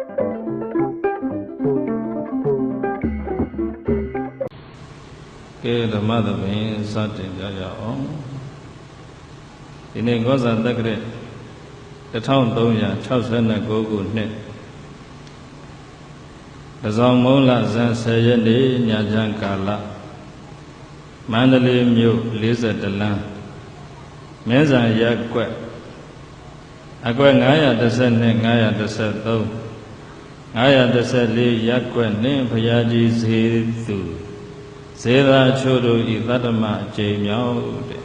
ဓမ္မသဘင်စတင်ကြရအောင်ဒီနေ့ကောဇာတက္ကရာ1369ခုနှစ်တဇောင်မုံလဇန်10ရက်နေ့ညချမ်းကာလမန္တလေးမြို့42လမ်းမင်းဇံရပ်ကွက်အကွက်912 913 914ရပ်ကွက်နှင့်ဘုရားကြီးဈေးသူဇေသာချို့တို့ဤသတ္တမအကျိန်မြောက်တဲ့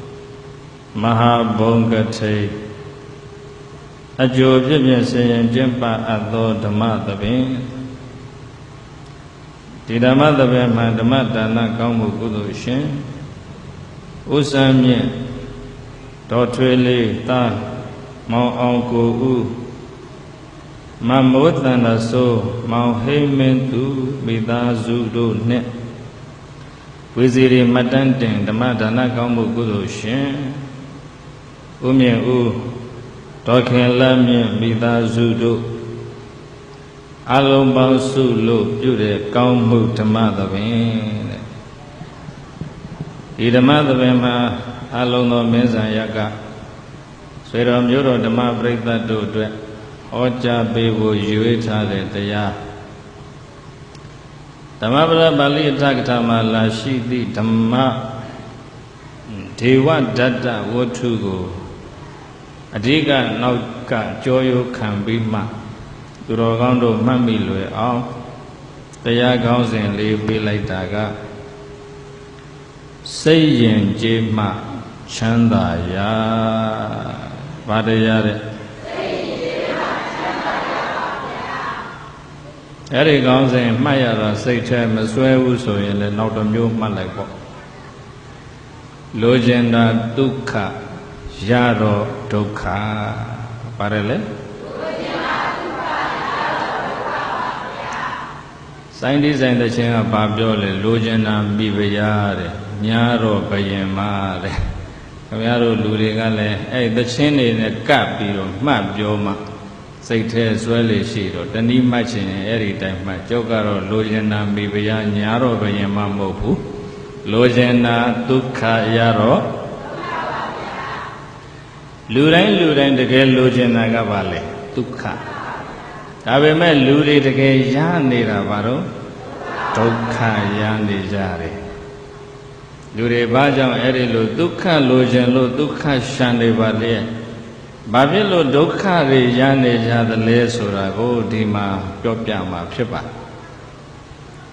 မဟာဘုံကထိန်အကျိုးဖြစ်ဖြစ်ဆင်ရင်ကျင့်ပအပ်သောဓမ္မသဘင်ဒီဓမ္မသဘင်မှာဓမ္မဒါနကောင်းမှုကုသိုလ်ရှင်ဥစ္စာမြင့်တော်ထွေးလေးသားမောင်အောင်ကိုဦးမမိုးတန်တော်ဆိုမောင်ဟိမင်းသူမိသားစုတို့နှင့်ဝိဇီရီမတန်းတင်ဓမ္မဒါနကောင်းမှုကုသိုလ်ရှင်ဦးမြင့်ဦးဒေါခင်လမ်းမြင့်မိသားစုတို့အလုံးပေါင်းစုလို့ပြုတဲ့ကောင်းမှုဓမ္မသဘင်တဲ့ဒီဓမ္မသဘင်မှာအလုံးသောမင်းဇံရကဆွေတော်မျိုးတော်ဓမ္မပရိသတ်တို့အတွက်ဟောကြားပေးဖို့ရွေးထားတဲ့တရားဓမ္မပဒပါဠိအထကထာမှာလာရှိသည့်ဓမ္မဒေဝဒတ္တဝတ္ထုကိုအဓိကနောက်ကကြောရိုးခံပြီးမှသူတော်ကောင်းတို့မှတ်မိလွယ်အောင်တရားကောင်းစဉ်လေးပေးလိုက်တာကစိတ်ရင်ကျေးမှချမ်းသာရာဘာတရားတဲ့အဲ့ဒီကောင်းစဉ်မှတ်ရတော့စိတ်ထဲမစွဲဘူးဆိုရင်လည်းနောက်တစ်မျိုးမှတ်လိုက်ပေါ့လိုချင်တာဒုက္ခရတော့ဒုက္ခပါတယ်လေစိုင်းဒီဆိုင်တဲ့ချင်းကဘာပြောလဲလိုချင်တာမိဖုရားတဲ့ညာတော့ဘယင်မတဲ့ခင်ဗျားတို့လူတွေကလည်းအဲ့သချင်းတွေနဲ့ကပ်ပြီးတော့မှတ်ပြောမှစိတ်ထဲဆွဲလေရှိတော့တဏှိမှတ်ခြင်းအဲ့ဒီတိုင်းမှကျုပ်ကတော့လိုချင်တာမိဖုရားညာတော့ဘယင်မမဟုတ်ဘူးလိုချင်တာဒုက္ခရတော့လူတိုင်းတကယ်လိုချင်တာကဘာလဲဒုက္ခဒါပေမဲ့လူတွေတကယ်ရနေတာဘာလို့ဒုက္ခရနေကြတယ်လူတွေဘာကြောင့်အဲ့ဒီလိုဒုက္ခလိုချင်လို့ဒုက္ခရှံနေပါလေဘာဖြစ်လို့ဒုက္ခတွေရနေကြသလဲဆိုတာကိုဒီမှာပြောပြမှာဖြစ်ပါတယ်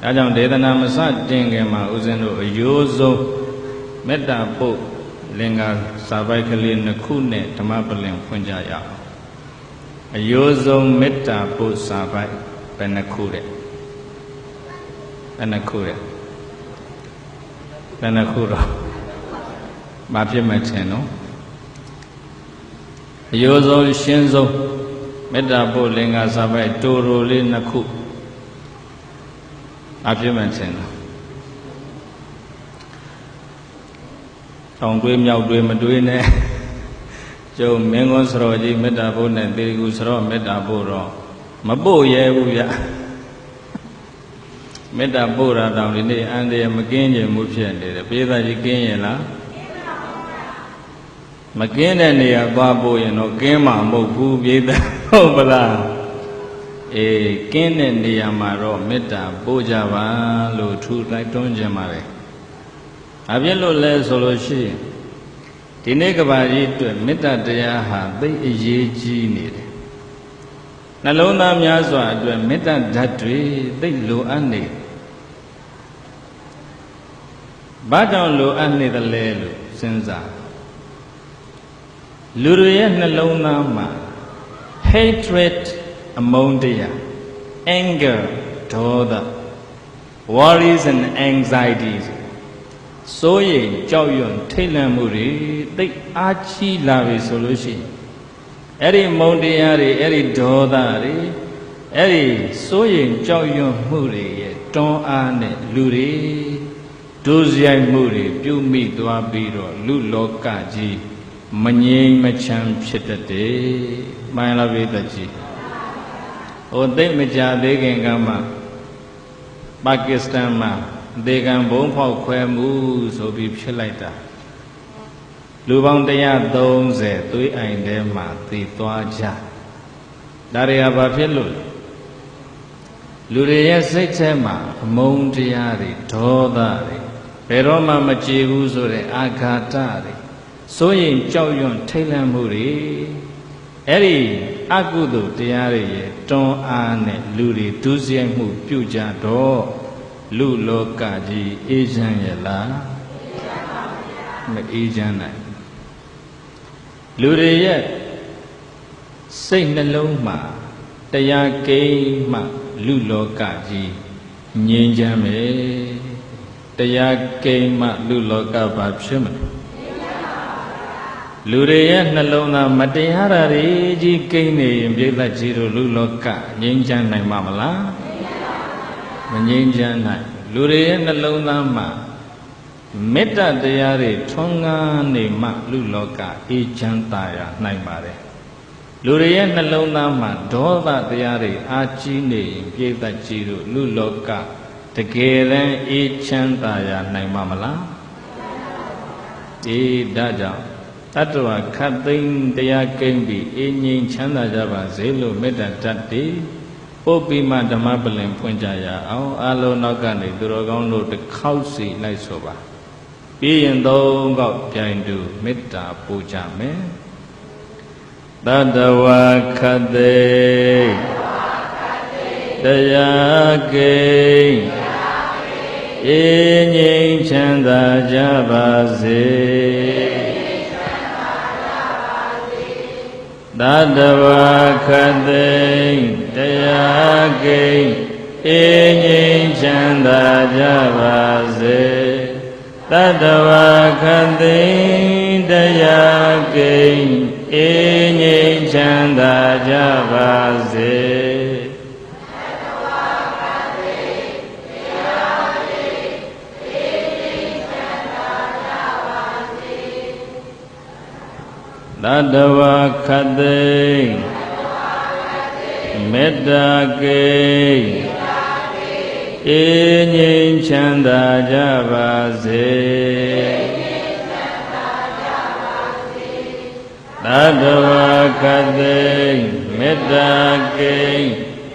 ဒါကြောင့်ဒေသနာမစတင်ခင်မှာဦးဇင်းတို့အယိုးဆုံးမေတ္တာပို့လင်္ကာစာပိုက်ကလေးနှစ်ခုနဲ့ဓမ္မပလင်ဖွင့်ကြရအောင်အယိုးဆုံးမေတ္တာပို့စာပိုက်ဘယ်နှခုတဲ့ဘယ်နှခုတဲ့ဘယ်နှခုတော့မဖြစ်မထင်နော်အယိုးဆုံးရှင်းဆုံးမေတ္တာပို့လင်္ကာစာပိုက်တူတူလေးနှစ်ခုမဖြစ်မထင်နော်တောင်တွေးမြောက်တွေးမတွေးနဲ့ကျုံမင်းကွန်းစရောကြီးမေတ္တာပို့နဲ့တေရီကူစရောမေတ္တာပို့တော့မပို့ရဲဘူးဗျမေတ္တာပို့တာတောင်ဒီနေ့အန္တရာယ်မကင်းကြမှုဖြစ်နေတယ်ပြေးသားကြီးကင်းရင်လားမကင်းတဲ့နေရာသွားပို့ရင်တော့ကင်းမှာမဟုတ်ဘူးပြေးသားဟုတ်ပလားအေးကင်းတဲ့နေရာမှာတော့မေတ္တာပို့ကြပါလို့ထူလိုက်တွန်းခြင်းပါတယ်အပြည့်လို့လဲဆိုလို့ရှိရင်ဒီနေ့ကဘာကြီးအတွက်မေတ္တာတရားဟာသိအရေးကြီးနေတယ်နှလုံးသားများစွာအတွက်မေတ္တာဓာတ်တွေသိလိုအပ်နေဘာကြောင့်လိုအပ်နေသလဲလို့စဉ်းစားလူတွေရဲ့နှလုံးသားမှာ hatred အမုန်းတရား anger ဒေါသ worries and anxieties စိုးရိမ်ကြောက်ရွံ့ထိတ်လန့်မှုတွေသိအားကြီးလာပြီဆိုလို့ရှိရင်အဲ့ဒီမုန်းတရားတွေအဲ့ဒီဒေါသတွေအဲ့ဒီစိုးရိမ်ကြောက်ရွံ့မှုတွေရဲ့တွန်းအားနဲ့လူတွေဒုစရိုက်မှုတွေပြုမိသွားပြီးတော့လူလောကကြီးမငြိမ်မချမ်းဖြစ်တတ်တယ်မှန်လားပြည့်တတ်ကြီး ဟိုသိမကြသေးခင်ကမှပါကစ္စတန်မှာအသေးခံဘုံဖောက်ခွဲမှုဆိုပြီးဖြစ်လိုက်တာလူပေါင်း130သွေးအိုင်ထဲမှာသေသွားကြဒါတွေကဘာဖြစ်လို့လူတွေရဲ့စိတ်ထဲမှာအမုန်းတရားတွေဒေါသတွေဘယ်တော့မှမကြည်ဘူးဆိုတဲ့အာဃာတတွေစိုးရင်ကြောက်ရွံ့ထိတ်လန့်မှုတွေအဲ့ဒီအကုသိုလ်တရားတွေရဲ့တွန်းအားနဲ့လူတွေဒုစရိုက်မှုပြုကြတော့လူလောကကြီးအေးချမ်းရဲ့လားမအေးချမ်းနိုင်လူတွေရဲ့စိတ်နှလုံးမှာတရားကိန်းမှလူလောကကြီးငြိမ်းချမ်းမယ်တရားကိန်းမှလူလောကဘာဖြစ်မလဲလူတွေရဲ့နှလုံးသားမတရားဓာတ်တွေကြီးကိန်းနေရင်ပြိဿကြီးတို့လူလောကငြိမ်းချမ်းနိုင်မှာမလားမငြိမ်းချမ်းနိုင်လူတွေရဲ့နှလုံးသားမှာမေတ္တာတရားတွေထွန်းကားနေမှလူလောကအေးချမ်းသာရနိုင်ပါတယ်လူတွေရဲ့နှလုံးသားမှာဒေါသတရားတွေအာကြီးနေရင်ပြိဿကြီးတို့လူလောကတကယ်တမ်းအေးချမ်းသာရနိုင်မှာမလားဒါကြောင့်တတ္တဝါခတ်သိမ်းတရားကိန်းပြီးအင်းငြိမ်းချမ်းသာကြပါစေလို့မေတ္တာတတ်တည်ပုပ္ပိမဓမ္မပလင်ဖွင့်ကြရအောင်အလုံးနောက်ကနေသူတော်ကောင်းတို့တစ်ခေါက်စီလိုက်ဆိုပါပြီးရင်၃ခေါက်ပြိုင်တူမေတ္တာပို့ကြမယ်တတ္တဝါခတ်သိမ်းတရားကိန်းအင်းငြိမ်းချမ်းသာကြပါစေတတ္တဝါခတ်သိမ်းတရားကိန်းအေးငြိမ်းချမ်းသာကြပါစေတတ္တဝါခတ်သိမ်းတရားကိန်းအေးငြိမ်းချမ်းသာကြပါစေတတ္တဝါခတ်သိမ်းမေတ္တာကိန်းအေးငြိမ်းချမ်းသာကြပါစေတတ္တဝါခတ်သိမ်းမေတ္တာကိန်း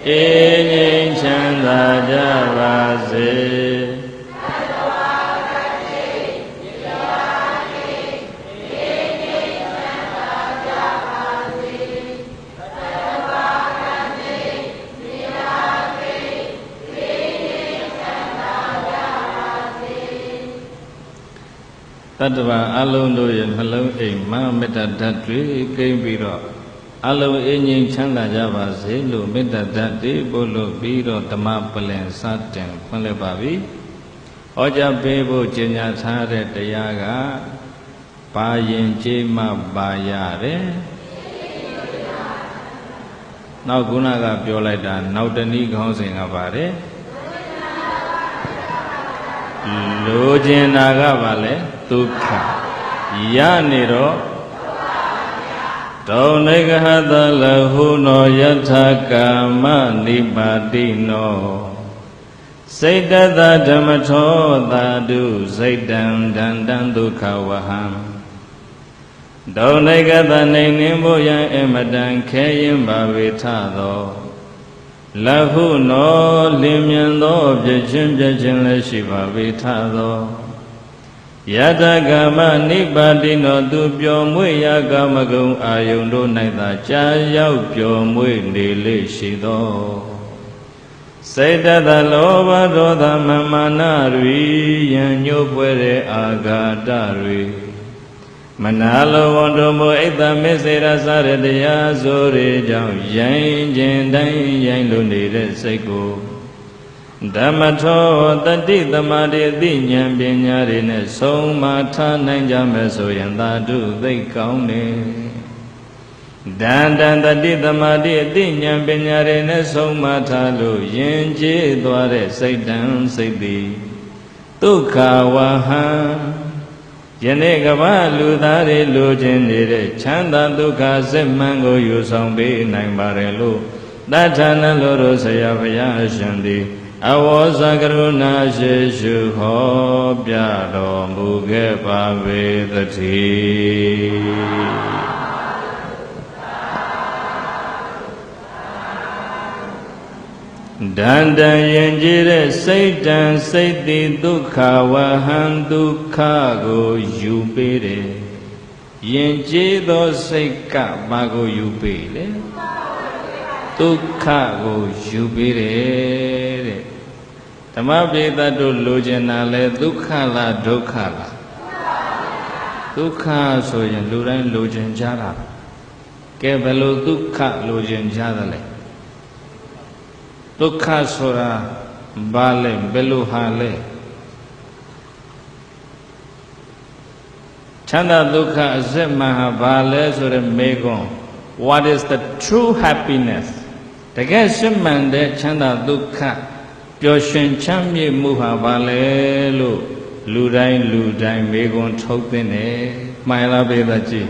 အေးငြိမ်းချမ်းသာကြပါစေတတ္တဝါအလုံးတို့ရဲ့နှလုံးအိမ်မှာမေတ္တာဓာတ်တွေကိန်းပြီးတော့အလုံးအငြိမ်းချမ်းသာကြပါစေလို့မေတ္တာဓာတ်တွေပို့လို့ပြီးတော့ဓမ္မပလင်စတင်ဖွင့်လိုက်ပါပြီ။ဟောကြားပေးဖို့ကြေညာထားတဲ့တရားကဘာရင်ကျေးမှပါရတယ်။နောက်ခုနကပြောလိုက်တာနောက်တနည်းခေါင်းစဉ်ကပါတယ်လိုချင်တာကဘာလဲဒုက္ခရနေတော့ဒုနိဂဟတလဟုနောယထာကာမနိပါတိနောစိတ်တတဓမ္မထောသာတုစိတ်တံဒန္တံဒုက္ခဝဟံဒုနိဂတနေနှင်းဖို့ရန်အမတံခဲရင်ပါဝေထသောလဟုနောလင်းမြန်သောပြည့်ချင်းလည်းရှိပါဝေထသောယတကမနိဗ္ဗာတိနောသူပျော်မွေ့ရာကာမဂုဏ်အာယုန်တို့၌သာကြာရောက်ပျော်မွေ့နေလေရှိသောစေတသလောဘဒေါသမမာနတွေယံညို့ပွဲတဲ့အာဃာတတွေမနာလောဝတို့မူအိတ်တမေစေရစရတရားဆိုတွေကြောင့်ရိုင်းခြင်းတိုင်းရိုင်းလို့နေတဲ့စိတ်ကိုဓမ္မထောတတိသမာဓိအသိဉာဏ်ပညာတွေနဲ့ဆုံးမထားနိုင်ကြမယ်ဆိုရင်သာဓုသိကောင်းနေဒန္တံတတိသမာဓိအသိဉာဏ်ပညာတွေနဲ့ဆုံးမထားလို့ယဉ်ကျေးသွားတဲ့စိတ်တံစိတ်သည်ဒုက္ခဝဟံယနေ့ကမ္ဘာလူသားတွေလိုချင်နေတဲ့ချမ်းသာဒုက္ခစစ်မှန်ကိုယူဆောင်ပေးနိုင်ပါတယ်လို့ တထာနလောရဆရာဘုရားရှင်သည်အဝေါဇကရုဏာရှိရှုဟောပြတော်မူခဲ့ပါပေသတည်းဒန္တယင်ကြည်တဲ့စိတ်တံစိတ်တိဒုက္ခဝဟံဒုက္ခကိုယူပေးတယ်ယင်ကြည်သောစိတ်ကဘာကိုယူပေးလဲဒုက္ခကိုယူပေးတယ်တဲ့ဓမ္မပိသတ်တို့လိုချင်တာလဲဒုက္ခလားဒုက္ခလားဒုက္ခဆိုရင်လူတိုင်းလိုချင်ကြတာကဲဘယ်လိုဒုက္ခလိုချင်ကြသလဲဒုက္ခဆိုတာဘာလဲဘယ်လိုဟာလဲချမ်းသာဒုက္ခအစစ်မှန်ဟာဘာလဲဆိုတဲ့မေးခွန်း What is the true happiness တကယ်စစ်မှန်တဲ့ချမ်းသာဒုက္ခပျော်ရွှင်ချမ်းမြေ့မှုဟာဘာလဲလို့လူတိုင်းမေးခွန်းထုတ်သင့်တယ်မှန်လားပေသက်ကြီး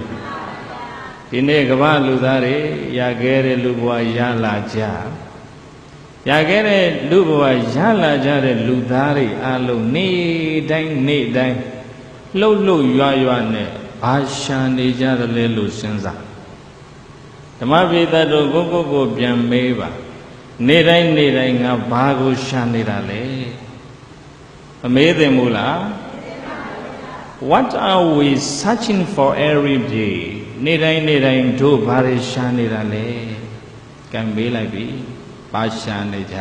ဒီနေ့ကမ္ဘာလူသားတွေရခဲ့တဲ့လူဘဝရလာကြရခဲ့တဲ့လူဘဝရလာကြတဲ့လူသားတွေအလုံးနေ့တိုင်းလှုပ်ရွာနဲ့ဘာရှာနေကြတယ်လဲလို့စဉ်းစားဓမ္မပိသတ်တို့ကိုပြန်မေးပါနေ့တိုင်းငါဘာကိုရှာနေတာလဲမမေးသင့်ဘူးလား What are we searching for every day နေ့တိုင်းတို့ဘာတွေရှာနေတာလဲကံမေးလိုက်ပြီဘာရှာနေကြ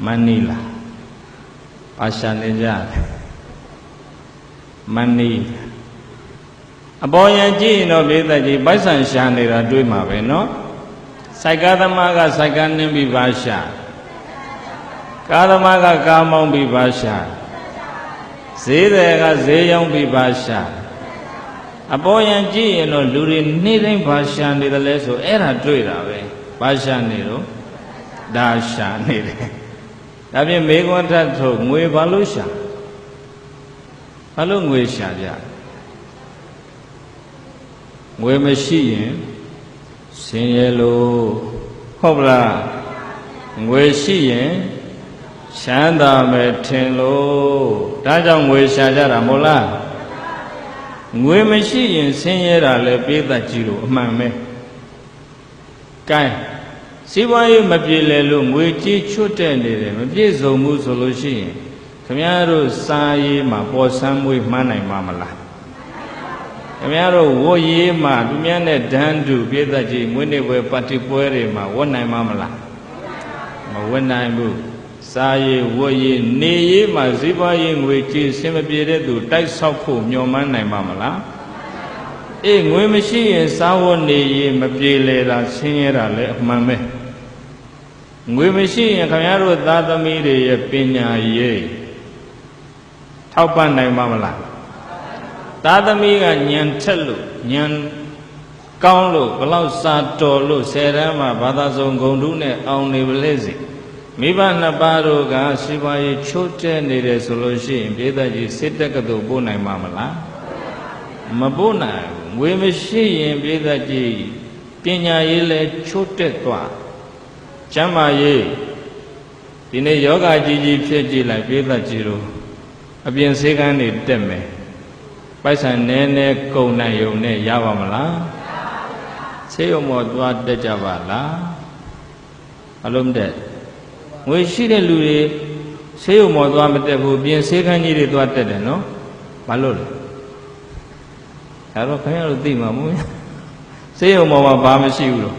မနီလားဘာရှာနေကြမနီအပေါ်ယံကြည့်ရင်တော့ပိသက်ကြီးပိုက်ဆံရှာနေတာတွေ့မှာပဲเนาะစိုက်ကားသမားကစိုက်ကားနင်းပြီးဘာရှာကားသမားကကားမောင်းပြီးဘာရှာဈေးတွေကဈေးရောင်းပြီးဘာရှာအပေါ်ယံကြည့်ရင်တော့လူတွေနေ့တိုင်းဘာရှာနေတယ်လဲဆိုအဲ့ဒါတွေ့တာပဲဘာရှာနေတော့ဒါရှာနေတယ်ဒါပြင်မေခွန်းထပ်ထုတ်ငွေဘာလို့ရှာဘာလို့ငွေရှာကြငွေမရှိရင်ဆင်းရဲလို့ဟုတ်ပလားငွေရှိရင်ချမ်းသာမယ်ထင်လို့ဒါကြောင့်ငွေရှာကြတာမဟုတ်လားငွေမရှိရင်ဆင်းရဲတာလဲပေးတတ်ကြည့်လို့အမှန်ပဲကဲစီးပွားရေးမပြေလည်လို့ငွေကြေးချွတ်တဲ့နေတယ်မပြည့်စုံဘူးဆိုလို့ရှိရင်ခင်ဗျားတို့စားရေးမှာပေါ်ဆန်းမွေးမှန်းနိုင်မှာမလားခင်ဗျားတို့ဝတ်ရေးမှာသူများနဲ့ဒန်းတူပြည့်သက်ကြီးမွေးနေ့ပွဲပါတီပွဲတွေမှာဝတ်နိုင်မှာမလားမဝတ်နိုင်ဘူးစားရေးဝတ်ရေးနေရေးမှာစီးပွားရေးငွေကြေးဆင်မပြေတဲ့သူတိုက်ဆောက်ဖို့မျှော်မှန်းနိုင်မှာမလားအေးငွေမရှိရင်စားဝတ်နေရေးမပြေလည်တာဆင်းရဲတာလည်းအမှန်ပဲငွေမရှိရင်ခင်ဗျားတို့သားသမီးတွေရဲ့ပညာရေးထောက်ပံ့နိုင်မှာမလားသားသမီးကဉာဏ်ထက်လို့ဉာဏ်ကောင်းလို့ဘလောက်စာတော်လို့ဆယ်တန်းမှာဘာသာစုံဂုဏ်ထုနဲ့အောင်နေပါလေစေမိဘနှစ်ပါးတို့ကစီးပွားရေးချိုးတဲ့နေတယ်ဆိုလို့ရှိရင်ပြည်သက်ကြီးစစ်တပ်ကတို့ပို့နိုင်မှာမလားမပို့နိုင်ဘူးငွေမရှိရင်ပြည်သက်ကြီးပညာရေးလည်းချိုးတက်သွားကျမ်းမာရေးဒီနေ့ယောဂကြီးဖြစ်ကြည့်လိုက်ပြည်သက်ကြီးတို့အပြင်ဆေးကန်းတွေတက်မယ်ပိုက်ဆံနည်းကုန်နိုင်ရုံနဲ့ရပါမလားဆေးရုံမော်သွားတက်ကြပါလားအလုံးတက်ငွေရှိတဲ့လူတွေဆေးရုံမော်သွားမတက်ဘူးပြင်ဆေးကန်းကြီးတွေသွားတက်တယ်နော်ဘာလို့လဲဒါတော့ခင်ဗျားတို့သိမှာမဟုတ်ဘူးဆေးရုံမော်မှာဘာမရှိဘူးလို့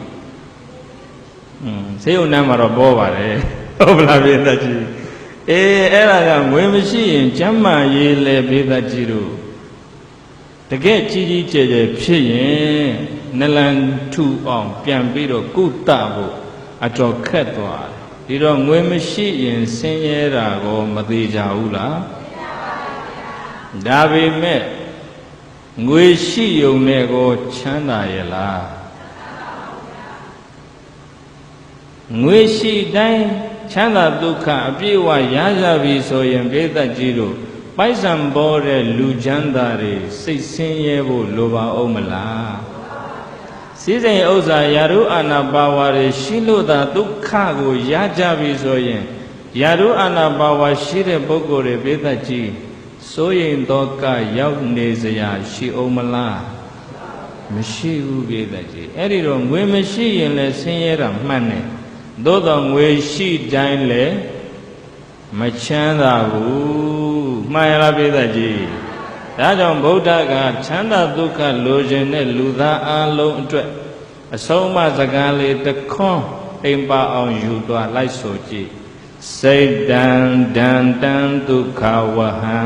ဆေးရုံနန်းမှာတော့ပေါ်ပါတယ်ဟုတ်ပလားပြည်သက်ကြီးအေးအဲ့ဒါကငွေမရှိရင်ကျမ်းမာရေးလေပြည်သက်ကြီးတို့တကယ်ကြီးကျယ်ဖြစ်ရင်နလန်ထူအောင်ပြန်ပြီးတော့ကုသဖို့အတော်ခက်သွားတယ်ဒီတော့ငွေမရှိရင်ဆင်းရဲတာကိုမသေးကြဘူးလားဒါပေမဲ့ငွေရှိုံနဲ့ကိုချမ်းသာရဲ့လားငွေရှိတိုင်းချမ်းသာဒုက္ခအပြည့်အဝရကြပြီဆိုရင်ပြည်သက်ကြီးတို့ပိုက်ဆံပေါ်တဲ့လူချမ်းသာတွေစိတ်ဆင်းရဲဖို့လိုပါအောင်မလား စည်းစိမ်ဥစ္စာယာရုအာနာပါဝါတွေရှိလို့သာဒုက္ခကိုရကြပြီဆိုရင်ယာရုအာနာပါဝါရှိတဲ့ပုဂ္ဂိုလ်တွေပိဋကကြီးစိုးရိမ်သောကရောက်နေစရာရှိအောင်မလားမရှိဘူးပိဋကကြီးအဲ့ဒီတော့ငွေမရှိရင်လည်းဆင်းရဲတာမှန်တယ်သို့တော့ငွေရှိတိုင်းလည်းမချမ်းသာဘူးမှန်ရလားပိဋကကြီးဒါကြောင့်ဗုဒ္ဓကချမ်းသာဒုက္ခလိုချင်တဲ့လူသားအလုံးအတွက်အဆုံးအမစကားလေးတစ်ခွန်းအိမ်ပါအောင်ယူသွားလိုက်ဆိုကြည့်စိတ်တံဒန္တံဒုက္ခဝဟံ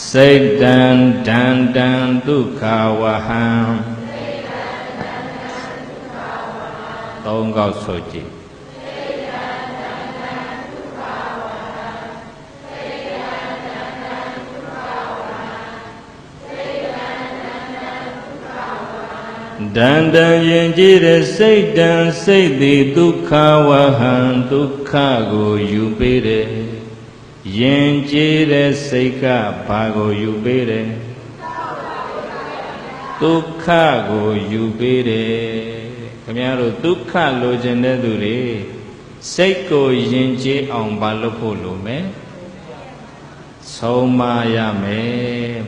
စိတ်တံဒန္တံဒုက္ခဝဟံသုံးခေါက်ဆိုကြည့်ဒန္တံယဉ်ကျေးတဲ့စိတ်တံစိတ်သည်ဒုက္ခဝဟံဒုက္ခကိုယူပေးတယ်ယဉ်ကျေးတဲ့စိတ်ကဘာကိုယူပေးတယ်ဒုက္ခကိုယူပေးတယ်ခင်ဗျားတို့ဒုက္ခလိုချင်တဲ့သူတွေစိတ်ကိုယဉ်ကျေးအောင်ဘာလုပ်ဖို့လိုမယ်ဆုံးမရမယ်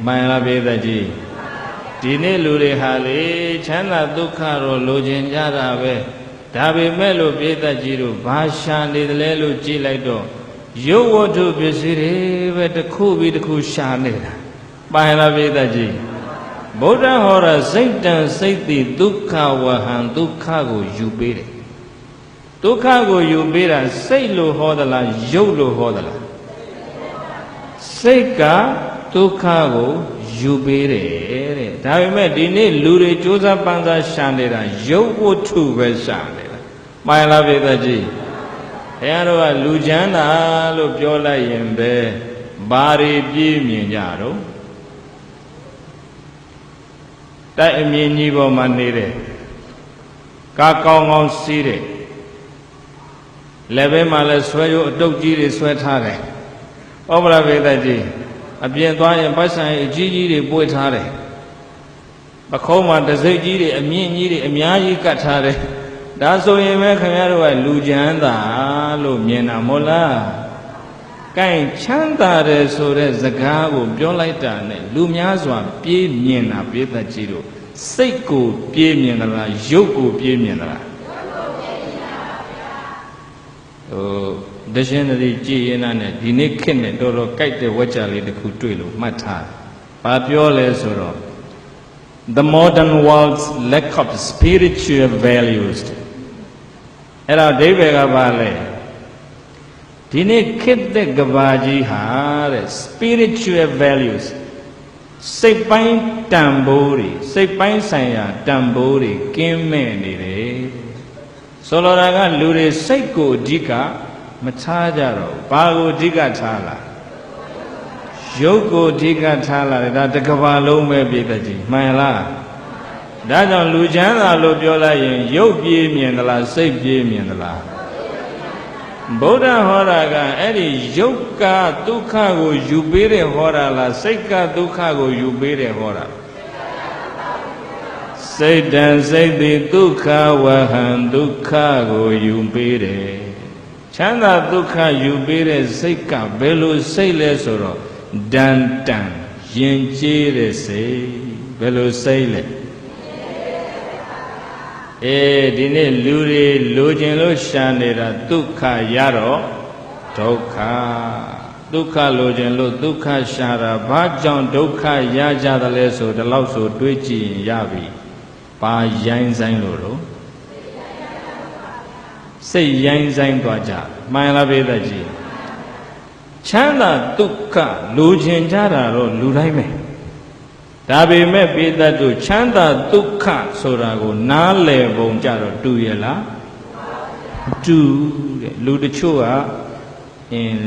မှန်လားပြေသက်ကြီးဒီနေ့လူတွေဟာလေချမ်းသာဒုက္ခတော့လိုချင်ကြတာပဲဒါပေမဲ့လို့ပိဋကကြီးတို့ဘာရှာနေတယ်လဲလို့ကြည့်လိုက်တော့ရုပ်ဝတ္ထုပစ္စည်းတွေပဲတစ်ခုပြီးတစ်ခုရှာနေတာပိုင်လားပိဋကကြီးဗုဒ္ဓဟောတာစိတ်တံစိတ်တိဒုက္ခဝဟံဒုက္ခကိုယူပေးတယ်ဒုက္ခကိုယူပေးတာစိတ်လို့ဟောသလားရုပ်လို့ဟောသလားစိတ်ကဒုက္ခကိုယူပေးတယ်တဲ့ဒါပေမဲ့ဒီနေ့လူတွေကြိုးစားပန်းစားရှာနေတာရုပ်ဝတ္ထုပဲရှာနေတာမှန်လားပိဋကကြီးဘုရားတို့ကလူချမ်းသာလို့ပြောလိုက်ရင်ပဲဘာတွေပြည့်မြင်ကြတော့တိုက်အမြင့်ကြီးပေါ်မှာနေတယ်ကားကောင်းကောင်းစီးတယ်လက်ဘဲမှာလည်းဆွဲရိုးအတုပ်ကြီးတွေဆွဲထားတယ်ဩပရပိဋကကြီးအပြင်သွားရင်ပိုက်ဆံအကြီးကြီးတွေပွေ့ထားတယ်ပခုံးမှာတစိမ့်ကြီးတွေအမြင့်ကြီးတွေအများကြီးကတ်ထားတယ်ဒါဆိုရင်ပဲခင်ဗျားတို့ကလူချမ်းသာလို့မြင်တာမို့လားကဲချမ်းသာတယ်ဆိုတဲ့စကားကိုပြောလိုက်တာနဲ့လူများစွာပြေးမြင်တာပိဋကကြီးတို့စိတ်ကိုပြေးမြင်သလားရုပ်ကိုပြေးမြင်သလားဒရှင်သတိကြည်ရင်နဲ့ဒီနေ့ခေတ်နဲ့တော်တော်ကြိုက်တဲ့ဝါကြလေးတစ်ခုတွေ့လို့မှတ်ထား။ဘာပြောလဲဆိုတော့ the modern world's lack of spiritual values အဲ့တော့အဓိပ္ပာယ်ကဘာလဲဒီနေ့ခေတ်တဲ့ကဘာကြီးဟာတဲ့ spiritual values စိတ်ပိုင်းတန်ဖိုးတွေစိတ်ပိုင်းဆိုင်ရာတန်ဖိုးတွေကင်းမဲ့နေတယ်ဆိုလိုတာကလူတွေစိတ်ကိုအဓိကမထားကြတော့ဘာကိုအဓိကထားလားရုပ်ကိုအဓိကထားလာတယ်ဒါတစ်ကမ္ဘာလုံးပဲပြည့်တဲ့ကြီးမှန်လားဒါကြောင့်လူချမ်းသာလို့ပြောလိုက်ရင်ရုပ်ပြေးမြင်သလားစိတ်ပြေးမြင်သလားဗုဒ္ဓဟောတာကအဲ့ဒီရုပ်ကဒုက္ခကိုယူပေးတယ်ဟောတာလားစိတ်ကဒုက္ခကိုယူပေးတယ်ဟောတာစိတ်တံစိတ်တိဒုက္ခဝဟံဒုက္ခကိုယူပေးတယ်ချမ်းသာဒုက္ခယူပေးတဲ့စိတ်ကဘယ်လိုစိတ်လဲဆိုတော့ဒန္တံယဉ်ကျေးတဲ့စိတ်ဘယ်လိုစိတ်လဲဒီနေ့လူတွေလိုချင်လို့ရှာနေတာဒုက္ခရတော့ဒုက္ခဒုက္ခလိုချင်လို့ဒုက္ခရှာတာဘာကြောင့်ဒုက္ခရကြသလဲဆိုဒီလောက်ဆိုတွေးကြည့်ရင်ရပြီဘာရိုင်းဆိုင်လို့တော့စိတ်ရိုင်းဆိုင်သွားကြမှန်လားပိဋကကြီးချမ်းသာဒုက္ခလိုချင်ကြတာတော့လူတိုင်းပဲဒါပေမဲ့ပိဋကတို့ချမ်းသာဒုက္ခဆိုတာကိုနားလည်ပုံကြတော့တူရဲ့လားတူတဲ့လူတချို့က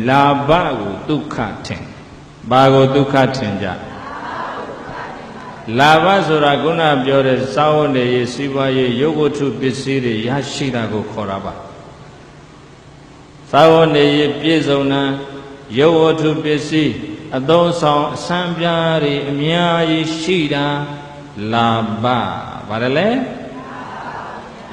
လာဘကိုဒုက္ခထင်ဘာကိုဒုက္ခထင်ကြလာဘဆိုတာခုနပြောတဲ့စာဝတ်နေရေးစီးပွားရေးရုပ်ဝတ္ထုပစ္စည်းတွေရရှိတာကိုခေါ်တာပါစာဝတ်နေရေးပြည့်စုံတာရုပ်ဝတ္ထုပစ္စည်း အသုံးဆောင်အစံပြားတွေအများကြီးရှိတာလာဘဘာလဲ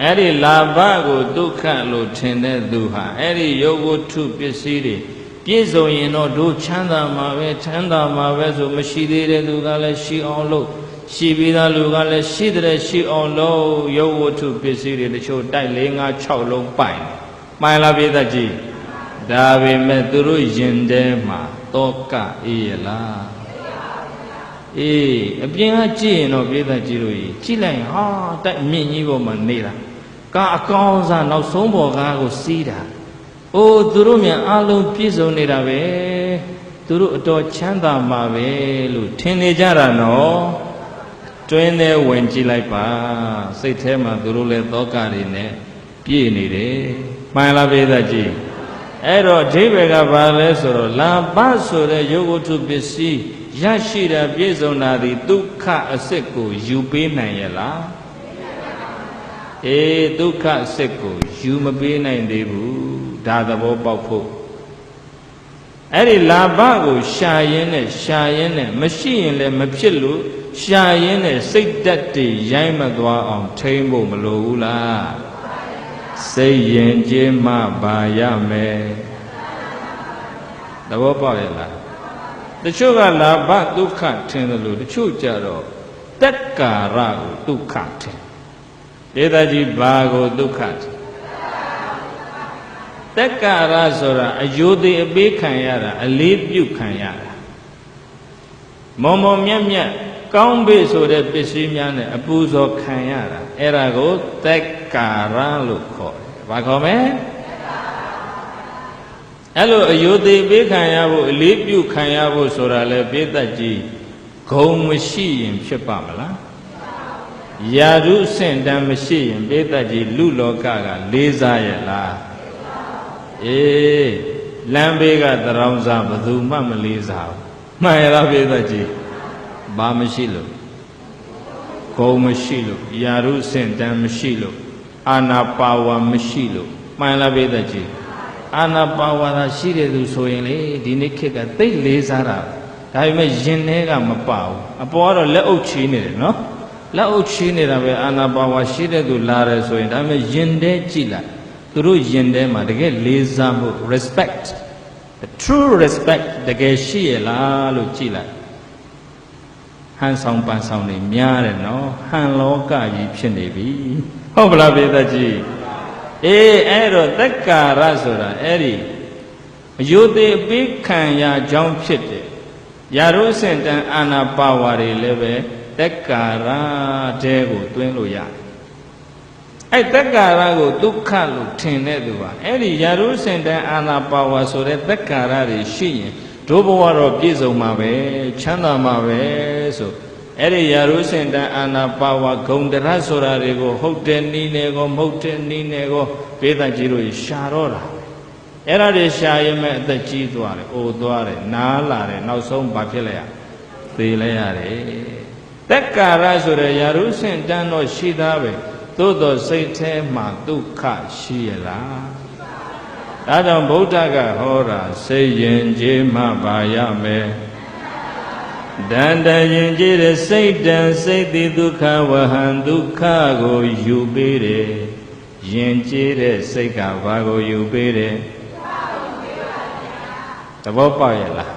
အဲ့ဒီလာဘကိုဒုက္ခလို့ထင်တဲ့သူဟာအဲ့ဒီယုတ်ဝတ္ထုပစ္စည်းတွေပြည့်စုံရင်တော့တို့ချမ်းသာမှာပဲချမ်းသာမှာပဲဆိုမရှိသေးတဲ့သူကလည်းရှိအောင်လို့ရှိပြီးသားလူကလည်းရှိတဲ့ရှိအောင်လို့ယုတ်ဝတ္ထုပစ္စည်းတွေတချို့တိုက်4 5 6လုံးပိုင်လားပြည့်တတ်ကြီးဒါပေမဲ့သူတို့ယင်ထဲမှာတောကအေးရလားအေးအပြင်ကကြည့်ရင်တော့ပြည့်တတ်ကြီးတို့ကြီးကြည့်လိုက်ဟာတိုက်မြင့်ကြီးပေါ်မှာနေတာကားအကောင်းစားနောက်ဆုံးပေါ်ကားကိုစီးတာအိုးသူတို့မြန်အလုံးပြည့်စုံနေတာပဲသူတို့အတော်ချမ်းသာမှာပဲလို့ထင်နေကြတာနော်တွင်းထဲဝင်ကြည့်လိုက်ပါစိတ်ထဲမှာသူတို့လည်းသောကတွေနဲ့ပြည့်နေတယ်မှန်လားပြည့်သက်ကြီးအဲ့တော့အဓိပ္ပာယ်ကဘာလဲဆိုတော့လာဘဆိုတဲ့ယုတ်ဝတ္ထုပစ္စည်းရရှိတာပြည့်စုံတာဒီဒုက္ခအစစ်ကိုယူပေးနိုင်ရဲ့လားအေးဒုက္ခအစစ်ကိုယူမပေးနိုင်သေးဘူးဒါသဘောပေါက်ဖို့အဲ့ဒီလာဘကိုရှာရင်းနဲ့မရှိရင်လည်းမဖြစ်လို့ရှာရင်းနဲ့စိတ်ဓာတ်တွေရိုင်းမသွားအောင်ထိမ့်ဖို့မလိုဘူးလားစိတ်ရင်ကျေးမှပါရမယ်သဘောပေါက်ရဲ့လားတချို့ကလာဘဒုက္ခထင်တယ်လို့တချို့ကြတော့တက်ကာရကိုဒုက္ခထင်ဒေသကြီးဘာကိုဒုက္ခထင်တက်ကာရဆိုတာအယုဒိအပေးခံရတာအလေးပြုခံရတာမော်မော်မြတ်မြတ်ကောင်းပြီဆိုတဲ့ပစ္စည်းများနဲ့အပူဇော်ခံရတာအဲ့ဒါကိုတက်ကာရလို့ခေါ်တယ်ဘာခေါ်မလဲအဲ့လိုအယုဒိပေးခံရဖို့အလေးပြုခံရဖို့ဆိုတာလဲပိဋကကြီးဂုံမရှိရင်ဖြစ်ပါမလားယာရုစင့်တမ်းမရှိရင်ပိဋကကြီးလူလောကကလေးစားရဲ့လားအေးလမ်းဘေးကတရောင်းစားဘယ်သူမှမလေးစားဘူးမှန်ရလားပိဋကကြီးဘာမရှိလို့ဂုံမရှိလို့ယာရုစင့်တမ်းမရှိလို့အာနာပါဝါမရှိလို့မှန်လားပိဋကကြီးအာနာပါဝါသာရှိတဲ့သူဆိုရင်လေဒီနေ့ခေတ်ကသိလေးစားတာဒါပေမဲ့ယင်ထဲကမပါဘူးအပေါ်ကတော့လက်အုပ်ချီးနေတယ်နော်လက်အုပ်ချီးနေတာပဲအာနာပါဝါရှိတဲ့သူလာတယ်ဆိုရင်ဒါပေမဲ့ယင်ထဲကြည့်လိုက်သူတို့ယင်ထဲမှာတကယ်လေးစားမှု respect the true respect တကယ်ရှိရလားလို့ကြည့်လိုက်ဟန်ဆောင်ပန်ဆောင်နေများတယ်နော်ဟန်လောကကြီးဖြစ်နေပြီဟုတ်ပလားပိသကြီးအေးအဲ့တော့တက္ကာရဆိုတာအဲ့ဒီအယုသေပိခံရကြောင်းဖြစ်တယ်ယာရုစင်တန်အာနာပါဝါတွေလည်းပဲတက္ကာရတဲကိုတွင်းလို့ရတယ်အဲ့တက္ကာရကိုဒုက္ခလို့ထင်တဲ့သူဟာအဲ့ဒီယာရုစင်တန်အာနာပါဝါဆိုတဲ့တက္ကာရတွေရှိရင်ဒုဘဝတော့ပြည့်စုံမှာပဲချမ်းသာမှာပဲဆိုအဲ့ဒီယာရုစင်တန်အာနာပါဝါဂုံတရဆိုတာတွေကိုဟုတ်တဲ့နည်းနဲ့ကိုမဟုတ်တဲ့နည်းနဲ့ကိုပိဋကကြီးတို့ရှာတော့တာအဲ့ဒါတွေရှာရင်မဲ့အသက်ကြီးသွားတယ်အိုသွားတယ်နားလာတယ်နောက်ဆုံးဘာဖြစ်လဲသေလဲရတယ်တက်ကာရဆိုတဲ့ယာရုစင်တန်တော့ရှိသားပဲသို့တော်စိတ်ထဲမှာဒုက္ခရှိရလားဒါကြောင့်ဗုဒ္ဓကဟောတာစိတ်ရင်ကျေးမှပါရမယ်ဒန္တရင်ကျေးတဲ့စိတ်တံစိတ်တိဒုက္ခဝဟံဒုက္ခကိုယူပေးတယ်ရင်ကျေးတဲ့စိတ်ကဘာကိုယူပေးတယ်သဘောပေါက်ရဲ့လား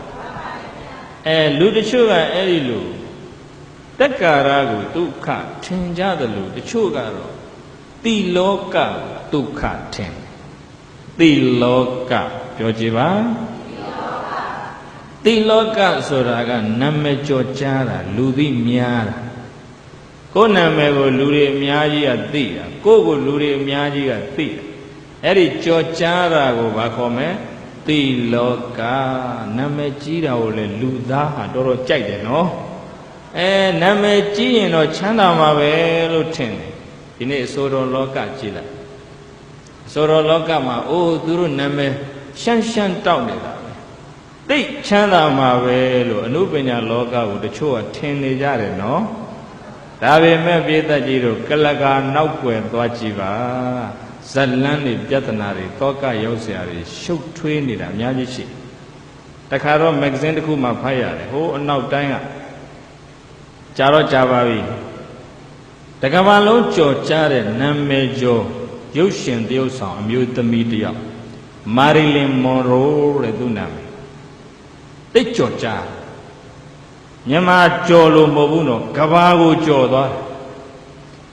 လူတချို့ကအဲ့ဒီလိုတက္ကာရကိုဒုက္ခထင်ကြတယ်လို့တချို့ကတော့တိလောကဒုက္ခထင်တိလောကပြောကြည့်ပါတိလောကဆိုတာကနာမည်ကျော်ကြားတာလူသိများတာကိုယ်နာမည်ကိုလူတွေအများကြီးကသိတာကိုယ့်ကိုလူတွေအများကြီးကသိတာအဲ့ဒီကျော်ကြားတာကိုဘာခေါ်မလဲတိလောကနာမည်ကြီးတာကိုလေလူသားဟာတော်တော်ကြိုက်တယ်နော်နာမည်ကြီးရင်တော့ချမ်းသာမှာပဲလို့ထင်တယ်ဒီနေ့အစိုးရလောကကြည့်လိုက်အစိုးရလောကမှာအိုးသူတို့နာမည်ရှမ်းရှမ်းတောက်နေတာပဲသိချမ်းသာမှာပဲလို့အနုပညာလောကကိုတချို့ကထင်နေကြတယ်နော်ဒါပေမဲ့ပိဋကကြီးတို့ကလကာနောက်ွယ်သွားကြည့်ပါဇလန်းတွေပြဿနာတွေတောကရောက်เสียတွေရှုပ်ထွေးနေတာအများကြီးရှိ တခါတော့ magazine တစ်ခုမှဖတ်ရတယ်ဟိုအနောက်တိုင်းကကြာတော့ကြာပါပြီတကဘာလုံးကြော်ကြားတဲ့နာမည်ကျော်ရုပ်ရှင်တရုပ်ဆောင်အမျိုးသမီးတစ်ယောက်မာရီလင်မွန်ရိုတဲ့သူနာမည်တိတ်ကြော်ကြားမြန်မာကြော်လို့မဟုတ်ဘူးနော်ကဘာကိုကြော်သွား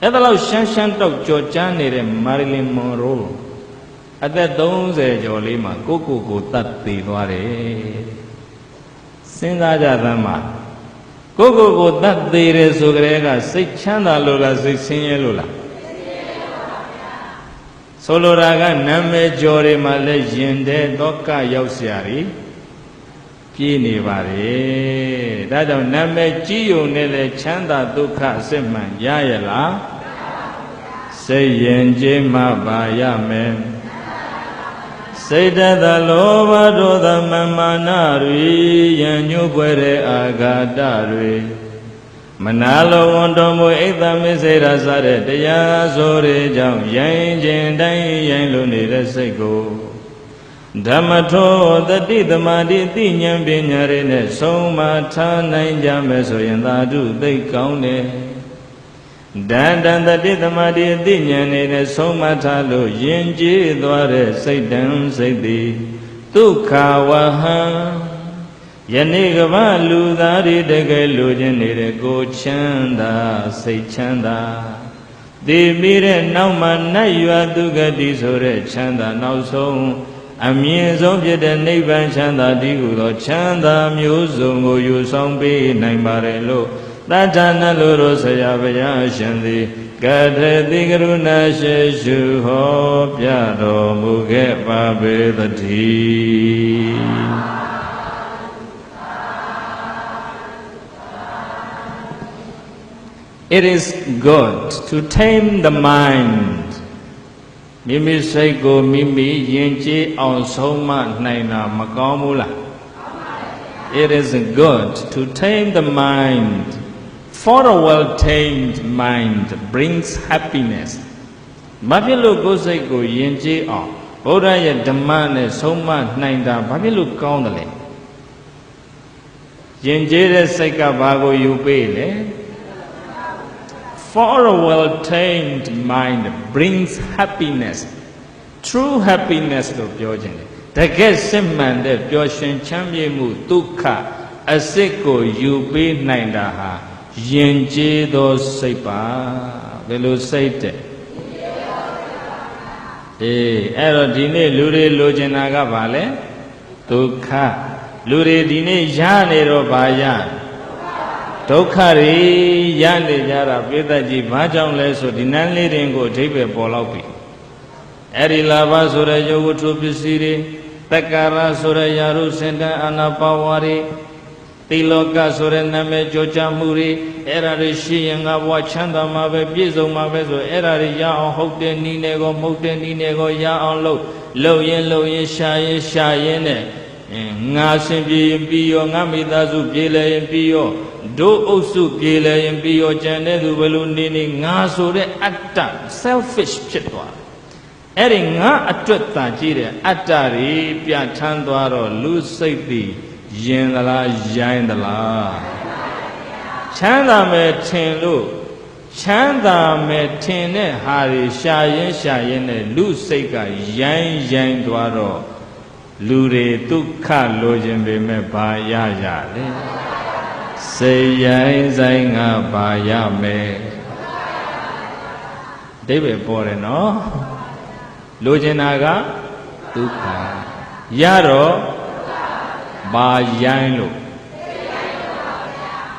အဲ့ဒါလောက်ရှမ်းရှမ်းတောက်ကြော်ကြားနေတဲ့မာရီလင်မွန်ရိုအသက်30ကျော်လေးမှာကိုတတ်သေးသွားတယ်စဉ်းစားကြသမ်းမှာကိုတတ်သေးတယ်ဆိုကြတဲ့ကစိတ်ချမ်းသာလို့လားစိတ်ဆင်းရဲလို့လားဆိုလိုတာကနာမည်ကျော်တွေမှာလည်းယင်တဲ့ဒုက္ခရောက်เสียရီပြေးနေပါတယ်ဒါကြောင့်နာမည်ကြီးုံနဲ့လည်းချမ်းသာဒုက္ခအစစ်မှန်ရရလားစိတ်ယင်ကျေးမှပါရမယ်စိတ်တသလောဘဒေါသမမာနတွေယံညွပွဲတဲ့အာဃာတတွေမနာလိုဝန်တော်မူအိတ်သမစ္စေရာစတဲ့တရားဆိုတွေကြောင့်ရိုင်းခြင်းတိုင်းရိုင်းလို့နေတဲ့စိတ်ကိုဓမ္မထောတတိသမာဓိသိဉာဏ်ပညာတွေနဲ့ဆုံးမထားနိုင်ကြမယ်ဆိုရင်သာဓုသိကောင်းတယ်ဒန္တံတတိသမာဓိသိဉာဏ်နဲ့ဆုံးမထားလို့ယဉ်ကျေးသွားတဲ့စိတ်တံစိတ်သည်ဒုက္ခဝဟံယနေ့ကဘာလူသားတွေတကယ်လိုချင်နေတဲ့ကိုချမ်းသာစိတ်ချမ်းသာသိပြီးတဲ့နောက်မှနတ်ရွာသူဂတိဆိုတဲ့ချမ်းသာနောက်ဆုံးအမြင့်ဆုံးဖြစ်တဲ့နိဗ္ဗာန်ချမ်းသာတည်းဟူသောချမ်းသာမျိုးစုံကိုယူဆောင်ပေးနိုင်ပါတယ်လို့တထာနလိုရောဆရာဘုရားရှင်သည်ကထတိကရုဏာရှိရှုဟောပြတော်မူခဲ့ပါပေသတည်းIt is good to tame the mind. မိမိစိတ်ကိုမိမိယဉ်ကျေးအောင်ဆုံးမနိုင်တာမကောင်းဘူးလား It is good to tame the mind. For a well-tamed mind brings happiness. ဘာဖြစ်လို့ကိုယ်စိတ်ကိုယဉ်ကျေးအောင်ဘုရားရဲ့ဓမ္မနဲ့ဆုံးမနိုင်တာဘာဖြစ်လို့ကောင်းတယ်လဲယဉ်ကျေးတဲ့စိတ်ကဘာကိုယူပေးလဲFor a well-tamed mind brings happiness. True happiness လို့ပြောခြင်းတယ်တကယ်စစ်မှန်တဲ့ပျော်ရွှင်ချမ်းမြေ့မှုဒုက္ခအစစ်ကိုယူပေးနိုင်တာဟာယဉ်ကျေးသောစိတ်ပါဘယ်လိုစိတ်တဲ့အဲ့တော့ဒီနေ့လူတွေလိုချင်တာကဘာလဲဒုက္ခလူတွေဒီနေ့ရနေတော့ဘာရဒုက္ခတွေရနေကြတာပိဿကြီးဘာကြောင့်လဲဆိုဒီနန်းလေးတွေကိုအဓိပ္ပာယ်ပေါ်လောက်ပြီအဲ့ဒီလာဘဆိုတဲ့ယောဝတ္ထုပစ္စည်းတွေတက္ကာရဆိုတဲ့ယာရုစင်တန်အာနာပါဝါတွေတိလောကဆိုတဲ့နာမည်ကြောကြမှုတွေအဲ့ဒါတွေရှိရင်ငါဘဝချမ်းသာမှာပဲပြည့်စုံမှာပဲဆိုအဲ့ဒါတွေရအောင်ဟုတ်တဲ့နည်းနဲ့ကိုမဟုတ်တဲ့နည်းနဲ့ကိုရအောင်လုပ်ရင်ရှာရင်နဲ့ငါဆင်ပြေရင်ပြီးရောငါမိသားစုပြေလဲရင်ပြီးရောတို့အုပ်စုပြေလဲရင်ပြီးရောကြံတဲ့သူဘယ်လိုနေငါဆိုတဲ့အတ္တ selfish ဖြစ်သွားအဲ့ဒီငါအတွက်သာကြည့်တဲ့အတ္တတွေပြဋ္ဌာန်းသွားတော့လူစိတ်သည်ယင်သလားရိုင်းသလားချမ်းသာမယ်ထင်လို့ချမ်းသာမယ်ထင်တဲ့ဟာတွေရှာရင်နဲ့လူစိတ်ကရိုင်းသွားတော့လူတွေဒုက္ခလိုချင်ပေမဲ့ဘာရလဲစိတ်ရိုင်းဆိုင်ကဘာရမယ်အဓိပ္ပာယ်ပေါ်တယ်နော်လိုချင်တာကဒုက္ခရတော့ဘာရိုင်းလို့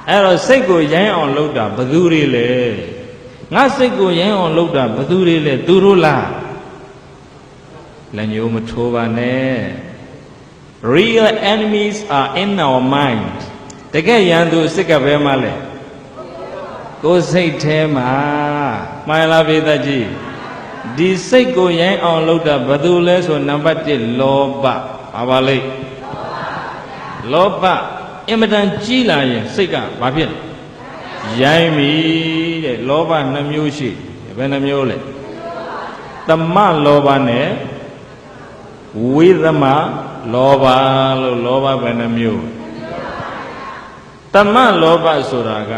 အဲ့တော့စိတ်ကိုရိုင်းအောင်လုပ်တာဘသူတွေလဲငါစိတ်ကိုရိုင်းအောင်လုပ်တာဘသူတွေလဲသူတို့လားလက်ညှိုးမထိုးပါနဲ့ Real enemies are in our mind တကယ်ရန်သူစိတ်ကဘယ်မှာလဲကိုယ်စိတ်ထဲမှာမှန်လားပိဿကြီးဒီစိတ်ကိုရိုင်းအောင်လုပ်တာဘသူလဲဆိုနံပါတ်1လောဘပါလိမ့်လောဘအင်မတန်ကြီးလာရင်စိတ်ကဘာဖြစ်လဲရိုင်းပြီတဲ့လောဘ2မျိုးရှိဘယ်နှမျိုးလဲသမလောဘနဲ့ ဝိသမလောဘလို့လောဘဘယ်နှမျိုးတမလောဘဆိုတာက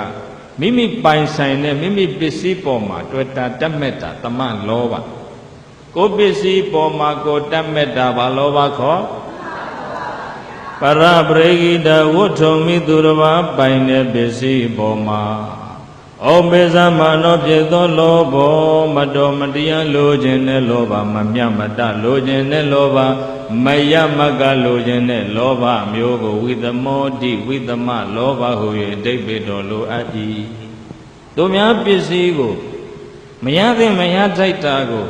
မိမိပိုင်ဆိုင်တဲ့မိမိပစ္စည်းပေါ်မှာတွေ့တာတတ်မဲ့တာတမလောဘကိုပစ္စည်းပေါ်မှာကိုတတ်မဲ့တာဘာလောဘခေါ်ပရပရိဂိတဝဋ္ထုံမိသူတစ်ပါးပိုင်တဲ့ပစ္စည်းပေါ်မှာဩမေဇမနောဖြစ်သောလောဘမတော်မတရားလိုခြင်းနဲ့လောဘမမြတ်မတလိုခြင်းနဲ့လောဘမယမကလိုခြင်းနဲ့လောဘမျိုးကိုဝိသမောတိဝိသမလောဘဟု၍အတိတ်ပေတော်လိုအပ်၏သူများပစ္စည်းကိုမရသင့်မရထိုက်တာကို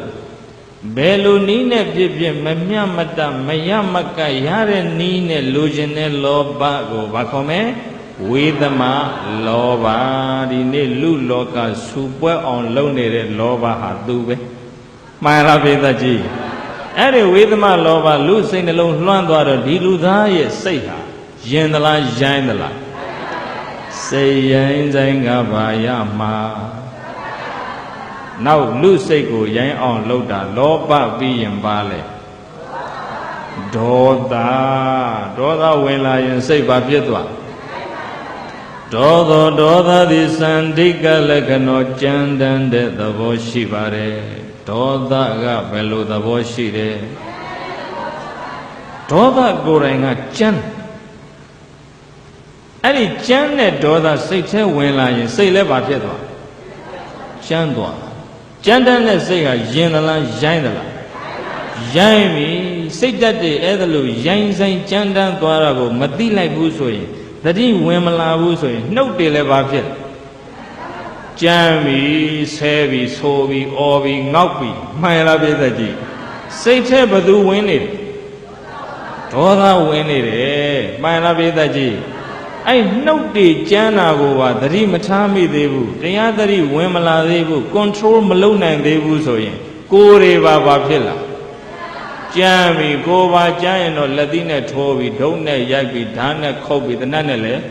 ဘယ်လိုနည်းနဲ့ဖြစ်ဖြစ်မမြတ်မတမယမကရတဲ့နည်းနဲ့လိုခြင်းနဲ့လောဘကိုဘာခေါ်မလဲဝိသမလောဘဒီနေ့လူလောကဆူပွဲအောင်လုပ်နေတဲ့လောဘဟာသူပဲမှန်လားပိဿကြီးအဲ့ဒီဝိသမလောဘလူစိတ်နှလုံးလွှမ်းသွားတော့ဒီလူသားရဲ့စိတ်ဟာယင်သလားရိုင်းသလားစိတ်ရိုင်းဆိုင်ကဘာရမှာနောက်လူစိတ်ကိုရိုင်းအောင်လုပ်တာလောဘပြီးရင်ပါလေဒေါသဝင်လာရင်စိတ်ဘာဖြစ်သွားဒေါသသည်စန္ဒိကလက္ခဏောကြမ်းတမ်းတဲ့သဘောရှိပါတယ်ဒေါသကဘယ်လိုသဘောရှိတယ်ဒေါသကိုယ်တိုင်ကကြမ်းအဲ့ဒီကြမ်းတဲ့ဒေါသစိတ်ထဲဝင်လာရင်စိတ်လည်းဘာဖြစ်သွားကြမ်းသွားကြမ်းတမ်းတဲ့စိတ်ကယင်သလားရိုင်းသလားရိုင်းပြီစိတ်တတ်တဲ့အဲ့ဒါလို့ရိုင်းဆိုင်ကြမ်းတမ်းသွားတာကိုမသိလိုက်ဘူးဆိုရင်တတိဝင်မလာဘူးဆိုရင်နှုတ်တယ်လည်းဘာဖြစ်ကြမ်းပြီဆဲပြီဆိုပြီအော်ပြီငေါက်ပြီမှန်လားပြည့်သက်ကြီးစိတ်ထဲဘသူဝင်နေတယ်ဒေါသဝင်နေတယ်မှန်လားပြည့်သက်ကြီးအဲ့နှုတ်တွေကြမ်းတာကိုပါတတိမထားမိသေးဘူးတရားတတိဝင်မလာသေးဘူး control မလုပ်နိုင်သေးဘူးဆိုရင်ကိုယ်တွေပါဘာဖြစ်လာကြမ်းပြီကိုယ်ပါကြမ်းရင်တော့လက်သီးနဲ့ထိုးပြီးဒုံးနဲ့ရိုက်ပြီးဓာတ်နဲ့ခုတ်ပြီးတနတ်နဲ့လည်း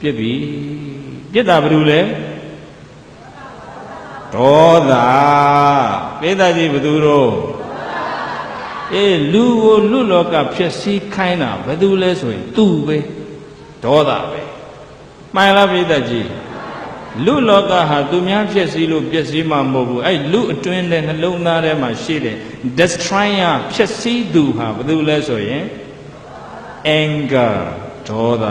ပြစ်ပြီပြစ်တာဘာလို့လဲဒေါသပိဿကြီးဘသူတို့လူကိုလူလောကဖြစ်စည်းခိုင်းတာဘသူလဲဆိုရင်သူပဲဒေါသပဲမှန်လားပိဿကြီးလူလောကဟာသူများဖြစ်စည်းလို့ပြည့်စည်မှာမဟုတ်ဘူးအဲ့လူအတွင်းတဲ့နှလုံးသားထဲမှာရှိတဲ့ destroyer ဖြစ်စည်းသူဟာဘယ်သူလဲဆိုရင် anger ဒေါသ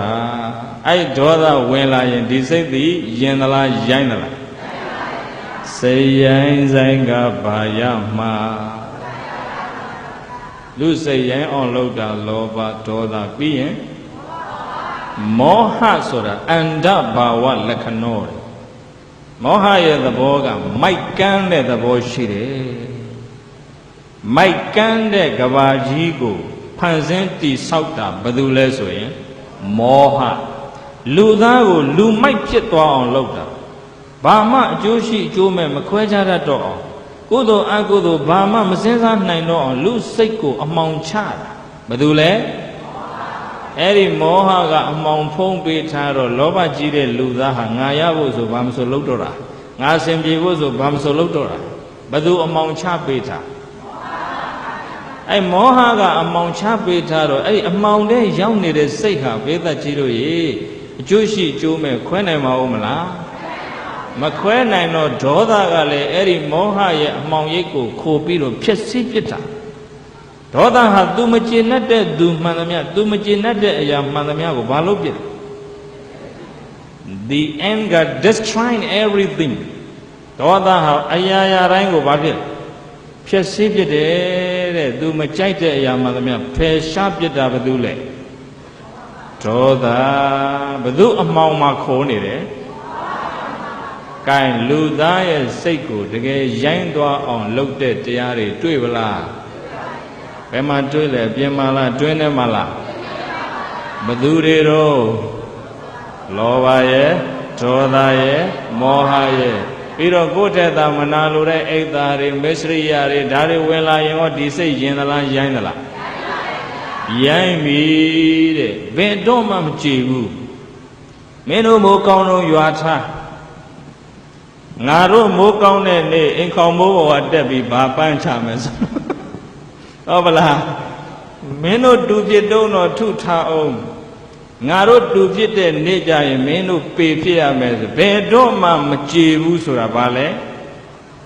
အဲ့ဒေါသဝင်လာရင်ဒီစိတ်သည်ယင်သလားရိုင်းသလားစိတ်ရိုင်းဆိုင်ကဘာရမှာလူစိတ်ရိုင်းအောင်လုပ်တာလောဘဒေါသပြီးရင်မောဟဆိုတာအန္တဘာဝလက္ခဏောမောဟရဲ့သဘောကမိုက်ကန်းတဲ့သဘောရှိတယ်မိုက်ကန်းတဲ့ကဘာကြီးကိုဖန်ဆင်းတည်ဆောက်တာဘယ်သူလဲဆိုရင်မောဟလူသားကိုလူမိုက်ဖြစ်သွားအောင်လုပ်တာဘာမှအကျိုးရှိအကျိုးမဲ့မခွဲခြားတတ်တော့အောင်ကုသိုလ်အကုသိုလ်ဘာမှမစင်စားနိုင်တော့အောင်လူစိတ်ကိုအမှောင်ချတာဘယ်သူလဲအဲ့ဒီမောဟကအမှောင်ဖုံးပေးထားတော့လောဘကြီးတဲ့လူသားဟာငါရဖို့ဆိုဘာမဆိုလုပ်တော့တာငါစင်ပြေဖို့ဆိုဘာမဆိုလုပ်တော့တာဘယ်သူအမှောင်ချပေးထားအဲ့မောဟကအမှောင်ချပေးထားတော့အဲ့ဒီအမှောင်ထဲရောက်နေတဲ့စိတ်ဟာဘေးသက်ကြီးတို့ရေအကျိုးရှိအကျိုးမဲ့ခွဲနိုင်မှာဦးမလားမခွဲနိုင်တော့ဒေါသကလည်းအဲ့ဒီမောဟရဲ့အမှောင်ရိပ်ကိုခိုပြီးတော့ဖြစ်စီးပစ်တာဒေါသဟာသူမကျေနပ်တဲ့သူမှန်သမျှသူမကျေနပ်တဲ့အရာမှန်သမျှကိုဘာလို့ပြစ် The anger destroying everything ဒေါသဟာအရာရာတိုင်းကိုဘာဖြစ်ဖြစ်စီးပစ်တယ်တဲ့သူမကြိုက်တဲ့အရာမှန်သမျှဖယ်ရှားပစ်တာဘယ်သူလဲဒေါသဘယ်သူအမှောင်မှာခိုးနေတယ်ကဲလူသားရဲ့စိတ်ကိုတကယ်ရိုင်းသွားအောင်လုပ်တဲ့တရားတွေတွေ့ပလားဘယ်မှာတွေ့လဲပြင်မာလားတွင်းထဲမှာလားဘသူတွေတော့လောဘရဲ့ဒေါသရဲ့မောဟရဲ့ပြီးတော့ကိုယ့်တဲ့တာမနာလိုတဲ့အိတ်သားတွေမစ္စရိယတွေဒါတွေဝင်လာရင်ဟောဒီစိတ်ယင်သလားရိုင်းသလားရိုင်းပြီတဲ့ဘယ်တော့မှမကြည်ဘူးမင်းတို့မိုးကောင်းတော့ရွာထားငါတို့မိုးကောင်းတဲ့နေ့အိမ်ခေါင်မိုးပေါ်ကတက်ပြီးဘာပန်းချမယ်ဆို ဟုတ်ပါလားမင်းတို့တူဖြစ်တုံးတော့ထုထားအောင်ငါတို့တူဖြစ်တဲ့နေ့ကြရင်မင်းတို့ပေဖြစ်ရမယ်ဆိုဘယ်တော့မှမကြည်ဘူးဆိုတာဘာလဲ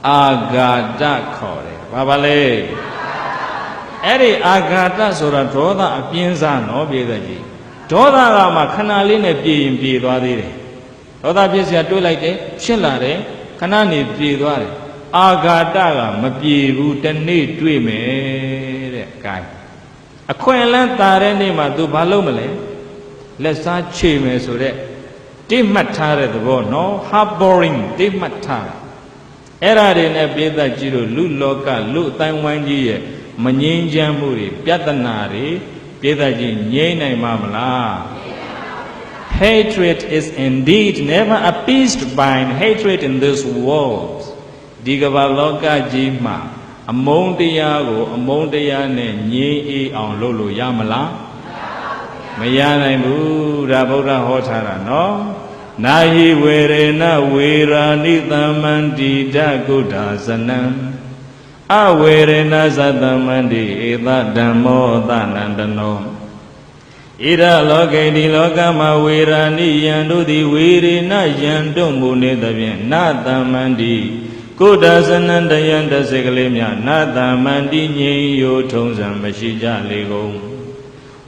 အာဃာတခေါ်တယ်ဘာလဲအဲ့ဒီအာဃာတဆိုတာဒေါသအပြင်းစားနော်ပြည့်တဲ့ကြီးဒေါသကမှခဏလေးနဲ့ပြေရင်ပြေသွားသေးတယ်ဒေါသဖြစ်เสียတွေးလိုက်တယ်ဖြစ်လာတယ်ခဏနေပြေသွားတယ်အာဃာတကမပြေဘူးတနေ့တွေ့မယ်တဲ့ကဲအခွင့်အလန်းတာတဲ့နေ့မှာ तू ဘာလုပ်မလဲလက်စားချေမယ်ဆိုတဲ့တိမှတ်ထားတဲ့သဘောနော် harboring တိမှတ်ထားအဲ့ဒါတွေနဲ့ပြည်သက်ကြီးတို့လူလောကလူအတိုင်းဝိုင်းကြီးရဲ့မငြိမ်းချမ်းမှုတွေပြဿနာတွေပြည်သက်ကြီးငြိမ်းနိုင်မှာမလား Hatred is indeed never appeased by hatred in this world ဒီကမ္ဘာလောကကြီးမှာအမုန်းတရားကိုအမုန်းတရားနဲ့ငြိမ်းအေးအောင်လုပ်လို့ရမလားမရနိုင်ဘူးဒါဗုဒ္ဓဟောထားတာနော်နာဟိဝေရေနဝေရာနိသမ္မန္တိဓကုဋ္ဌာဇနံအဝေရေနသတ္တမန္တိဧတဓမ္မောသနန္တနောဣရလောကေဒီလောကမှာဝေရာနိယံတို့သည်ဝေရေနယံတို့မူနေသဖြင့်နသမ္မန္တိကုဋ္ဌာဇနံတယံတစေကလေးများနသမ္မန္တိငြိမ်းယိုထုံးစံမရှိကြလေကုန်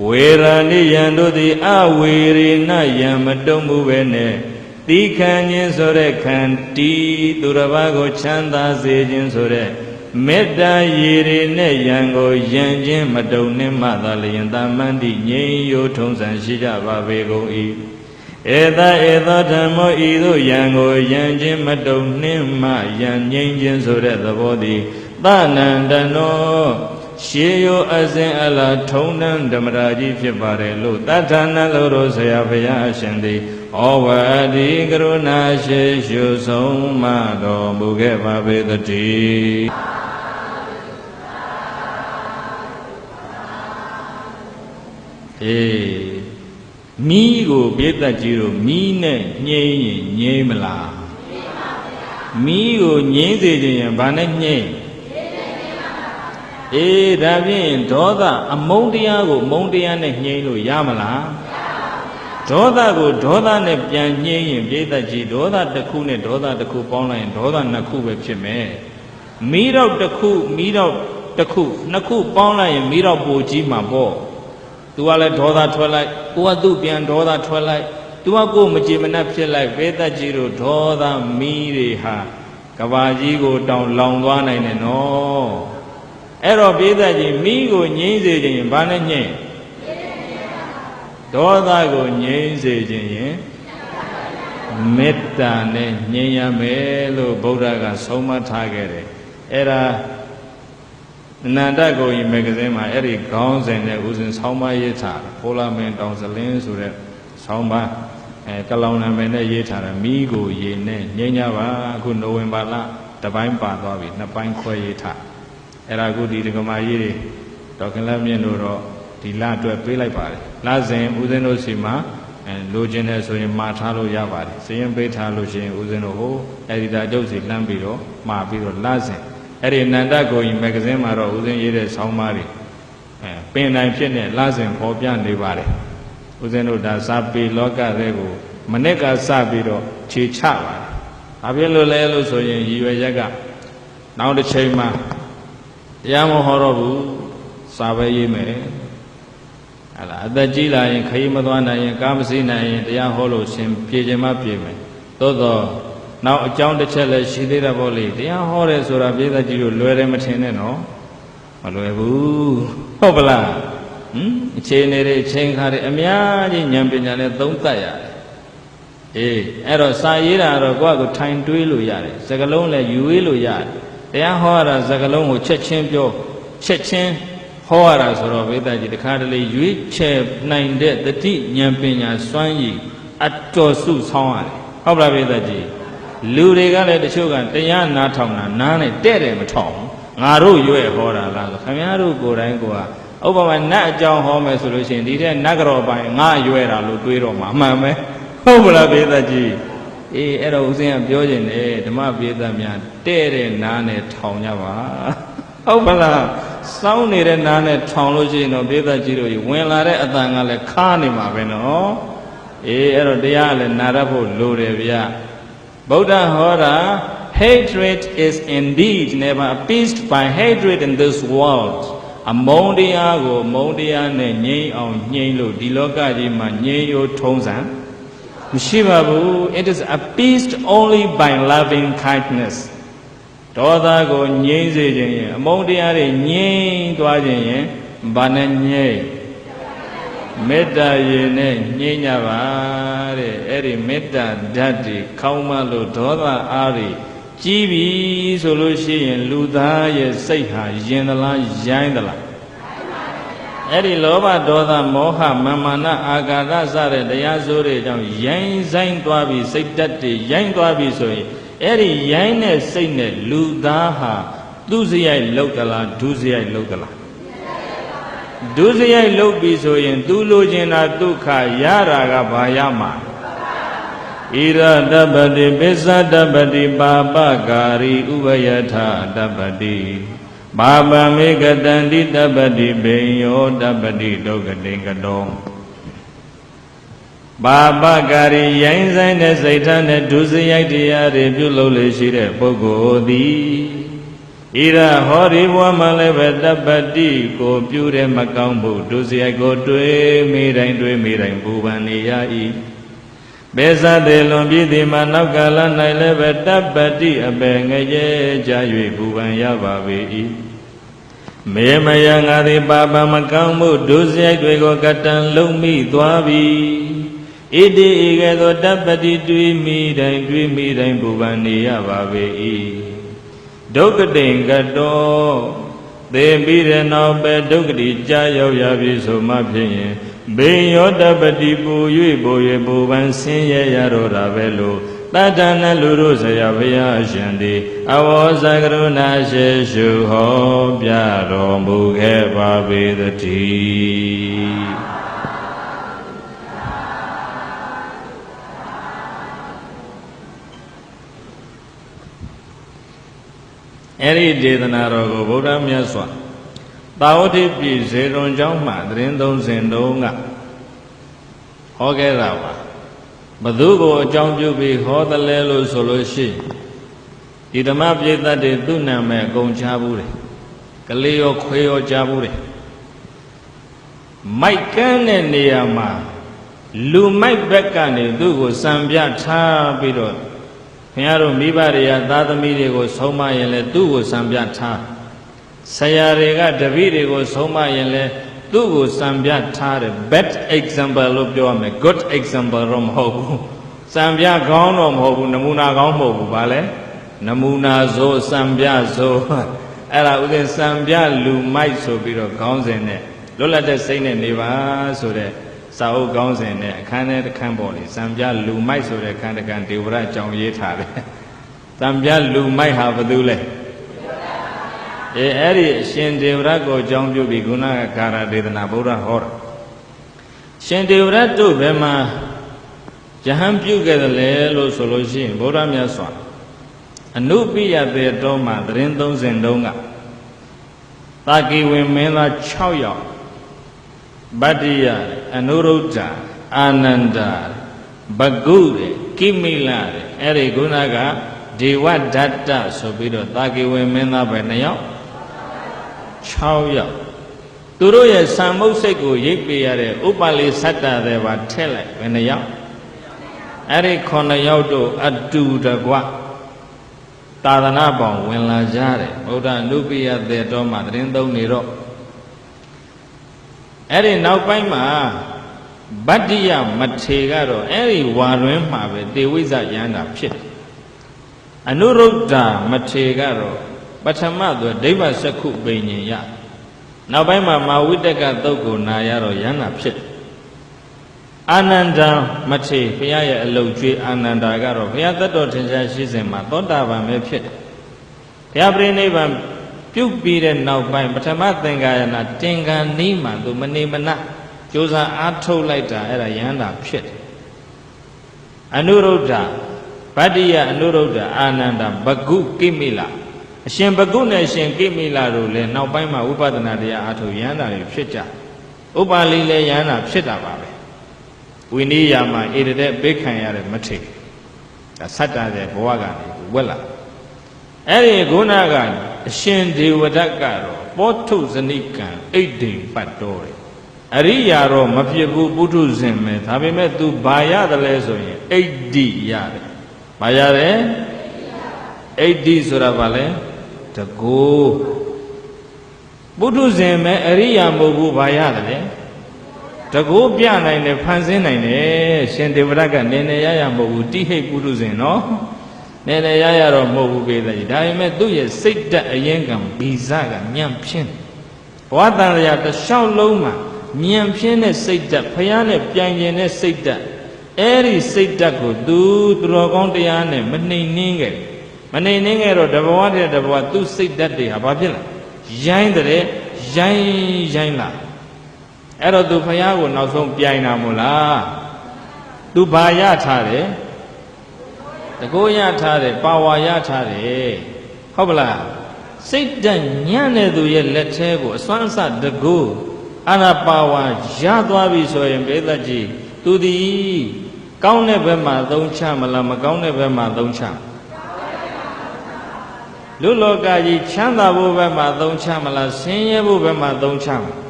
ဝေရာနိယံတို့သည်အဝေရေနယံမတုံမှုပဲနဲ့သီခံခြင်းဆိုတဲ့ခန္တီသူတစ်ပါးကိုချမ်းသာစေခြင်းဆိုတဲ့မေတ္တာရေတွေနဲ့ယံကိုယံခြင်းမတုံနှင့်မှသာလျင်သမ္မန္တိငြိမ်းယိုထုံးစံရှိကြပါပေကုန်၏ဧသောဓမ္မောဤသို့ယံကိုယံခြင်းမတုံနှင့်မှယံငြိမ်းခြင်းဆိုတဲ့သဘောသည်သနန္တနောရှေးရိုးအစဉ်အလာထုံးတမ်းဓမ္မရာကြီးဖြစ်ပါတယ်လို့တထာဏလို့တို့ဆရာဘုရားအရှင်သည်ဩဝတိကရုဏာရှိရှုဆုံးမတော်မူခဲ့ပါပေသတည်းမီးကိုပြည့်တတ်ကြီးတို့မီးနဲ့ညှိရင်ငြိမ်းမလားမီးကိုငြိမ်းစေခြင်းရင်ဘာနဲ့ညှိဒါဖြင့်ဒေါသအမုန်းတရားကိုမုန်းတရားနဲ့ညှိလို့ရမလားဒေါသကိုဒေါသနဲ့ပြန်ညှိရင်ပြိတ္တကြီးဒေါသတစ်ခုနဲ့ဒေါသတစ်ခုပေါင်းလိုက်ရင်ဒေါသနှစ်ခုပဲဖြစ်မယ်မီးတော့တစ်ခုမီးတော့တစ်ခုနှစ်ခုပေါင်းလိုက်ရင်မီးတော့ပိုကြီးမှာပေါ့သူကလည်းဒေါသထွက်လိုက်ကိုကသူ့ပြန်ဒေါသထွက်လိုက်သူကကိုယ်မကြည်မနှက်ဖြစ်လိုက်ပြိတ္တကြီးတို့ဒေါသမီးတွေဟာကဘာကြီးကိုတောင်လောင်သွားနိုင်တယ်နော်အဲ့တော့ပြိတ္တကြီးမိကိုငြိမ်းစေခြင်းရင်ဘာနဲ့ညှိဒေါသကိုငြိမ်းစေခြင်းရင်မေတ္တာနဲ့ငြိမ်းရမယ်လို့ဗုဒ္ဓကဆုံးမထားခဲ့တယ်အဲ့ဒါအနန္တကိုကြီးမဂ္ဂဇင်းမှာအဲ့ဒီခေါင်းစဉ်နဲ့ဥစဉ်ဆောင်းပါးရေးထားတယ်ဖိုလာမင်းတောင်စလင်းဆိုတဲ့ဆောင်းပါးကလောင်နာမည်နဲ့ရေးထားတယ်မိကိုရေနဲ့ငြိမ်းကြပါအခုနိုဝင်ဘာလတစ်ပိုင်းပါသွားပြီနှစ်ပိုင်းခွဲရေးထားအဲ့ဒါကုဒီဒကမာကြီးတွေဒေါက်ကလမြင့်တို့တော့ဒီလအတွက်ပေးလိုက်ပါတယ်လစဉ်ဦးဇင်းတို့စီမှာလိုချင်တယ်ဆိုရင်မှာထားလို့ရပါတယ်စရင်ပေးထားလို့ရှိရင်ဦးဇင်းတို့ဟိုအဲ့ဒီဒါကျုပ်စီလှမ်းပြီးတော့မှာပြီးတော့လစဉ်အဲ့ဒီအနန္တကိုကြီးမဂ္ဂဇင်းမှာတော့ဦးဇင်းရေးတဲ့ဆောင်းပါးတွေပင်တိုင်းဖြစ်နေလစဉ်ပေါ်ပြနေပါတယ်ဦးဇင်းတို့ဒါစာပေလောကတွေကိုမနစ်ကစပြီးတော့ခြေချပါတယ်ဘာဖြစ်လို့လဲလို့ဆိုရင်ရည်ရွယ်ရက်ကနောက်တစ်ချိန်မှာတရားမဟောတော့ဘူးစာပဲရေးမယ်ဟာလားအသက်ကြီးလာရင်ခရီးမသွားနိုင်ရင်ကားမစီးနိုင်ရင်တရားဟောလို့ရှင်ပြေခြင်းမပြေမယ်သို့တော့နောက်အကြောင်းတစ်ချက်လည်းရှိသေးတာပေါ့လေတရားဟောတယ်ဆိုတာပြည့်စုံကြည့်လို့လွယ်တယ်မထင်နဲ့နော်မလွယ်ဘူးဟုတ်ပလားအခြေအနေတွေအချိန်ခါတွေအများကြီးဉာဏ်ပညာနဲ့သုံးသပ်ရတယ်အဲ့တော့စာရေးတာတော့ကိုယ့်ကိုထိုင်တွေးလို့ရတယ်စကားလုံးလည်းယူဝေးလို့ရတယ်တရားဟောရတာစကားလုံးကိုချက်ချင်းပြောချက်ချင်းဟောရတာဆိုတော့ဝိသကြီးတခါတလေရွေးချယ်နိုင်တဲ့တတိဉာဏ်ပညာစွမ်းရည်အတော်စုဆောင်းရတယ်ဟုတ်လားဝိသကြီးလူတွေကလည်းတချို့ကတရားနားထောင်တာနားနဲ့တဲ့တယ်မထောင်ငါတို့ရွဲ့ဟောတာလားဆိုခင်ဗျားတို့ကိုယ်တိုင်ကဥပမာနတ်အကြောင်းဟောမယ်ဆိုလို့ရှိရင်ဒီတဲ့နတ်ကြောပိုင်းငါရွဲ့တာလို့တွေးတော့မှာအမှန်ပဲဟုတ်မလားဝိသကြီးအဲ့တော့ဦးဇင်းကပြောခြင်းတယ်ဓမ္မပိဋကများတဲ့တဲ့နားနဲ့ထောင်ကြပါဟ ဟုတ်ပါလားစောင်းနေတဲ့နားနဲ့ထောင်လို့ရှိရင်တော့ဒေသကြီးတို့ဝင်လာတဲ့အတန်ကလည်းခါနေမှာပဲနော်အေးအဲ့တော့တရားလည်းနာရဖို့လိုတယ်ဗျဗုဒ္ဓဟောတာ hatred is indeed never appeased by hatred in this world အမုန်းတရားကိုမုန်းတရားနဲ့ငြိမ်းအောင်ညှိလို့ဒီလောကကြီးမှာငြိမ်းရိုးထုံးစံမရှိပါဘူး it is appeased only by loving kindness ဒေါသကိုငြိမ်းစေခြင်းရင်အမုန်းတရားတွေငြိမ်းသွားခြင်းရင်ဘာနဲ့ငြိမ်းမေတ္တာရည်နဲ့ညှိညပါတဲ့အဲ့ဒီမေတ္တာဓာတ်တွေခေါင်းမလို့ဒေါသအားတွေကြီးပြီဆိုလို့ရှိရင်လူသားရဲ့စိတ်ဟာယင်သလားရိုင်းသလားအဲ့ဒီလောဘဒေါသမောဟမာမာနအာဃာတစတဲ့တရားစိုးတွေကြောင့်ရိုင်းဆိုင်သွားပြီစိတ်ဓာတ်တွေရိုင်းသွားပြီဆိုရင်အဲ့ဒီရိုင်းတဲ့စိတ်နဲ့လူသားဟာသူစရိုက်လောက်သလားဒုစရိုက်လောက်သလားဒုစရိုက်လောက်ပြီဆိုရင်သူလိုချင်တာဒုက္ခရတာကဘာရမှာဣရတပတိပစ္စတပတိပါပကာရီဥပယထတပတိပါပမေကတန္တိတပတိဘေယောတပတိဒုက္ခတိကတောပါပကာရီရိုင်းဆိုင်တဲ့စိတ်ထားနဲ့ဒုစရိုက်တရားတွေပြုလုပ်လေရှိတဲ့ပုဂ္ဂိုလ်သည်ဣရဟောဒီဘဝမှာလည်းပဲတပတိကိုပြုတဲ့မကောင်းဖို့ဒုစရိုက်ကိုတွေးမိတိုင်းပူပန်နေရ၏ဘေဇတေလွန်ပြည်သည်မှာနောက်ကာလ၌လည်းပဲတပတိအပေငရဲကြ၍ပူပန်ရပါပေ၏မေမယငါသည်ပါပမကောင်းမှုဒုစရိုက်တွေကိုကတံလုံးမိသွားပြီဣတိဤကဲ့သို့တပတိတွေးမိတိုင်းပူပန်နေရပါပေ၏ဒုက္ခတိကတောသေပြီးတဲ့နောက်ပဲဒုက္ခတိကြာရောက်ရပြီဆိုမှဖြစ်ရင်ဘေယောတပတိပူ၍ပူပန်ဆင်းရဲရတော့တာပဲလို့တတ္တနလူတို့ဆရာဘုရားရှင်သည်အဝေါဇကရုဏာရှိရှုဟောပြတော်မူခဲ့ပါပေသတည်းအဲ့ဒီဒေသနာတော်ကိုဗုဒ္ဓမြတ်စွာသာဝတိပြည်ဇေရွန်ကျောင်းမှာသတင်းသုံးစဉ်တုန်းကဟောခဲ့တာပါဘသူကိုအကြောင်းပြုပြီးဟောတယ်လဲလို့ဆိုလို့ရှိဒီဓမ္မပရိသတ်တွေသူ့နာမည်အကုန်ချဘူးတယ်ကလေးရောခွေးရောချဘူးတယ်မိုက်ကန်းတဲ့နေရာမှာလူမိုက်ဘက်ကနေသူ့ကိုစံပြထားပြီးတော့ခင်ဗျားတို့မိဘတွေကသားသမီးတွေကိုဆုံးမရင်လဲသူ့ကိုစံပြထားဆရာတွေကတပည့်တွေကိုဆုံးမရင်လဲသူ့ကိုစံပြထားတယ် bad example လို့ပြောရမယ် good example တော့မဟုတ်ဘူးစံပြကောင်းတော့မဟုတ်ဘူးနမူနာကောင်းမဟုတ်ဘူးဗာလဲနမူနာဆိုစံပြဆိုအဲ့ဒါဥစဉ်စံပြလူမိုက်ဆိုပြီးတော့ခေါင်းစဉ်နဲ့လွတ်လပ်တဲ့စိတ်နဲ့နေပါဆိုတဲ့စာအုပ်ခေါင်းစဉ်နဲ့အခန်းထဲတစ်ခန်းပေါ်လေစံပြလူမိုက်ဆိုတဲ့အခန်းတစ်ခန်းဒေဝရအကြောင်းရေးထားတယ်စံပြလူမိုက်ဟာဘာလို့လဲအဲ့ဒီအရှင်ဒေဝရကိုအကြောင်းပြုပြီးခုနကကာရဒေသနာဗုဒ္ဓဟောတာရှင်ဒေဝရတို့ဘယ်မှာယဟန်ပြုခဲ့တယ်လဲလို့ဆိုလို့ရှိရင်ဗုဒ္ဓမြတ်စွာအနုပိယတေတော်မှာသတင်းသုံးစဉ်တုန်းကတာကိဝင်မင်းသား6ယောက်ဗတ္တိယအနုရုဒ္ဓအာနန္ဒဘဂုကိမိလအဲ့ဒီခုနကဒေဝဒတ္တဆိုပြီးတော့တာကိဝင်မင်းသားပဲ2ယောက်6ယောက်သူတို့ရဲ့စံမုတ်စိတ်ကိုရိပ်ပေးရတဲ့ဥပလိသတ္တတွေပါထည့်လိုက်ဘယ်နှယောက်အဲ့ဒီ9ယောက်တို့အတူတကွသာသနာပေါင်းဝင်လာကြတယ်ဗုဒ္ဓနုပိယတေတော်မှာသတင်းသုံးနေတော့အဲ့ဒီနောက်ပိုင်းမှာဗတ္တိယမထေကတော့အဲ့ဒီဝါတွင်မှာပဲတေဝိဇယန္တာဖြစ်တယ်အနုရုဒ္ဓမထေကတော့ပထမသူဒိဗ္ဗစက္ခုပိညင်ရနောက်ပိုင်းမှာမာဝိတကသုတ်ကိုနာရတော့ယန္တာဖြစ်တယ်အာနန္ဒာမထေဘုရားရဲ့အလုပ်ကျွေးအာနန္ဒာကတော့ဘုရားသတ္တော်ထင်ရှားရှိစဉ်မှာသောတာပန်ပဲဖြစ်တယ်ဘုရားပြိဋိဘံပြုတ်ပြီးတဲ့နောက်ပိုင်းပထမသင်္ကာယနာတင်္ဂန်နီးမှာသူမနေမနကြိုးစားအားထုတ်လိုက်တာအဲ့ဒါယန္တာဖြစ်တယ်အနုရုဒ္ဓဗတ္တိယအနုရုဒ္ဓအာနန္ဒဘဂုကိမိလဘ အရှင်ဘဂုနဲ့ရှင်ကိမိလာတို့လည်းနောက်ပိုင်းမှာဝိပဿနာတရားအားထုတ်ရဟန္တာတွေဖြစ်ကြဥပါလိလည်းရဟန္တာဖြစ်တာပါပဲဝိနည်းယာမှာဧရတဲ့ဘေးခံရတဲ့မထေဒါဆတ္တတဲ့ဘဝကနေဝက်လာအဲ့ဒီခုနကအရှင်ဒေဝဒတ်ကတော့ပောထုဇနိကံအိဋ္ဌိပတ်တော်တယ်အရိယာတော့မဖြစ်ဘူးပုထုဇဉ်ပဲဒါပေမဲ့ तू ဘာရတယ်လဲဆိုရင်အိဋ္ဌိရတယ်ဘာရတယ်အိဋ္ဌိဆိုတာဘာလဲတကိုးပုထုဇဉ်ပဲအရိယာမဟုတ်ဘူးဘာရတယ်လဲတကိုးပြနိုင်တယ်ဖန်ဆင်းနိုင်တယ်ရှင်ဒေဝရတ်ကနေနေရမဟုတ်ဘူးတိဟိတ်ပုထုဇဉ်နော်နေနေရတော့မဟုတ်ဘူးပေတဲ့ဒါပေမဲ့သူ့ရဲ့စိတ်ဓာတ်အရင်ကံဗီဇကညံ့ဖြင်းဘဝတန်ရာတစ်လျှောက်လုံးမှာညံ့ဖြင်းတဲ့စိတ်ဓာတ်ဖယားနဲ့ပြိုင်ကျင်တဲ့စိတ်ဓာတ်အဲ့ဒီစိတ်ဓာတ်ကိုသူတော်ကောင်းတရားနဲ့မနှိမ်နှင်းခဲ့တော့တဘဝတည်းတဘဝသူ့စိတ်ဓာတ်တွေဟာဘာဖြစ်လဲရိုင်းတဲ့ရိုင်းလာအဲ့တော့သူဖယားကိုနောက်ဆုံးပြိုင်တာမို့လားသူဘာရထားတယ်တကိုးရထားတယ်ပါဝါရထားတယ်ဟုတ်ပလားစိတ်ဓာတ်ညံ့တဲ့သူရဲ့လက်ထဲကိုအစွမ်းအစတကိုးအာနာပါဝါရသွားပြီဆိုရင်ဘေးသက်ကြီးသူသည်ကောင်းတဲ့ဘက်မှာသုံးချမလားမကောင်းတဲ့ဘက်မှာသုံးချလူလောကကြီးချမ်းသာဖို့ဘက်မှာသုံးချမလားဆင်းရဲဖို့ဘက်မှာသုံးချမလား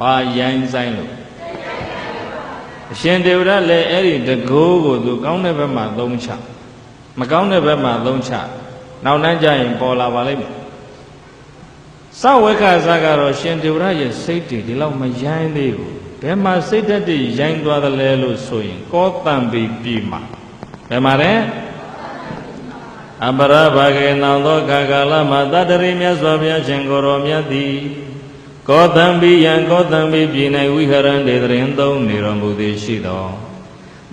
ဘာရိုင်းဆိုင်လို့အရှင်ဒေဝရတ်လည်းအဲ့ဒီတကိုးကိုသူကောင်းတဲ့ဘက်မှာသုံးချမကောင်းတဲ့ဘက်မှာသုံးချနောက်နှမ်းကြရင်ပေါ်လာပါလိမ့်မယ်စဝေခါစားကတော့ရှင်ဒေဝရတ်ရဲ့စိတ်တွေဒီလောက်မရိုင်းသေးဘူးဘယ်မှာစိတ်ဓာတ်တွေရိုင်းသွားသလဲလို့ဆိုရင်ကောတံပိပြည်မှာဘယ်မှာလဲအပရဘဂေနောသောကာလမှာတတ္တရိမြတ်စွာဘုရားရှင်ကိုယ်တော်မြတ်သည်ကောတံပိယံကောတံပိပြည်၌ဝိဟရံတေတရင်သုံးနေတော်မူသည်ရှိသော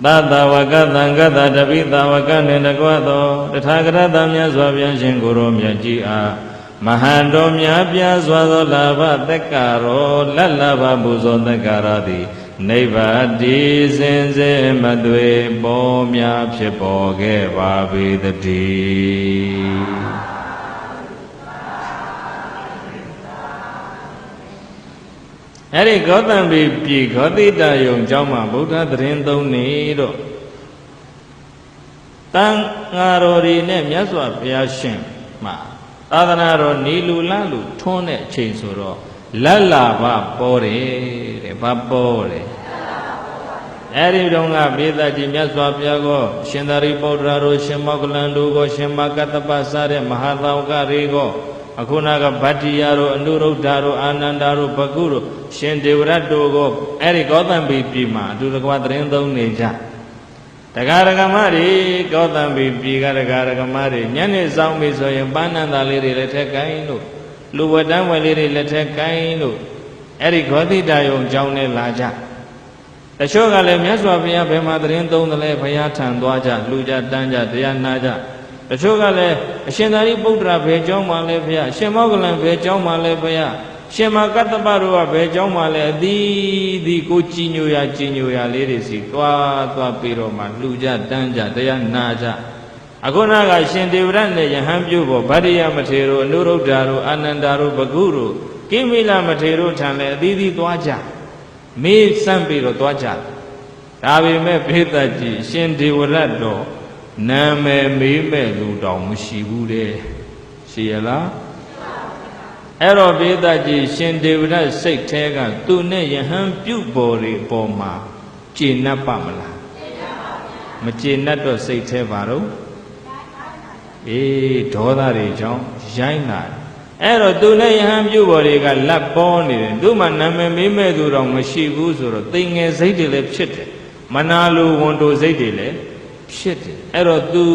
သတ္တဝကသံဃတတပိသဝကနှင့်တကွသောတထာဂရတမြတ်စွာဘုရားရှင်ကိုယ်တော်မြတ်ကြီးအားမဟာတော်မြတ်ပြားစွာသောလာဘသက်္ကာရောလတ်လာဘပူဇော်သက်္ကာရသည်နိဗ္ဗာန်တည်စင်စေမသွေပေါ်များဖြစ်ပေါ်ခဲ့ပါပေတည်းအဲ့ဒီဂေါတံပိပြည်ဂေါတိတယုံကျောင်းမှာဗုဒ္ဓသတင်းသုံးနေတော့တန်ဃာတော်တွေနဲ့မြတ်စွာဘုရားရှင်မှာသာသနာတော်နေလူလလူထွန်းတဲ့အချိန်ဆိုတော့လတ်လာဘပေါ်တယ်တဲ့ဘာပေါ်တယ်အဲ့ဒီတုန်းကဘေးသက်ကြီးမြတ်စွာဘုရားကိုရှင်သာရိပုတ္တရာတို့ရှင်မောကလန်တို့ကိုရှင်မကတ္တပစတဲ့မဟာသောကတွေကိုအခုနကဗတ္တိယတို့အနုရုဒ္ဓတို့အာနန္ဒာတို့ဘဂုတို့ရှင်ဒေဝရတ်တို့ကိုအဲ့ဒီဂေါတံပိပြည်မှာအတူတကွသတင်းသုံးနေကြတရားဓမ္မတွေဂေါတံပိပြည်ကတရားဓမ္မတွေညနေဆောင်ပြီဆိုရင်ပန်းနန္တာလေးတွေလက်ထက်ကိုင်းလို့လူဝတ္တဝယ်လေးတွေလက်ထက်ကိုင်းလို့အဲ့ဒီဂေါတိတယုံကျောင်းနဲ့လာကြတချို့ကလည်းမြတ်စွာဘုရားဘယ်မှာသတင်းသုံးသလဲဘုရားထံသွားကြလူကြတန်းကြတရားနာကြတချို့ကလည်းအရှင်သာရိပုတ္တရာဘယ်ကျောင်းမှာလဲဘုရားရှင်မောကလန်ဘယ်ကျောင်းမှာလဲဘုရားရှင်မကတ္တပတို့ကဘယ်ကျောင်းမှာလဲအသီးသီးကိုကြည်ညိုရလေးတွေစီသွားပြီးတော့မှလူကြတန်းကြတရားနာကြအခုနကရှင်ဒေဝရတ်နဲ့ယဟန်ပြုဖို့ဗတ္တိယမထေရတို့အနုရုဒ္ဓတို့အာနန္ဒာတို့ဘဂုတို့ကိမိလမထေရတို့ထံလည်းအသီးသီးသွားကြမေးစမ်းပြီးတော့သွားကြဒါပေမဲ့ဘေးသက်ကြီးရှင်ဒေဝရတ်တော့နာမည်မေးမဲ့လူတောင်မရှိဘူးတဲ့ရှိရလားအဲ့တော့ဘေးသက်ကြီးရှင်ဒေဝရတ်စိတ်แท้ကသူနဲ့ယဟန်ပြုပေါ်တွေပေါ်မှာကျေနပ်ပါမလားမကျေနပ်တော့စိတ်แท้ပါတော့အေးဒေါသတွေကြောင့်ရိုင်းလာအဲ့တော့သူနဲ့ယဟန်ပြုပေါ်တွေကလက်ပေါ်နေတယ်သူမှနာမည်မေးမဲ့သူတော့မရှိဘူးဆိုတော့သိငယ်စိတ်တွေလည်းဖြစ်တယ်မနာလိုဝန်တိုစိတ်တွေလည်းဖြစ်တယ်အဲ့တော့သူ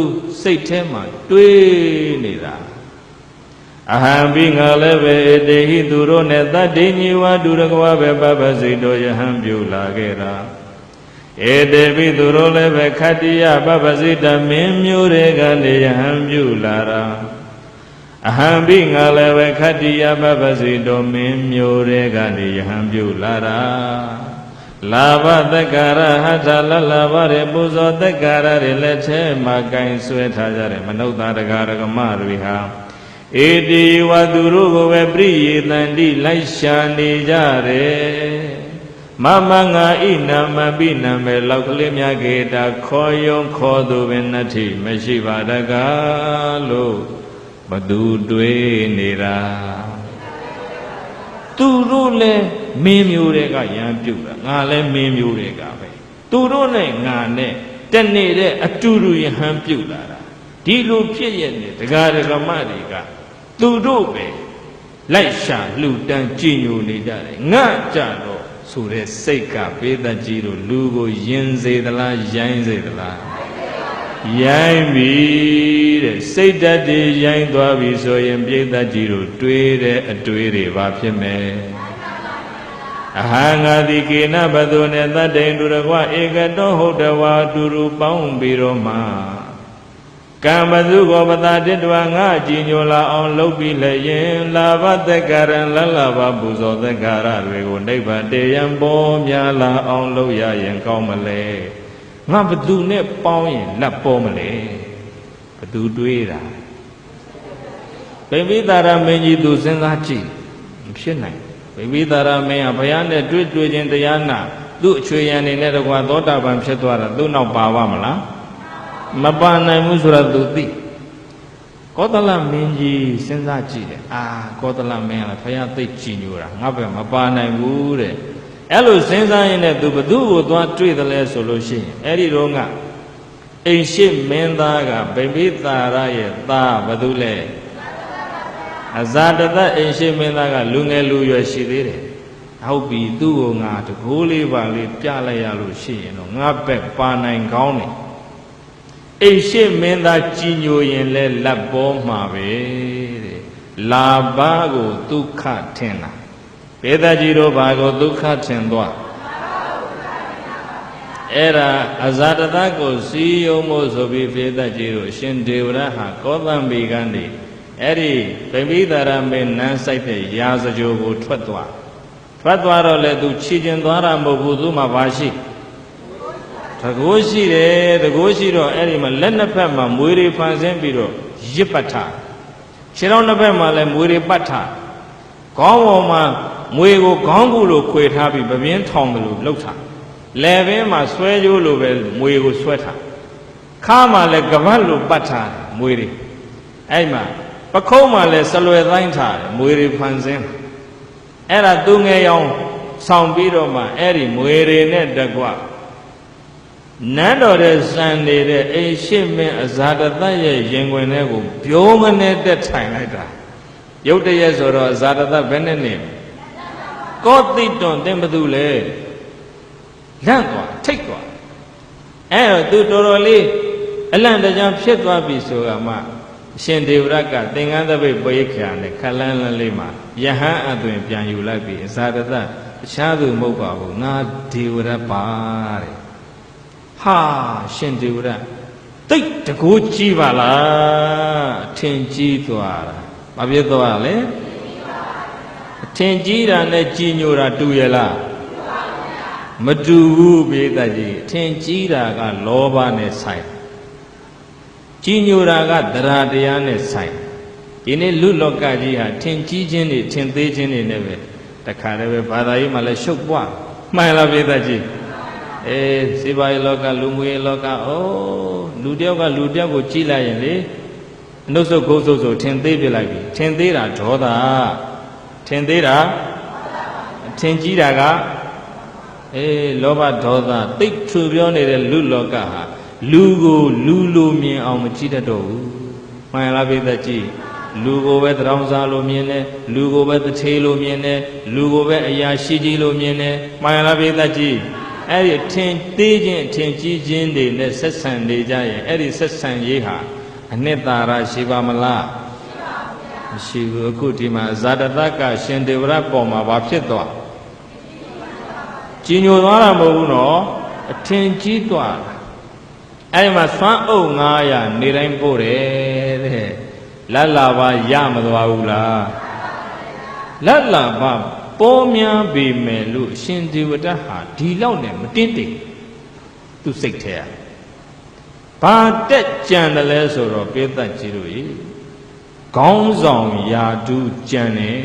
စိတ်ထဲမှာတွေးနေတာအဟံပိငါလည်းပဲတေဟိသူတို့နဲ့တတ္တိညဝဒုရကဝပဲပပစိတ်တော်ယဟန်ပြုလာခဲ့တာဧတေပိသူတို့လည်းပဲခတ္တိယပပစိတမင်းမျိုးတွေကနေယဟန်ပြုလာတာအဟံပိငါလည်းပဲခတ္တိယပပစိတော်မင်းမျိုးတွေကနေယဟန်ပြုလာတာ လာဘသက္ကာရဟထလလဘရေပူဇော်သက္ကာရတွေလက်ထဲမှာကင်ဆွဲထားကြတယ်မနုဿာတရားဓမ္မတွေဟာဧတိဝသူတို့ကိုပဲပြိယေတန္တိလိုက်ရှာနေကြတယ်မမငါဣနာမပိနာမေလောက်ကလေးများကေတာခေါ်ယုံခေါ်သူပင်နတ္ထိမရှိပါတကားလို့ဘသူတွေးနေတာသူတို့လည်းမင်းမျိုးတွေကရံပြုတ်တာငါလည်းမင်းမျိုးတွေကပဲသူတို့နဲ့ငါနဲ့တနေ့တဲ့အတူတူရဟန်းပြုတ်လာတာဒီလိုဖြစ်ရတဲ့တရားဓမ္မတွေကသူတို့ပဲလိုက်ရှာလှူဒန်းကြည်ညိုနေကြတယ်ငါကြတော့ဆိုတဲ့စိတ်ကပေးသက်ကြီးတို့လူကိုယဉ်စေသလားရိုင်းစေသလားရိုင်းပြီတဲ့စိတ်ဓာတ်တွေရိုင်းသွားပြီဆိုရင်ပြိဿကြီးတို့တွေးတဲ့အတွေးတွေဘာဖြစ်မယ်အဟံငါတိကေနဘသူနဲ့တတ္တိန်သူတကွဧကတောဟုတ်တဝါတူတူပေါင်းပြီးတော့မှကံဘသူကိုပတာတိတဝငါကြည်ညိုလာအောင်လုပ်ပြီးလည်းရင်လာဘသက္ကာရံလလဘပူဇော်သက္ကာရတွေကိုနိဗ္ဗာန်တေယံပေါ်များလာအောင်လုပ်ရရင်ကောင်းမလဲငါဘသူနဲ့ပေါင်းရင်လက်ပေါ်မလဲဘသူတွေးတာဗိမိတာရမင်းကြီးသူစဉ်းစားကြည့်မဖြစ်နိုင်ဗိမိတာရမင်းကဘုရားနဲ့တွေ့ချင်းတရားနာသူ့အချွေရန်နေနဲ့တကွာသောတာပန်ဖြစ်သွားတာသူ့နောက်ပါပါမလားမပါနိုင်ဘူးဆိုတာသူသိကောသလမင်းကြီးစဉ်းစားကြည့်တယ်ကောသလမင်းကလည်းဘုရားသိကြည်ညိုတာငါပဲမပါနိုင်ဘူးတဲ့အဲ့လိုစဉ်းစားရင်လည်းသူဘသူ့ကိုသွားတွေ့တယ်လဲဆိုလို့ရှိရင်အဲ့ဒီတော့ကအိမ်ရှိမင်းသားကဗိမိတာရရဲ့သားဘသူလဲအဇာတတအိမ်ရှိမင်းသားကလူငယ်လူရွယ်ရှိသေးတယ်ဟုတ်ပြီသူ့ကိုငါတကိုးလေးပါလေးပြလိုက်ရလို့ရှိရင်တော့ငါပဲပါနိုင်ကောင်းတယ်အိမ်ရှိမင်းသားကြည်ညိုရင်လဲလက်ပေါ်မှာပဲတဲ့လာဘကိုဒုက္ခထင်တာပေသကြီးတို့ဘာကိုဒုက္ခထင်သွားအဲ့ဒါအဇာတတကိုစီယုံမို့ဆိုပြီးပေသကြီးတို့အရှင်ဒေဝရဟာကောသံဘီကနေအဲ့ဒီဗိမိတာရမင်းနန်းဆိုင်တဲ့ရာဇကြိုကိုထွက်သွားတော့လေသူခြေကျင်သွားတာမဟုတ်ဘူးသူမှဘာရှိတကိုးရှိတယ်တကိုးရှိတော့အဲ့ဒီမှာလက်နှစ်ဖက်မှာမွေတွေဖန်ဆင်းပြီးတော့ရစ်ပတ်ထားခြေတော်နှစ်ဖက်မှာလည်းမွေတွေပတ်ထားခေါင်းပေါ်မှာမွေကိုခေါင်းကူလိုခွေထားပြီးပပင်းထောင်တယ်လို့လှုပ်ထားလယ်ပင်မှာဆွဲကြိုးလိုပဲမွေကိုဆွဲထားခါမှာလည်းကပတ်လိုပတ်ထားမွေတွေအဲ့မှာပခုံးမှာလည်းဆလွယ်တိုင်းထားတယ်မွေတွေဖန်ဆင်းအဲ့ဒါသူငယ်ရောင်ဆောင်ပြီးတော့မှအဲ့ဒီမွေတွေနဲ့တကွနန်းတော်တဲ့စံနေတဲ့အိမ်ရှိမင်းအဇာတတရဲ့ရင်ခွင်ထဲကိုပြိုးမနဲ့တက်ထိုင်လိုက်တာရုတ်တရက်ဆိုတော့အဇာတတဘယ်နဲ့နေကောတိတွန်တင်ဘသူလဲလန့်သွားထိတ်သွားအဲ့တော့သူတော်တော်လေးအလန့်တကြားဖြစ်သွားပြီဆိုကမှအရှင်ဒေဝရတ်ကသင်္ကန်းသပိတ်ပွဲခရာနဲ့ခလန်းလန်းလေးမှာယဟန်အသွင်ပြန်ယူလိုက်ပြီးအဇာတတတခြားသူမဟုတ်ပါဘူးငါဒေဝရတ်ပါတဲ့ဟာရှင်ဒေဝရတိတ်တကိုးကြီးပါလားအထင်ကြီးသွားတာမပြည့်သွားလဲအထင်ကြီးတာနဲ့ကြီးညိုတာတူရလားမတူဘူးဘေးသက်ကြီးအထင်ကြီးတာကလောဘနဲ့ဆိုင်ကြီးညိုတာကတရားတရားနဲ့ဆိုင်ဒီနေ့လူလောကကြီးဟာထင်ကြီးခြင်းတွေထင်သေးခြင်းတွေနဲ့ပဲတခါတည်းပဲဘာသာရေးမှာလည်းရှုပ်ပွားမှန်လားဘေးသက်ကြီးစေပါရေးလောကလူမှုရေးလောကလူတယောက်ကလူတယောက်ကိုကြည့်လိုက်ရင်လေအနှုတ်ဆုပ်ကိုယ်ဆုပ်ဆိုထင်သေးပြလိုက်ပြီထင်သေးတာဒေါသထင်သေးတာထင်ကြီးတာကလောဘဒေါသတိတ်ထူပြောနေတဲ့လူလောကဟာလူကိုလူလိုမြင်အောင်မကြည့်တတ်တော့ဘူးမှန်လားပြည့်သက်ကြည့်လူကိုပဲတောင်စားလို့မြင်တယ်လူကိုပဲတထေးလို့မြင်တယ်လူကိုပဲအရာရှိကြီးလို့မြင်တယ်မှန်လားပြည့်သက်ကြည့်အဲ့ဒီထင်သေးခြင်းထင်ကြီးခြင်းတွေနဲ့ဆက်ဆံနေကြရင်အဲ့ဒီဆက်ဆံရေးဟာအနှစ်သာရရှိပါမလားမရှိဘူးအခုဒီမှာဇာတတကရှင်ဒေဝရတ်ပေါ်မှာဘာဖြစ်သွားကြီးညိုသွားတာမဟုတ်ဘူးနော်အထင်ကြီးသွားတာအဲ့ဒီမှာသွမ်းအုပ်900နေတိုင်းပို့တယ်တဲ့လက်လာပါရမသွားဘူးလားလက်လာပါ ပေါ်များပေမဲ့လို့ရှင်ဒေဝဒဟာဒီလောက်နဲ့မတင်းတိမ်သူစိတ်ထဲဘာတက်ကြံတယ်လဲဆိုတော့ပိဿကြီးတို့ရေခေါင်းဆောင်ယာတုကြံတယ်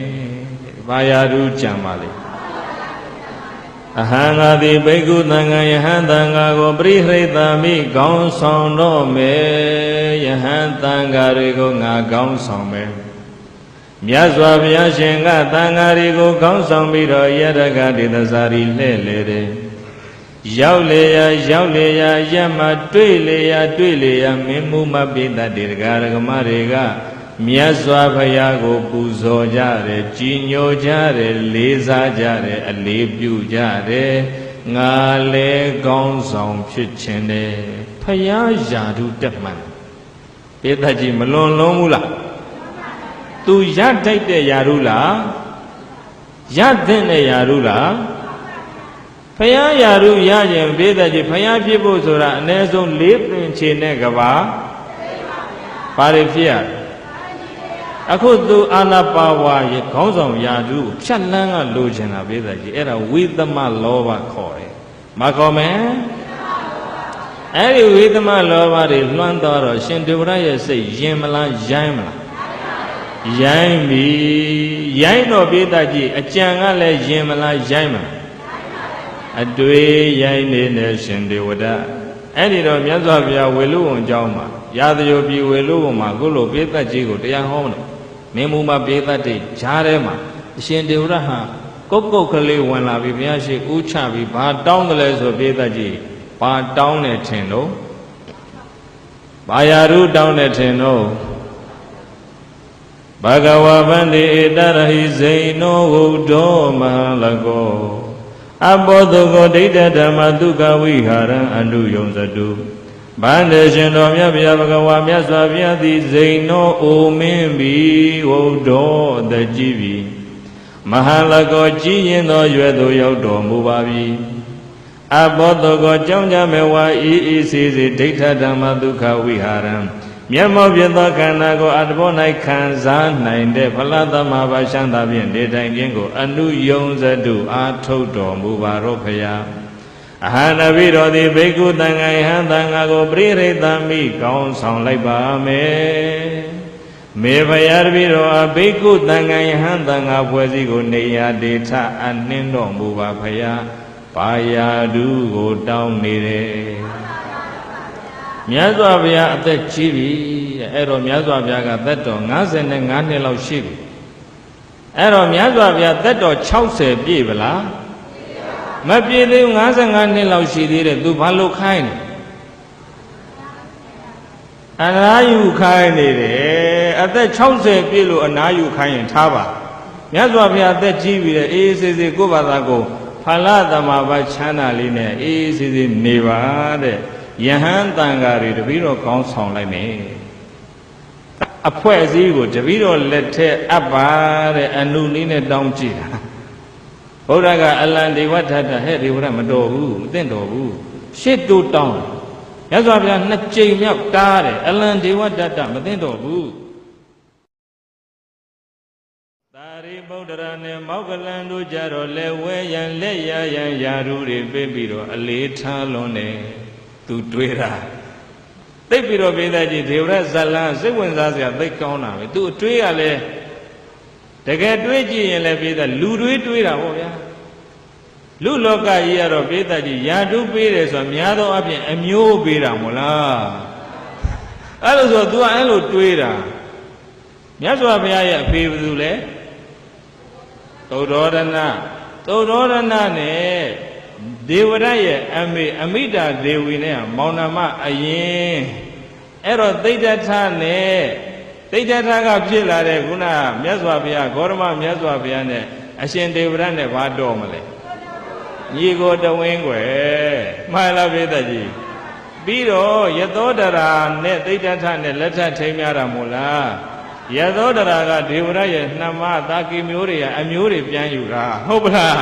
ဘာယာတုကြံပါလေအဟံငါသည်ဘိက္ခုသံဃာယဟန်သံဃာကိုပရိဟရိတမိခေါင်းဆောင်တော့မယ်ယဟန်သံဃာတွေကိုငါခေါင်းဆောင်မယ်မြတ်စွာဘုရားရှင်ကသံဃာတွေကိုခေါင်းဆောင်ပြီးတော့ယရကဒေသစာရီလှဲ့လေတယ်ရောက်လေရရက်မှတွေ့လေရမင်းမှုမပိတ္တတေဒကာရကမတွေကမြတ်စွာဘုရားကိုပူဇော်ကြတယ်ကြည်ညိုကြတယ်လေးစားကြတယ်အလေးပြုကြတယ်ငါလဲကောင်းဆောင်ဖြစ်ခြင်းတယ်ဘုရားယာတုတက်မှန်ပိတ္တကြီးမလွန်လုံးဘူးလားသူရထိုက်တဲ့ယာတုလားရတဲ့နဲ့ယာတုလားဘုရားယာတုရရင်ပိတ္တကြီးဘုရားဖြစ်ဖို့ဆိုတာအ ਨੇ ဆုံး၄သင်္ချေနဲ့ကဘာဘာတွေဖြစ်ရအခုသူအာနာပါဝါရဲ့ခေါင်းဆောင်ယာတုကိုဖြတ်လန်းကလိုချင်တာပိတ္တကြီးအဲ့ဒါဝိသမလောဘခေါ်တယ်မခေါ်မယ်အဲ့ဒီဝိသမလောဘတွေလွှမ်းသွားတော့ရှင်ဒေဝရရဲ့စိတ်ယင်မလားရိုင်းမလားရိုင်းပြီရိုင်းတော့ပိတ္တကြီးအကြံကလည်းယင်မလားရိုင်းမလားအတွေ့ရိုင်းနေတဲ့ရှင်ဒေဝဒအဲ့ဒီတော့မြတ်စွာဘုရားဝေလူဝံကျောင်းမှာရာဇဂိုပြည်ဝေလူဝံမှာခုလိုပိတ္တကြီးကိုတရားဟောတယ်မင်းမူမပိတ္တတိဈာထဲမှာအရှင်ဒေဝရဟာကုတ်ကလေးဝင်လာပြီးဘုရားရှိဥချပြီးဘာတောင်းတယ်လဲဆိုပိတ္တကြီးဘာတောင်းတယ်ထင်တော့ဘာယာရုတောင်းတယ်ထင်တော့ဘဂဝါဗန္တိဧတရဟိဇိနောဝုဒ္ဓောမဟာလကောအဘောတုကိုဒိဋ္ဌဓမ္မဒုက္ခဝိဟာရံအနုယုံစတုဗန္တေရှင်တော်မြတ်ဗျာဘဂဝါမြတ်စွာဘုရားသည်ဇိနောအိုမင်းပြီဝုဒ္ဓောအသက်ကြီးပြီမဟာလကောကြီးရင်သောရွယ်သို့ရောက်တော်မူပါပြီအဘောတုကိုကြောင်းကြမဲ့ဝါဤစီစီဒိဋ္ဌဓမ္မဒုက္ခဝိဟာရံမျက်မှောက်ဖြစ်သောခန္ဓာကိုအတ္တဘော၌ခံစားနိုင်တဲ့ဖလားသမဘာရှမ်းသာဖြင့်နေထိုင်ခြင်းကိုအနုယုံစတုအာထုတ်တော်မူပါတော့ဖရာအဟံနဗိတော်သည်ဘိက္ခုသံဃာယဟန်သံဃာကိုပရိဟရိတမိကောင်းဆောင်လိုက်ပါမယ်မေဖရာတပည့်တော်အဘိက္ခုသံဃာယဟန်သံဃာဖွဲ့စည်းကိုနေရာဒေထအနှင်းတော်မူပါဖရာဘာယာတုကိုတောင်းနေတယ်မြတ်စွာဘုရားအသက်ကြီးပြီအဲ့တော့မြတ်စွာဘုရားကသက်တော်55နှစ်လောက်ရှိပြီအဲ့တော့မြတ်စွာဘုရားသက်တော်60ပြည့်ဗလားမပြည့်သေးဘူး55နှစ်လောက်ရှိသေးတယ်သူဘာလို့ခိုင်းလဲအနာယူခိုင်းနေတယ်အသက်60ပြည့်လို့အနာယူခိုင်းရင်ထားပါမြတ်စွာဘုရားအသက်ကြီးပြီလေအေးစေစေကိုယ့်ဘာသာကိုဖလားသမဘာချမ်းသာလေးနဲ့အေးစေစေနေပါတဲ့ယဟန်တန်ဃာတွေတပည့်တော်ကောင်းဆောင်လိုက်မယ်အဖွဲ့အစည်းကိုတပည့်တော်လက်ထက်အပ်ပါတဲ့အနုနည်းနဲ့တောင်းကြည့်တာဘုရားကအလံဒေဝထထဟဲ့ဒေဝရမတော်ဘူးမသိတော်ဘူးရှစ်တိုးတောင်းမြတ်စွာဘုရားနှစ်ကြိမ်မြောက်တားတယ်အလံဒေဝထထမသိတော်ဘူးသာရိပုတ္တရာနဲ့မောဂလန်တို့ကြတော့လက်ဝဲရန်လက်ရရန်ယာရုတွေပေးပြီးတော့အလေးထားလွန်းတယ်သူတွေးတာသိပြီးတော့ပိဿကြီးဒေဝရဇလန်းစိတ်ဝင်စားစရာသိကောင်းတာပဲသူအတွေးရလဲတကယ်တွေးကြည့်ရင်လည်းပိဿလူတွေးတာပေါ့ဗျာလူလောကကြီးကတော့ပိဿကြီးယာတုပေးတယ်ဆိုတော့များသောအားဖြင့်အမျိုးပေးတာမို့လားအဲ့လိုဆို तू ကအဲ့လိုတွေးတာမြတ်စွာဘုရားရဲ့အဖေဘယ်သူလဲသုဒ္ဓောဒနာနဲ့ဒေဝရရဲ့အမေအမိတာဒေဝီနဲ့မောင်နှမအရင်အဲ့တော့သိဋ္ဌထနဲ့သိဋ္ဌထကဖြစ်လာတဲ့ခုနမြတ်စွာဘုရားဂေါတမမြတ်စွာဘုရားနဲ့အရှင်ဒေဝရနဲ့ဘာတော်မလဲညီကိုတဝင်းွယ်မှန်လားပိဿကြီးပြီးတော့ယသောဒရာနဲ့သိဋ္ဌထနဲ့လက်ထထိမ်းများတာမို့လားယသောဒရာကဒေဝရရဲ့နှမသာကိမျိုးတွေကအမျိုးတွေပြန်ယူတာဟုတ်ပလား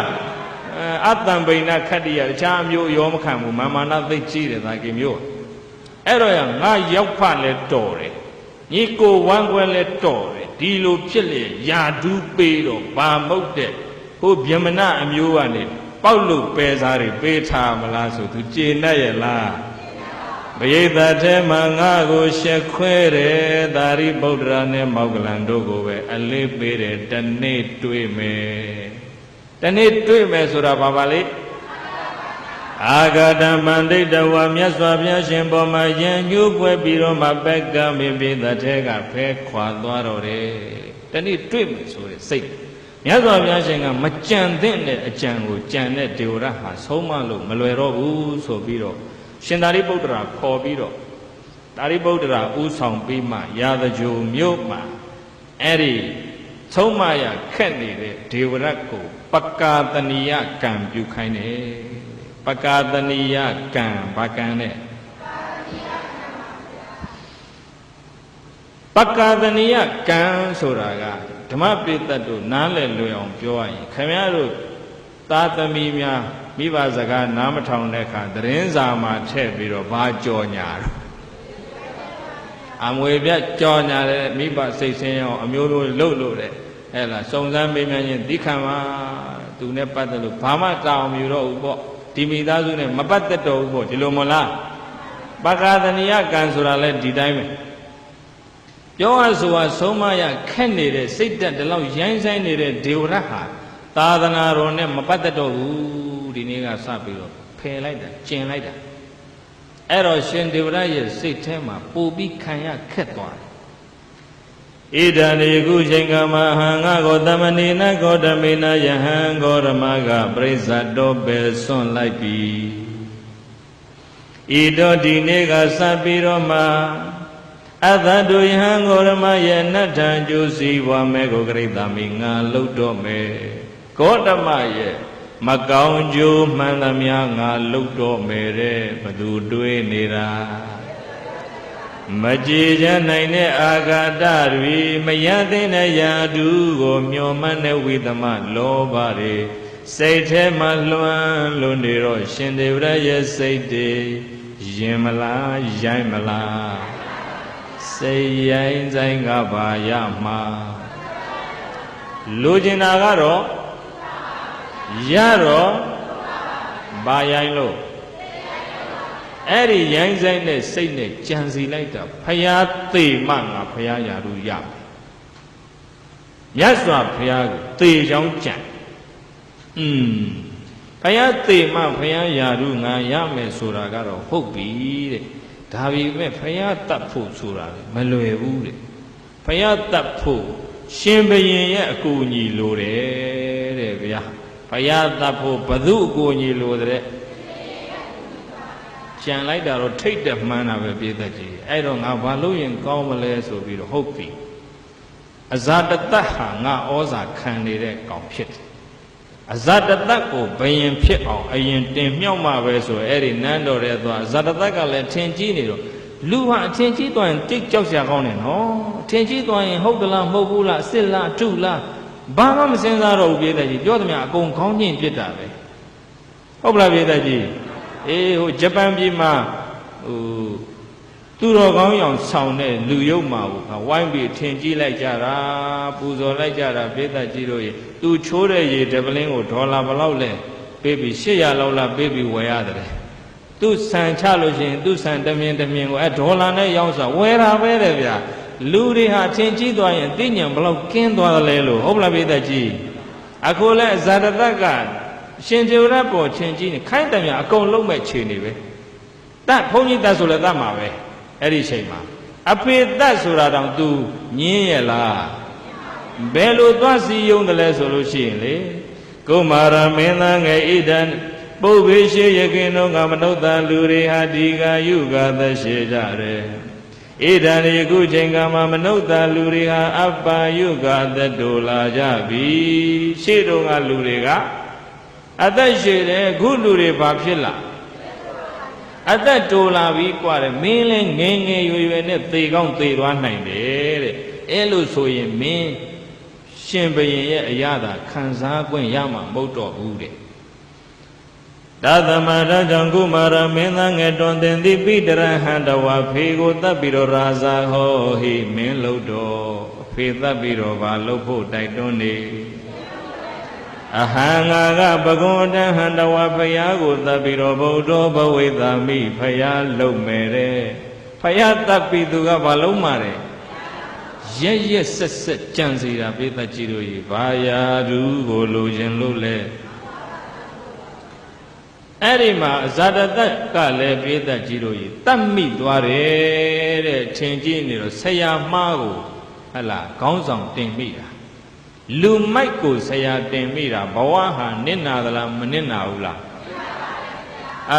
အတ္တံဗိဏခတ္တိယတခြားမျိုးရောမခံဘူးမာနသိကြီးတယ်သာကိမျိုးအဲ့တော့ငါရောက်ဖလဲတော်တယ်ညီကိုဝမ်းကွဲလဲတော်တယ်ဒီလိုဖြစ်လေယာဒူးပေးတော့ဘာမဟုတ်တဲ့ ဟိုဗျမနအမျိုးကနေပေါက်လို့ပဲစားတွေပေးထားမလားဆိုသူကျေနပ်ရဲ့လားပရိသတ်ထဲမှာငါကိုရှက်ခွဲတယ်သာရိပုတ္တရာနဲ့မောက္ကလန်တို့ကိုပဲအလေးပေးတယ်တနေ့တွေ့မယ်တနေ့တွေ့မယ်ဆိုတာဘာပါလဲအာဂတမန္တိတဝါမြတ်စွာဘုရားရှင်ပေါ်မှာယံညှိုးပွဲပြီးတော့မှဘက်ကမိပိသတ်ထဲကဖဲခွာသွားတော့တယ်တနေ့တွေ့မယ်ဆိုတဲ့စိတ်မြတ်စွာဘုရားရှင်ကမကြံသင့်တဲ့အကြံကိုကြံတဲ့ဒေဝရဟာဆုံးမလို့မလွယ်တော့ဘူးဆိုပြီးတော့ရှင်သာရိပုတ္တရာခေါ်ပြီးတော့သာရိပုတ္တရာဥဆောင်ပြီးမှရာဇဂိုမြို့မှာအဲ့ဒီဆုံးမရခက်နေတဲ့ဒေဝရကိုပကာသနိယကံပြုခိုင်းတယ်ပကာသနိယကံဘာကံနဲ့ပကာသနိယကံဆိုတာကဓမ္မပိဋကတ်တို့နားလည်လွယ်အောင်ပြောရရင်ခင်ဗျားတို့သားသမီးများမိဘစကားနားမထောင်တဲ့အခါသတင်းစာမှာထည့်ပြီးတော့ဘာကြော်ညာတော့အမွေပြကြော်ညာတဲ့မိဘစိတ်ဆင်းအောင်အမျိုးမျိုးလှုပ်လို့တဲ့ဟဲ့လားစုံစမ်းမေးမြန်းရင်သိခံပါသူနဲ့ပတ်သက်လို့ဘာမှတောင်းမယူတော့ဘူးပေါ့ဒီမိသားစုနဲ့မပတ်သက်တော့ဘူးပေါ့ဒီလိုမလားပကာသနိယကံဆိုတာလဲဒီတိုင်းပဲပြောရဆိုတာဆုံးမရခက်နေတဲ့စိတ်တက်တလောက်ရိုင်းဆိုင်နေတဲ့ဒေဝရဟာသာသနာတော်နဲ့မပတ်သက်တော့ဘူးဒီနေ့ကစပြီးတော့ဖယ်လိုက်တာကျင်လိုက်တာအဲ့တော့ရှင်ဒေဝရရဲ့စိတ်ထဲမှာပိုပြီးခံရခက်သွားတယ်ဣဒံဒီခုချိန်ကမဟံငါကိုသမဏိနဂေါတမေနယဟံဂေါရမကပရိစ္ဆတောပဲဆွန့်လိုက်ပြီဣတောဒီနေ့ကစပြီးတော့မှအသတ္တုယဟံဂေါရမရဲ့နတ်ထံကျိုးစီဝါမဲကိုဂရိတမိငါလှုပ်တော့မယ်ဂေါတမရဲ့မကောင်းကျိုးမှန်သမျှငါလှုပ်တော့မယ်တဲ့ဘသူတွေးနေတာမကြည်ချနိုင်တဲ့အာဃာတတွေမရသိတဲ့ယာတုကိုမျောမှန်းတဲ့ဝိသမလောဘတွေစိတ်ထဲမှာလွှမ်းလွန်နေတော့ရှင်ဒေဝရရဲ့စိတ်တွေရင်မလားရိုင်းမလားစိတ်ရိုင်းဆိုင်ကပါရမှာလူကျင်တာကတော့ရတော့ဘာရိုင်းလို့အဲ့ဒီရိုင်းဆိုင်တဲ့စိတ်နဲ့ကြံစီလိုက်တာဖယားသေမှငါဖယားရာထူးရမယ်မြတ်စွာဘုရားကိုသေချောင်းကြံဖယားသေမှဖယားရာထူးငါရမယ်ဆိုတာကတော့ဟုတ်ပြီတဲ့ဒါပေမဲ့ဖယားတတ်ဖို့ဆိုတာမလွယ်ဘူးတဲ့ဖယားတတ်ဖို့ရှင်ဘုရင်ရဲ့အကူအညီလိုတယ်တဲ့ဗျာဖယားတတ်ဖို့ဘသူအကူအညီလိုတဲ့ကြံလိုက်တာတော့ထိတ်တက်မှန်းတာပဲပြည့်တတ်ကြီးအဲ့တော့ငါဘာလို့ရင်ကောင်းမလဲဆိုပြီးတော့ဟုတ်ပြီအဇာတတ္တဟာငါဩဇာခံနေတဲ့ကောင်ဖြစ်တယ်အဇာတတ္တကိုဘယင်ဖြစ်အောင်အရင်တင်မြှောက်မှပဲဆိုအဲ့ဒီနန်းတော်တဲ့သွားအဇာတတ္တကလည်းထင်ကြီးနေတော့လူဟာအထင်ကြီးသွားရင်တိတ်ကြောက်ရှာကောင်းတယ်နော်ထင်ကြီးသွားရင်ဟုတ်သလားမဟုတ်ဘူးလားစစ်လားထုလားဘာမှမစင်စားတော့ဘူးပြည့်တတ်ကြီးပြောသမျှအကုန်ခေါင်းညှိပြစ်တာပဲဟုတ်ပလားပြည့်တတ်ကြီးအေးဟိုဂျပန်ပြည်မှာသူတော်ကောင်းရောင်ဆောင်တဲ့လူရုပ်မှာဝိုင်းပြီးထင်ကြီးလိုက်ကြတာပူဇော်လိုက်ကြတာပြည့်တတ်ကြီးတို့ရေသူချိုးတဲ့ရေတပလင်းကိုဒေါ်လာဘလောက်လဲပေးပြီး800လောက်လားပေးပြီးဝယ်ရတယ်သူဆန်ချလို့ရှိရင်သူဆန်တမြင်တမြင်ကိုဒေါ်လာနဲ့ရောင်းစားဝယ်တာပဲတဲ့ဗျာလူတွေဟာထင်ကြီးသွားရင်သိဉာဏ်ဘလောက်ကင်းသွားတယ်လေလို့ဟုတ်လားပြည့်တတ်ကြီးအခုလဲဇာတတကရှင်ကျေရပေါ်ချင်းကြီးနေခိုင်းတယ်များအကုန်လုံးမဲ့ခြေနေပဲတတ်ဘုန်းကြီးတတ်ဆိုလဲတတ်မှာပဲအဲ့ဒီချိန်မှာအဖေတတ်ဆိုတာတောင် तू ညင်းရလားဘယ်လိုသွားစီယုံတယ်လဲဆိုလို့ရှိရင်လေကုမာရမင်းသားငယ်ဣဒံပုဗ္ဗေရှိယခင်တို့ကမနုဿလူတွေဟာဒီကယုဂသက်ရှိကြတယ်ဣဒံဒီခုချိန်ကမှမနုဿလူတွေဟာအပ္ပယုဂသက်တို့လာကြပြီရှေ့တုန်းကလူတွေကအသက်ရှည်တယ်ခုလူတွေဘာဖြစ်လာအသက်တိုးလာပြီกว่าတယ်မင်းလည်းငယ်ငယ်ရွယ်ရွယ်နဲ့သေကောင်းသေသွားနိုင်တယ်တဲ့အဲ့လိုဆိုရင်မင်းရှင်ဘုရင်ရဲ့အရာသာခံစား권ရမှာမဟုတ်တော့ဘူးတဲ့ဒါသမဒါကြောင့်ကုမာရမင်းသားငယ်တွင်တင်သည်ပိတရဟံတဝါဖေကိုတတ်ပြီးတော့ရာဇာဟောဟိမင်းလို့တော့ဖေတတ်ပြီးတော့ဘာလို့ဖို့တိုက်တွန်းနေ အဟံငါကပဂွန်တဟံတဝဖယားကိုသတ်ပြီးတော့ဗုဒ္ဓဘဝိသမိဖယားလုံမယ်တဲ့ဖယားသတ်ပြီးသူကဘာလုံးမှာတဲ့ရက်ရက်ဆက်ဆက်ကြံစီတာပိဿကြီးတို့ကြီးဘာယာဓုကိုလိုချင်လို့လဲအဲ့ဒီမှာဇာတတကလည်းပိဿကြီးတို့ကြီးတတ်မိသွားတယ်တဲ့ထင်ကြည့်နေတော့ဆရာမှားကိုဟလာခေါင်းဆောင်တင်မိတာလူမိုက်ကိုဆရာတင်မိတာဘဝဟာနစ်နာသလားမနစ်နာဘူးလား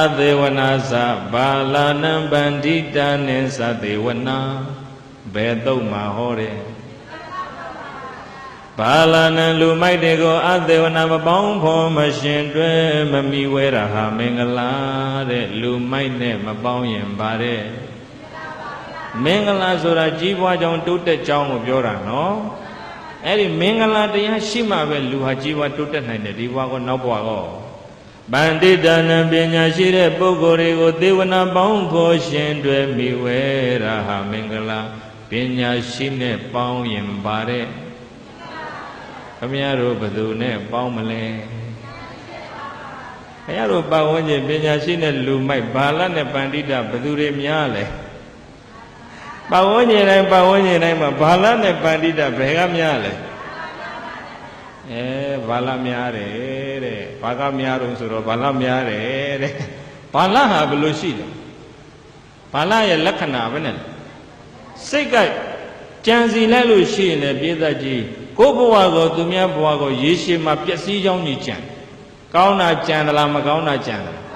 အသေဝနာသဘာလာနံပန္တိတာနိသသေဝနာဘယ်တော့မှဟောတယ်ဘာလာနံလူမိုက်တွေကိုအသေဝနာမပေါင်းဖော်မရှင်တွဲမမီဝဲတာဟာမင်္ဂလာတဲ့လူမိုက်နဲ့မပေါင်းရင်ပါတဲ့မင်္ဂလာဆိုတာကြီးပွားကြောင်းတိုးတက်ကြောင်းကိုပြောတာနော်အဲ့ဒီမင်္ဂလာတရားရှိမှပဲလူဟာကြီးပွားတိုးတက်နိုင်တယ်ဒီဘဝကောနောက်ဘဝကောဗန္တိတနံပညာရှိတဲ့ပုဂ္ဂိုလ်တွေကိုသေဝနာပေါင်းဖော်ရှင်တွဲမိဝဲတာဟာမင်္ဂလာပညာရှိနဲ့ပေါင်းရင်ပါတဲ့ခမရတို့ဘယ်သူနဲ့ပေါင်းမလဲခမရတို့ပတ်ဝန်းကျင်ပညာရှိနဲ့လူမိုက်ဘာလနဲ့ပန္တိတဘယ်သူတွေများလဲပတ်ဝန်းကျင်တိုင်းမှာဘာလနဲ့ပန္တိတဘယ်ကများလဲဘာလများတယ်တဲ့ဘာကများတော့ဆိုတော့ဘာလများတယ်တဲ့ဘာလဟာဘယ်လိုရှိလဲဘာလရဲ့လက္ခဏာပဲနဲ့စိတ်ကကြံစီလိုက်လို့ရှိရင်လည်းပြည့်သက်ကြီးကိုယ်ဘဝကိုသူများဘဝကိုရေရှည်မှာပျက်စီးကြောင်းကြီးကြံကောင်းတာကြံသလားမကောင်းတာကြံသလား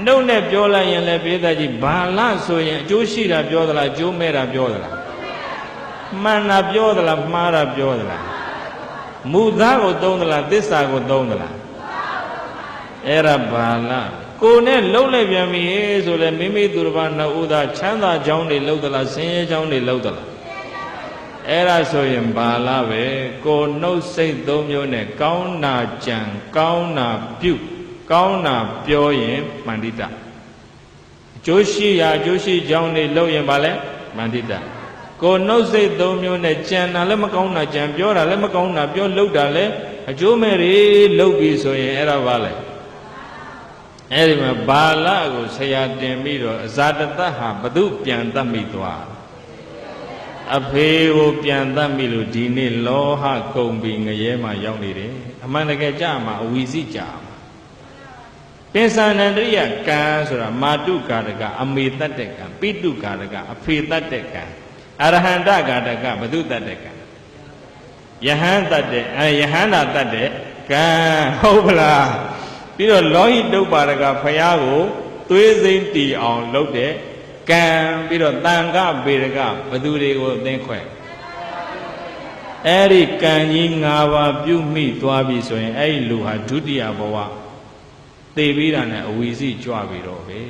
နှုတ်နဲ့ပြောလိုက်ရင်လည်းပြည့်သက်ကြီးဘာလဆိုရင်အကျိုးရှိတာပြောသလားအကျိုးမဲ့တာပြောသလားမှန်တာပြောသလားမှားတာပြောသလားမူသားကိုသုံးသလားသစ္စာကိုသုံးသလားအဲ့ဒါဘာလားကိုနဲ့လှုပ်လိုက်ပြန်ပြီဆိုလဲမိမိသူတစ်ပါးနှစ်ဦးသာချမ်းသာကြောင်းတွေလှုပ်သလားဆင်းရဲကြောင်းတွေလှုပ်သလားအဲ့ဒါဆိုရင်ဘာလားပဲကိုနှုတ်စိတ်သုံးမျိုးနဲ့ကောင်းနာကြံကောင်းနာပြုကောင်းနာပြောရင်မန္တိတအကျိုးရှိရာအကျိုးရှိကြောင်းတွေလှုပ်ရင်ဘာလဲမန္တိတကိုနှုတ်စိတ်သုံးမျိုးနဲ့ကြံတာလည်းမကောင်းတာကြံပြောတာလည်းမကောင်းတာပြောလှုပ်တာလည်းအကျိုးမဲ့တွေလှုပ်ပြီးဆိုရင်အဲ့ဒါဘာလဲအဲ့ဒီမှာဘာလကိုဆရာတင်ပြီးတော့အဇာတတဟာဘသူပြန်တတ်မိသွားအဖေကိုပြန်တတ်မိလို့ဒီနေ့လောဟကုန်ပြီးငရဲမှာရောက်နေတယ်အမှန်တကယ်ကြမှာအဝီစီကြမှာပင်စန္ဒတရိယကံဆိုတာမာတုကာရကအမေတတ်တဲ့ကံပိတုကာရကအဖေတတ်တဲ့ကံအရဟန္တကာရကဘသူတတ်တဲ့ကံယဟန်တတ်တဲ့ယဟန္တာတတ်တဲ့ကံဟုတ်ပလားပြီးတော့လောဟိတုပ္ပါဒကဖယားကိုသွေးစိမ့်တီအောင်လုပ်တဲ့ကံပြီးတော့တန်ခပေရကဘသူတွေကိုအသိခွဲအဲ့ဒီကံကြီး၅ပါးပြုမိသွားပြီဆိုရင်အဲ့ဒီလူဟာဒုတိယဘဝသေပြီးတာနဲ့အဝီစီကြွပြီးတော့ပဲ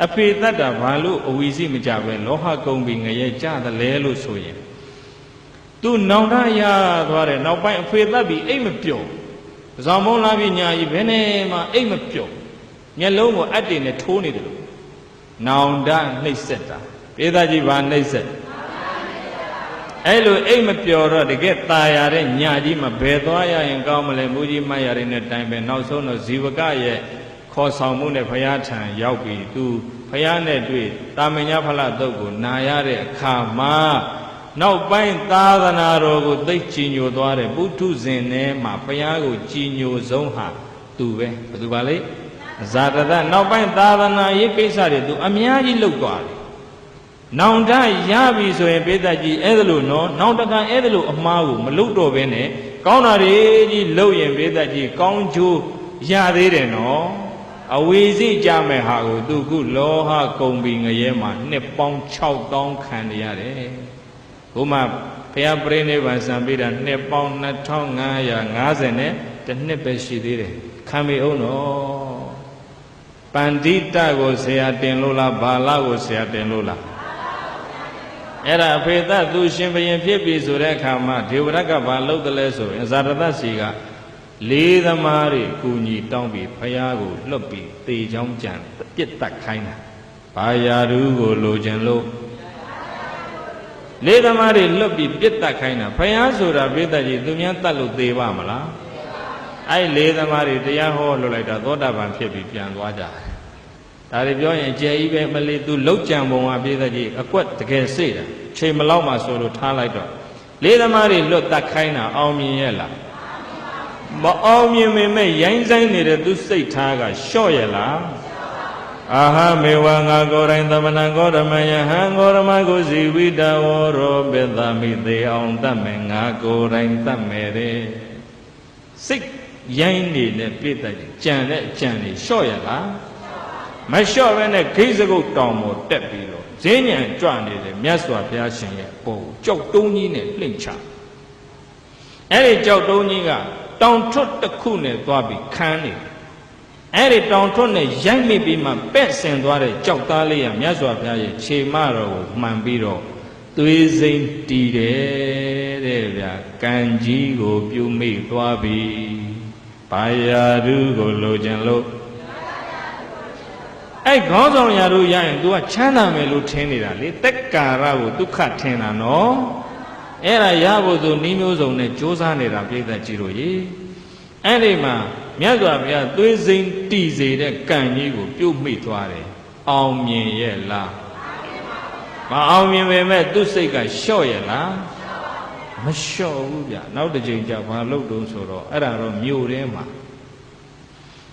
အဖေတတ်တာဘာလို့အဝီစီမကြပဲလောဟကုန်ပြီးငရဲကြတယ်လဲလို့ဆိုရင်သူနောင်တရသွားတယ်နောက်ပိုင်းအဖေတတ်ပြီးအိတ်မပြော့ဇောင်းမုံလာပြီးညာကြီးဘယ်နဲ့မှအိတ်မပြော့မျက်လုံးကိုအတ်တင်နဲ့ထိုးနေတယ်လို့နောင်တနှိပ်စက်တာပိဿကြီးဘာနှိပ်စက်အဲ့လိုအိတ်မပြော့တော့တကယ်ตายရတဲ့ညာကြီးမှာဘယ်သွားရရင်ကောင်းမလဲမူကြီးမတ်ရတဲ့တိုင်ပဲနောက်ဆုံးတော့ဇီဝကရဲ့ခေါ်ဆောင်မှုနဲ့ဘုရားထံရောက်ပြီးသူဘုရားနဲ့တွေ့တာမညာဖလားတုတ်ကိုနာရတဲ့အခါမှာနောက်ပိုင်းသာသနာတော်ကိုသိကြည်ညိုသွားတဲ့ပုထုဇဉ်ထဲမှာဘုရားကိုကြည်ညိုဆုံးဟာသူပဲဘယ်သူပါလဲဇာတတနောက်ပိုင်းသာသနာရေးကိစ္စတွေသူအများကြီးလုပ်သွားတယ်နောင်တရပြီဆိုရင်ပိဿကြီးအဲ့ဒါလို့နော်နောင်တကံအဲ့ဒါလို့အမှားကိုမလုပ်တော့ဘဲနဲ့ကောင်းတာတွေကြီးလုပ်ရင်ပိဿကြီးကောင်းကျိုးရသေးတယ်နော်အဝီစီကြမဲ့ဟာကိုသူခုလောဟကုန်ပြီးငရဲမှာနှစ်ပေါင်း6000ခံရတယ်ဘုမဘုရားပြိဋိဘံစံပေးတာနှစ်ပေါင်း2550နဲ့တစ်နှစ်ပဲရှိသေးတယ်ခံမိအောင်နော်ပန္တိတကိုဆရာတင်လို့လားဘာလကိုဆရာတင်လို့လားအဲ့ဒါအဖေသသူရှင်ဘုရင်ဖြစ်ပြီဆိုတဲ့အခါမှာဒေဝရကဘာလုပ်တယ်လဲဆိုရင်ဇာတတစီကလေးသမားတွေကူညီတောင်းပြီးဘုရားကိုလွတ်ပြီးတေချောင်းကြံပြစ်တတ်ခိုင်းတာဘာယာဓုကိုလိုချင်လို့လေးသမားတွေလွတ်ပြီးပြစ်တတ်ခိုင်းတာဘုရားဆိုတာပိဿကြီးသူများတတ်လို့သေပါမလား အဲ့လေးသမားတွေတရားဟောလို့လိုက်တော့သောတာပန်ဖြစ်ပြီးပြန်သွားကြတယ်ဒါတွေပြောရင်အကျယ်ကြီးပဲမလေးသူလောက်ကြံပုံကပြည့်တဲ့ကြီးအကွက်တကယ်စိတ်တာချိန်မလောက်မှဆိုလို့ထားလိုက်တော့လေးသမားတွေလွတ်တတ်ခိုင်းတာအောင်မြင်ရဲ့လားမအောင်မြင်ပေမဲ့ရိုင်းဆိုင်နေတဲ့သူစိတ်ထားကလျှော့ရဲ့လားအာဟမေဝငါကိုယ်တိုင်သမဏဂေါရမယဟံဂေါရမကိုဇီဝိတဝရောပေသမိသေးအောင်တတ်မယ်ငါကိုယ်တိုင်တတ်မယ်တဲ့စိတ်ရိုင်းနေတဲ့ပြည့်တဲ့ကြံတဲ့အကြံတွေလျှော့ရလားမလျှော့ဘဲနဲ့ခိစကုတ်တောင်ပေါ်တက်ပြီးတော့ဈဉ္ဉံကြွနေတဲ့မြတ်စွာဘုရားရှင်ရဲ့ပုံကြောက်တုံးကြီးနဲ့လှိမ့်ချအဲ့ဒီကြောက်တုံးကြီးကတောင်ထွတ်တစ်ခုနဲ့သွားပြီးခန်းနေအဲ့ဒီတောင်ထွတ်နဲ့ရိုက်မိပြီးမှပဲ့ဆင်သွားတဲ့ကြောက်သားလေးကမြတ်စွာဘုရားရဲ့ခြေမတော်ကိုမှန်ပြီးတော့သွေးစိမ့်တီးတယ်တဲ့ဗျာကံကြီးကိုပြုမိသွားပြီဘာယာဓုကိုလိုချင်လို့အဲ့ခေါင်းဆောင်ရာဓုရရင် तू ကချမ်းသာမယ်လို့ထင်နေတာလေတက်ကာရကိုဒုက္ခထင်တာနော်အဲ့ဒါရဖို့ဆိုနှီးမျိုးစုံနဲ့ကြိုးစားနေတာပြိဿကြီးတို့ရေအဲ့ဒီမှာမြတ်စွာဘုရားသွေးစိမ့်တီးစေတဲ့ကံကြီးကိုပြုမိသွားတယ်အောင်မြင်ရဲ့လားမအောင်မြင်ပေမဲ့သူ့စိတ်ကလျှော့ရဲ့လားမလျှော့ဘူးဗျနောက်တစ်ချိန်ကျဘာလုပ်တုံးဆိုတော့အဲ့ဒါတော့မြို့ထဲမှာ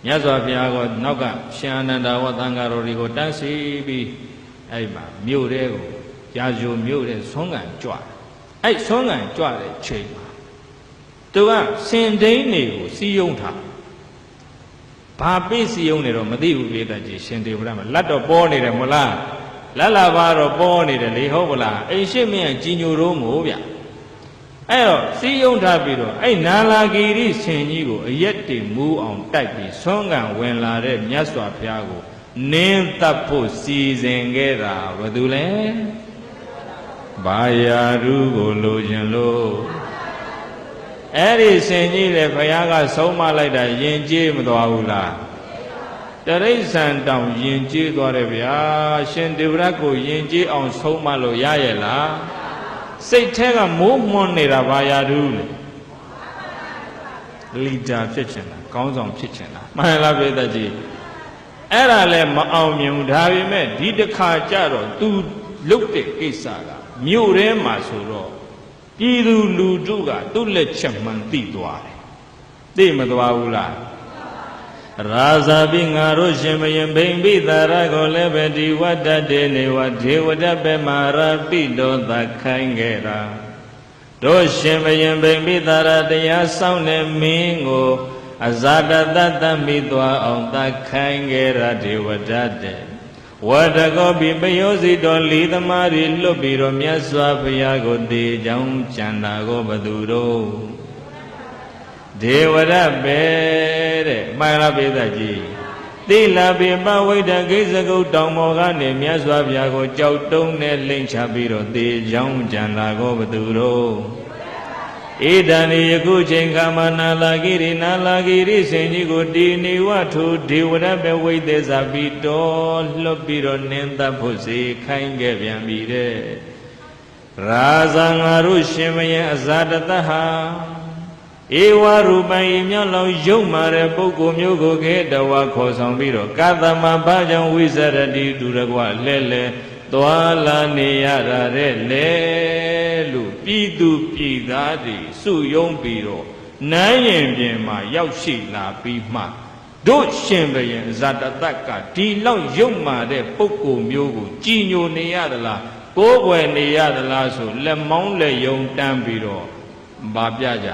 မြတ်စွာဘုရားကနောက်ကရှင်အာနန္ဒာဝသံဃာတော်တွေကိုတန်းစီပြီးအဲ့မှာမြို့ထဲကိုရာဇိုမြို့ထဲဆွမ်းကန်ကြွအဲ့ဆွမ်းကန်ကြွတဲ့ချိန်မှာသူကစင်ဒိန်းတွေကိုစီယုံထားဘာပိစီယုံနေတော့မသိဘူးပြည့်တတ်ကြီးရှင်တေဝရမှာလက်တော့ပေါ်နေတယ်မလားလက်လာပါတော့ပေါ်နေတယ်လေဟုတ်ပလားအိမ်ရှိမင်းကြီးညိုတော့မို့ဗျအဲ့တော့စီယုံထားပြီးတော့အဲ့နာလာဂီရိဆင်ကြီးကိုအရက်တင်မူးအောင်တိုက်ပြီးဆွမ်းကန်ဝင်လာတဲ့မြတ်စွာဘုရားကိုနင်းတပ်ဖို့စီစဉ်ခဲ့တာဘာလို့လဲဘာယာဓုကိုလိုချင်လို့အဲ့ဒီဆင်ကြီးလေဘုရားကဆုံးမလိုက်တာယဉ်ကျေးမသွားဘူးလားတရိစ္ဆာန်တောင်ယဉ်ကျေးသွားတယ်ဗျာရှင်တေဝရတ်ကိုယဉ်ကျေးအောင်ဆုံးမလို့ရရဲ့လားစိတ်ထဲကမိုးမွန်းနေတာဘာယာဓုလေလီဒါဖြစ်ချင်တာခေါင်းဆောင်ဖြစ်ချင်တာမှန်လားပြည့်တတ်ကြီးအဲ့ဒါလည်းမအောင်မြင်ဘူးဒါပေမဲ့ဒီတစ်ခါကျတော့ तू လုတ်တဲ့ကိစ္စကမြို့ထဲမှာဆိုတော့ပြည်သူလူထုကသူ့လက်ချက်မှန်သိသွားတယ်သိမသွားဘူးလားရာဇာပိငါတို့ရှင်ဘယင်ဘိမ့်ပိသာရကိုလည်းပဲဒီဝတ္တတေနေဝဒေဝတ္တပေမာရပိတော်သခိုင်းခဲ့တာတို့ရှင်ဘယင်ဘိမ့်ပိသာရတရားဆောင်တဲ့မင်းကိုအဇာတတတမိသွားအောင်သခိုင်းခဲ့တာဒေဝတ္တတေဝတ္တကောပိပယောစီတော်လီသမားတွေလွတ်ပြီးတော့မြတ်စွာဘုရားကိုတေကြောင်းကျန်တာကိုဘသူတို့ဒေဝရပဲတဲ့မှန်လားပိဿကြီးသိလာပိပဝိဒ္ဓကိစ္စကုတ်တောင်ပေါ်ကနေမြတ်စွာဘုရားကိုကြောက်တုံးနဲ့လိမ့်ချပြီးတော့တေကြောင်းကျန်တာကိုဘသူတို့ဣဒံယခုချိန်ခါမနာလာဂိရိစင်ကြီးကိုဒီနေဝထုဒေဝရပဲဝိသေဇာပြီးတော်လွတ်ပြီးတော့နင်းသက်ဖို့စေခိုင်းခဲ့ပြန်ပြီတဲ့ရာဇာငါတို့ရှင်မယံအဇာတတဟာဧဝရူပံဤမြောက်လောင်ရုပ်မာတဲ့ပုဂ္ဂိုလ်မျိုးကိုခေတဝါခေါ်ဆောင်ပြီးတော့ကသမဘာကြောင့်ဝိဇရတိဒုရကွလဲလဲသွားလာနေရတာတဲ့လေလို့ပြည်သူပြည်သားတွေစုယုံပြီးတော့နန်းရင်ပြင်မှာရောက်ရှိလာပြီးမှတို့ရှင်ဘုရင်ဇာတတကဒီလောက်ရုပ်မာတဲ့ပုဂ္ဂိုလ်မျိုးကိုကြည်ညိုနေရသလားကိုးကွယ်နေရသလားဆိုလက်မောင်းလက်ယုံတန်းပြီးတော့ဗာပြကြ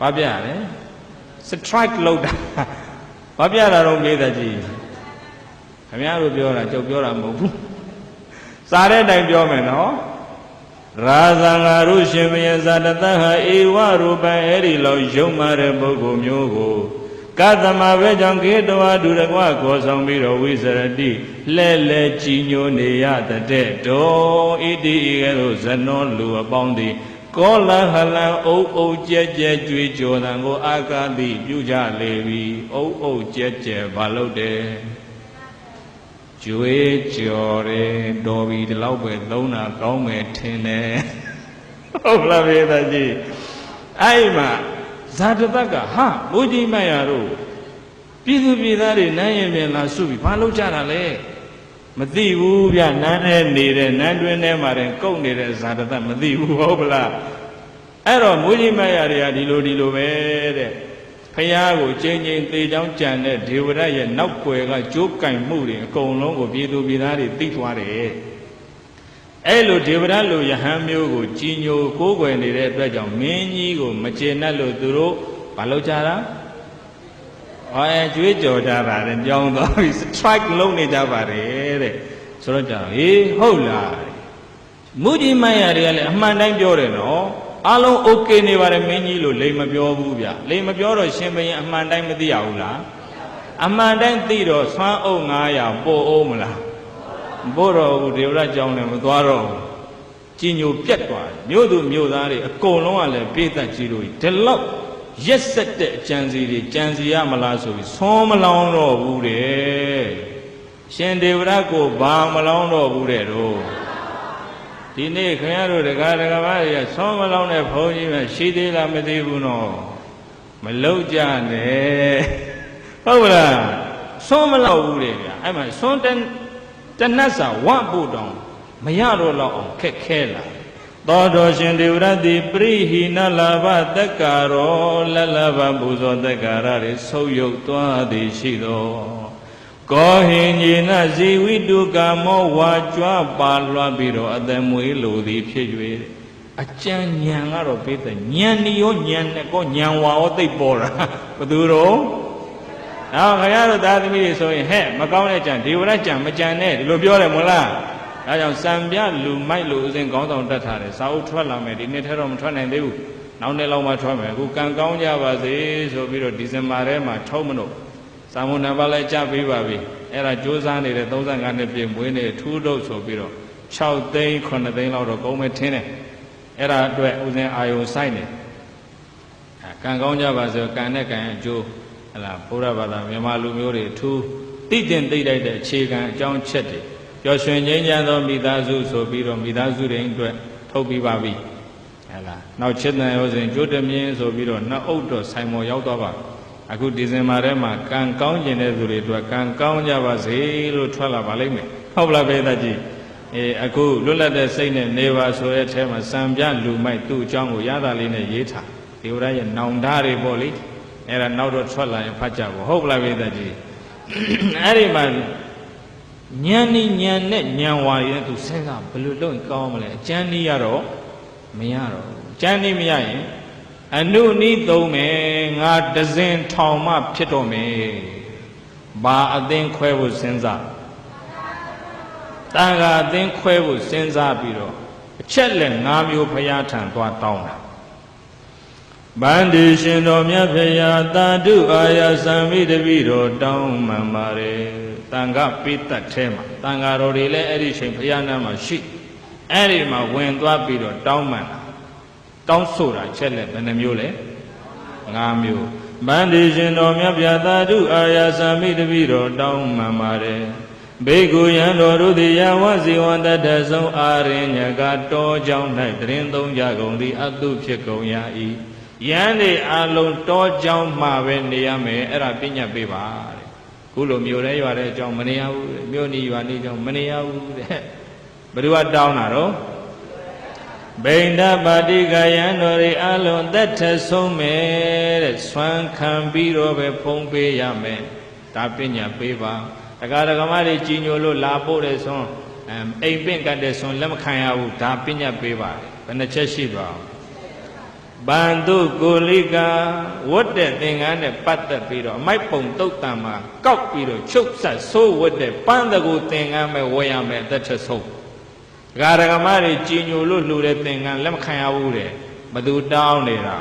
ဘာပြရလဲ strike လောက်တာဘာပြတာတော့မေးတဲ့ကြီးခင်ဗျားတို့ပြောတာကြောက်ပြောတာမဟုတ်ဘူးစားတဲ့အတိုင်းပြောမယ်နော်ရာဇာငါတို့ရှင်ဘုရင်ဇာတတဟာဧဝရူပံအဲ့ဒီလောက်ယုံမာတဲ့ပုဂ္ဂိုလ်မျိုးကိုကသမပဲကြောင့်ခေတဝါဒုရကွခေါ်ဆောင်ပြီးတော့ဝိဇရတိလဲလဲကြည်ညိုနေရတဲ့တော်ဣတိဤကဲ့သို့ဇနောလူအပေါင်းသည်ကောလဟလံအုပ်အုပ်ကြဲကြဲကြွေးကြော်တံကိုအာကာတိပြုကြလေပြီအုပ်အုပ်ကြဲကြဲဘာလို့တယ်ကြွေးကြော်တယ်တော်ပြီဒီလောက်ပဲသုံးတာကောင်းမယ်ထင်တယ်ဟုတ်လားဘေးသားကြီးအဲ့မှာ ဇာတတကဟာဘုကြီးမရတို့ပြည်သူပြည်သားတွေနန်းရင်ပြန်လာစုပြီးဘာလုပ်ကြတာလဲမသိဘူးဗျနန်းထဲနေတဲ့နန်းတွင်ထဲမှာတင်ကုတ်နေတဲ့ဇာတတမသိဘူးဟုတ်ပလားအဲ့တော့ဘုကြီးမရတွေကဒီလိုပဲတဲ့ဖယားကိုချင်းချင်းသေချောင်းကြံတဲ့ဒေဝရရဲ့နောက်ွယ်ကကြိုးကင်မှုတွေအကုန်လုံးကိုပြည်သူပြည်သားတွေသိသွားတယ်အဲ့လိုဒေဝရလိုယဟန်မျိုးကိုကြီးညိုကိုးကွယ်နေတဲ့အတွက်ကြောင့်မင်းကြီးကိုမကျေနပ်လို့သူတို့ဘာလုပ်ကြတာကြွေးကြော်ကြတာတဲ့ကြောင်းသွားပြီး strike လုပ်နေကြပါတယ်တဲ့ဆိုတော့ကြာဟေးဟုတ်လားမူကြီးမရတွေကလည်းအမှန်တိုင်းပြောတယ်နော်အားလုံး okay နေပါတယ်မင်းကြီးလို့လိမ်မပြောဘူးဗျလိမ်မပြောတော့ရှင်ဘုရင်အမှန်တိုင်းမသိရဘူးလားအမှန်တိုင်းသိတော့ဆွမ်းအုပ်900ပို့အောင်မလားမပို့တော့ဘူးဒေဝရကြောင်းလည်းမသွားတော့ဘူးကြီးညိုပြတ်သွားတယ်မြို့သူမြို့သားတွေအကုန်လုံးကလည်းပြေးသက်ကြီးလို့ဒီလောက်ရက်ဆက်တဲ့အကြံစီတွေကြံစီရမလားဆိုပြီးဆွမ်းမလောင်းတော့ဘူးတဲ့ရှင်ဒေဝရကိုဘာမလောင်းတော့ဘူးတဲ့တို့ဒီနေ့ခင်ဗျားတို့ဒကာမတွေကဆွမ်းမလောင်းတဲ့ဘုန်းကြီးမှရှိသေးလားမသိဘူးနော်မလုံးကြနဲ့ဟုတ်လားဆွမ်းမလောင်းဘူးတဲ့ဗျာအဲ့မှာဆွမ်းတနတ်စာဝတ်ဖို့တောင်မရတော့လောက်အောင်ခက်ခဲလာသောတော်ရှင်ဒေဝရတိပရိဟိနလာဘတက္ကာရောလလဘပူဇော်တက္ကာရတွေဆုပ်ယုတ်သွားသည်ရှိသောကောဟိညေနဇီဝိတုကာမောဝါကြွားပါလွှမ်းပြီးတော့အသက်မွေးလိုသည်ဖြစ်၍အကျဉ်းဉာဏ်ကတော့ပြည့်တဲ့ဉာဏ်နီရောဉာဏ်နဲ့ကောဉာဏ်ဝါရောသိပ်ပေါ်တာဘသူတော့နောက်ခရတို့သားသမီးတွေဆိုရင်ဟဲ့မကောင်းတဲ့ကြံဒေဝရကြံမကြံနဲ့ဒီလိုပြောတယ်မဟုတ်လားဒါကြောင့်စံပြလူမိုက်လူဦးစင်ကောင်းဆောင်တက်ထားတယ်စာအုပ်ထွက်လာမယ်ဒီနေ့ထဲတော့မထွက်နိုင်သေးဘူးနောက်နေ့လောက်မှထွက်မယ်အခုကံကောင်းကြပါစေဆိုပြီးတော့ဒီဇင်ဘာထဲမှာထုံးမလို့စာမုန်နံပါတ်လည်းကြပေးပါပြီအဲ့ဒါစူးစမ်းနေတဲ့35နှစ်ပြည့်မွေးနေထူးတော့ဆိုပြီးတော့6သိန်း9သိန်းလောက်တော့ကုန်မယ်ထင်းတယ်အဲ့ဒါအတွက်ဦးစင်အာယုံစိုက်နေကံကောင်းကြပါစေကံနဲ့ကံအကျိုးဟလာဘုရားဘာသာမြန်မာလူမျိုးတွေထူးသိတင်သိလိုက်တဲ့အခြေခံအကြောင်းချက်တွေပျော်ရွှင်ငြိမ်းချမ်းသောမိသားစုဆိုပြီးတော့မိသားစုတွေအတွက်ထုတ်ပြီးပါပြီဟလာနောက်ချစ်တဲ့ရောစဉ်ကျိုးတမြင်းဆိုပြီးတော့နှစ်အုပ်တော့ဆိုင်မော်ရောက်သွားပါအခုဒီဇင်ဘာထဲမှာကံကောင်းကျင်တဲ့သူတွေအတွက်ကံကောင်းကြပါစေလို့ထွက်လာပါလိမ့်မယ်ဟုတ်လားဘိသကြီးအခုလွတ်လပ်တဲ့စိတ်နဲ့နေပါဆိုတဲ့အထဲမှာစံပြလူမိုက်သူ့အကြောင်းကိုရတာလေးနဲ့ရေးထားဒေဝရရဲ့နောင်ဓာတ်တွေပေါ့လေအဲ့ဒါနောက်တော့ထွက်လာရင်ဖတ်ကြပါဟုတ်လားဘိသကြီးအဲ့ဒီမှာဉာဏ်နဲ့ဉာဏ်နဲ့ဉာဏ်ဝါရင်သူစဉ်းစားဘယ်လိုလုပ်ရင်ကောင်းမလဲအကျဉ်းနည်းရတော့မရတော့အကျဉ်းနည်းမရရင်အနုနီးသုံးမယ်ငါတစင်ထောင်မှဖြစ်တော့မယ်ဘာအသင်းခွဲဖို့စဉ်းစားတန်ခါအသင်းခွဲဖို့စဉ်းစားပြီးတော့အချက်လက်၅မျိုးဖရာထံသွားတောင်းတာဗန္ဒီရှင်တော်မြတ်ဖရာတာတုအာယသံမိတပိတော်တောင်းမှန်ပါတယ်တန်ခါပိတတ်ထဲမှာတန်ခါတော်တွေလည်းအဲ့ဒီချိန်ဖရာနာမှာရှိအဲ့ဒီမှာဝင်သွားပြီးတော့တောင်းမှန်တာတောင်းဆိုတာချက်လက်ဘယ်နှမျိုးလဲ5မျိုးဗန္ဒီရှင်တော်မြတ်ဗျာတာတုအာယသံမိတပိတော်တောင်းမှန်ပါတယ်ဘေကုယံတော်တို့သည်ယဝဇီဝတတ္တဆုံးအာရိညကတောကြောင့်၌တရင်သုံးကြကုန်သည်အတုဖြစ်ကုန်ရ၏ယံနေအလုံးတောကြောင့်မှပဲနေရမယ်အဲ့ဒါပြညတ်ပေးပါတဲ့ခုလိုမြို့ရဲရွာတဲ့အကြောင်းမနေရဘူးမြို့နီရွာနေကြောင်းမနေရဘူးတဲ့ဘယ်သူကတောင်းတာတော့ဗိန္ဒပါတိကယံတော်ရီအလုံးသက်ထဆုံးမယ်တဲ့ဆွမ်းခံပြီးတော့ပဲဖုံးပေးရမယ်ဒါပညာပေးပါတက္ကရာကမတွေကြီးညိုလို့လာပို့တဲ့ဆွမ်းအိမ်ပင့်ကတ်တဲ့ဆွမ်းလက်မခံရဘူးဒါပညာပေးပါဘယ်နှချက်ရှိပါဘန္တုကိုလိကဝတ်တဲ့သင်္ကန်းနဲ့ပတ်သက်ပြီးတော့အမိုက်ပုံတုတ်တံမှာကောက်ပြီးတော့ချုပ်ဆက်ဆိုးဝတ်တဲ့ပန်းတကူသင်္ကန်းပဲဝယ်ရမယ်အသက်ထဆုံးဂါရကမတွေကြီးညိုလို့လှူတဲ့သင်္ကန်းလက်မခံရဘူးတဲ့ဘသူတောင်းနေတာ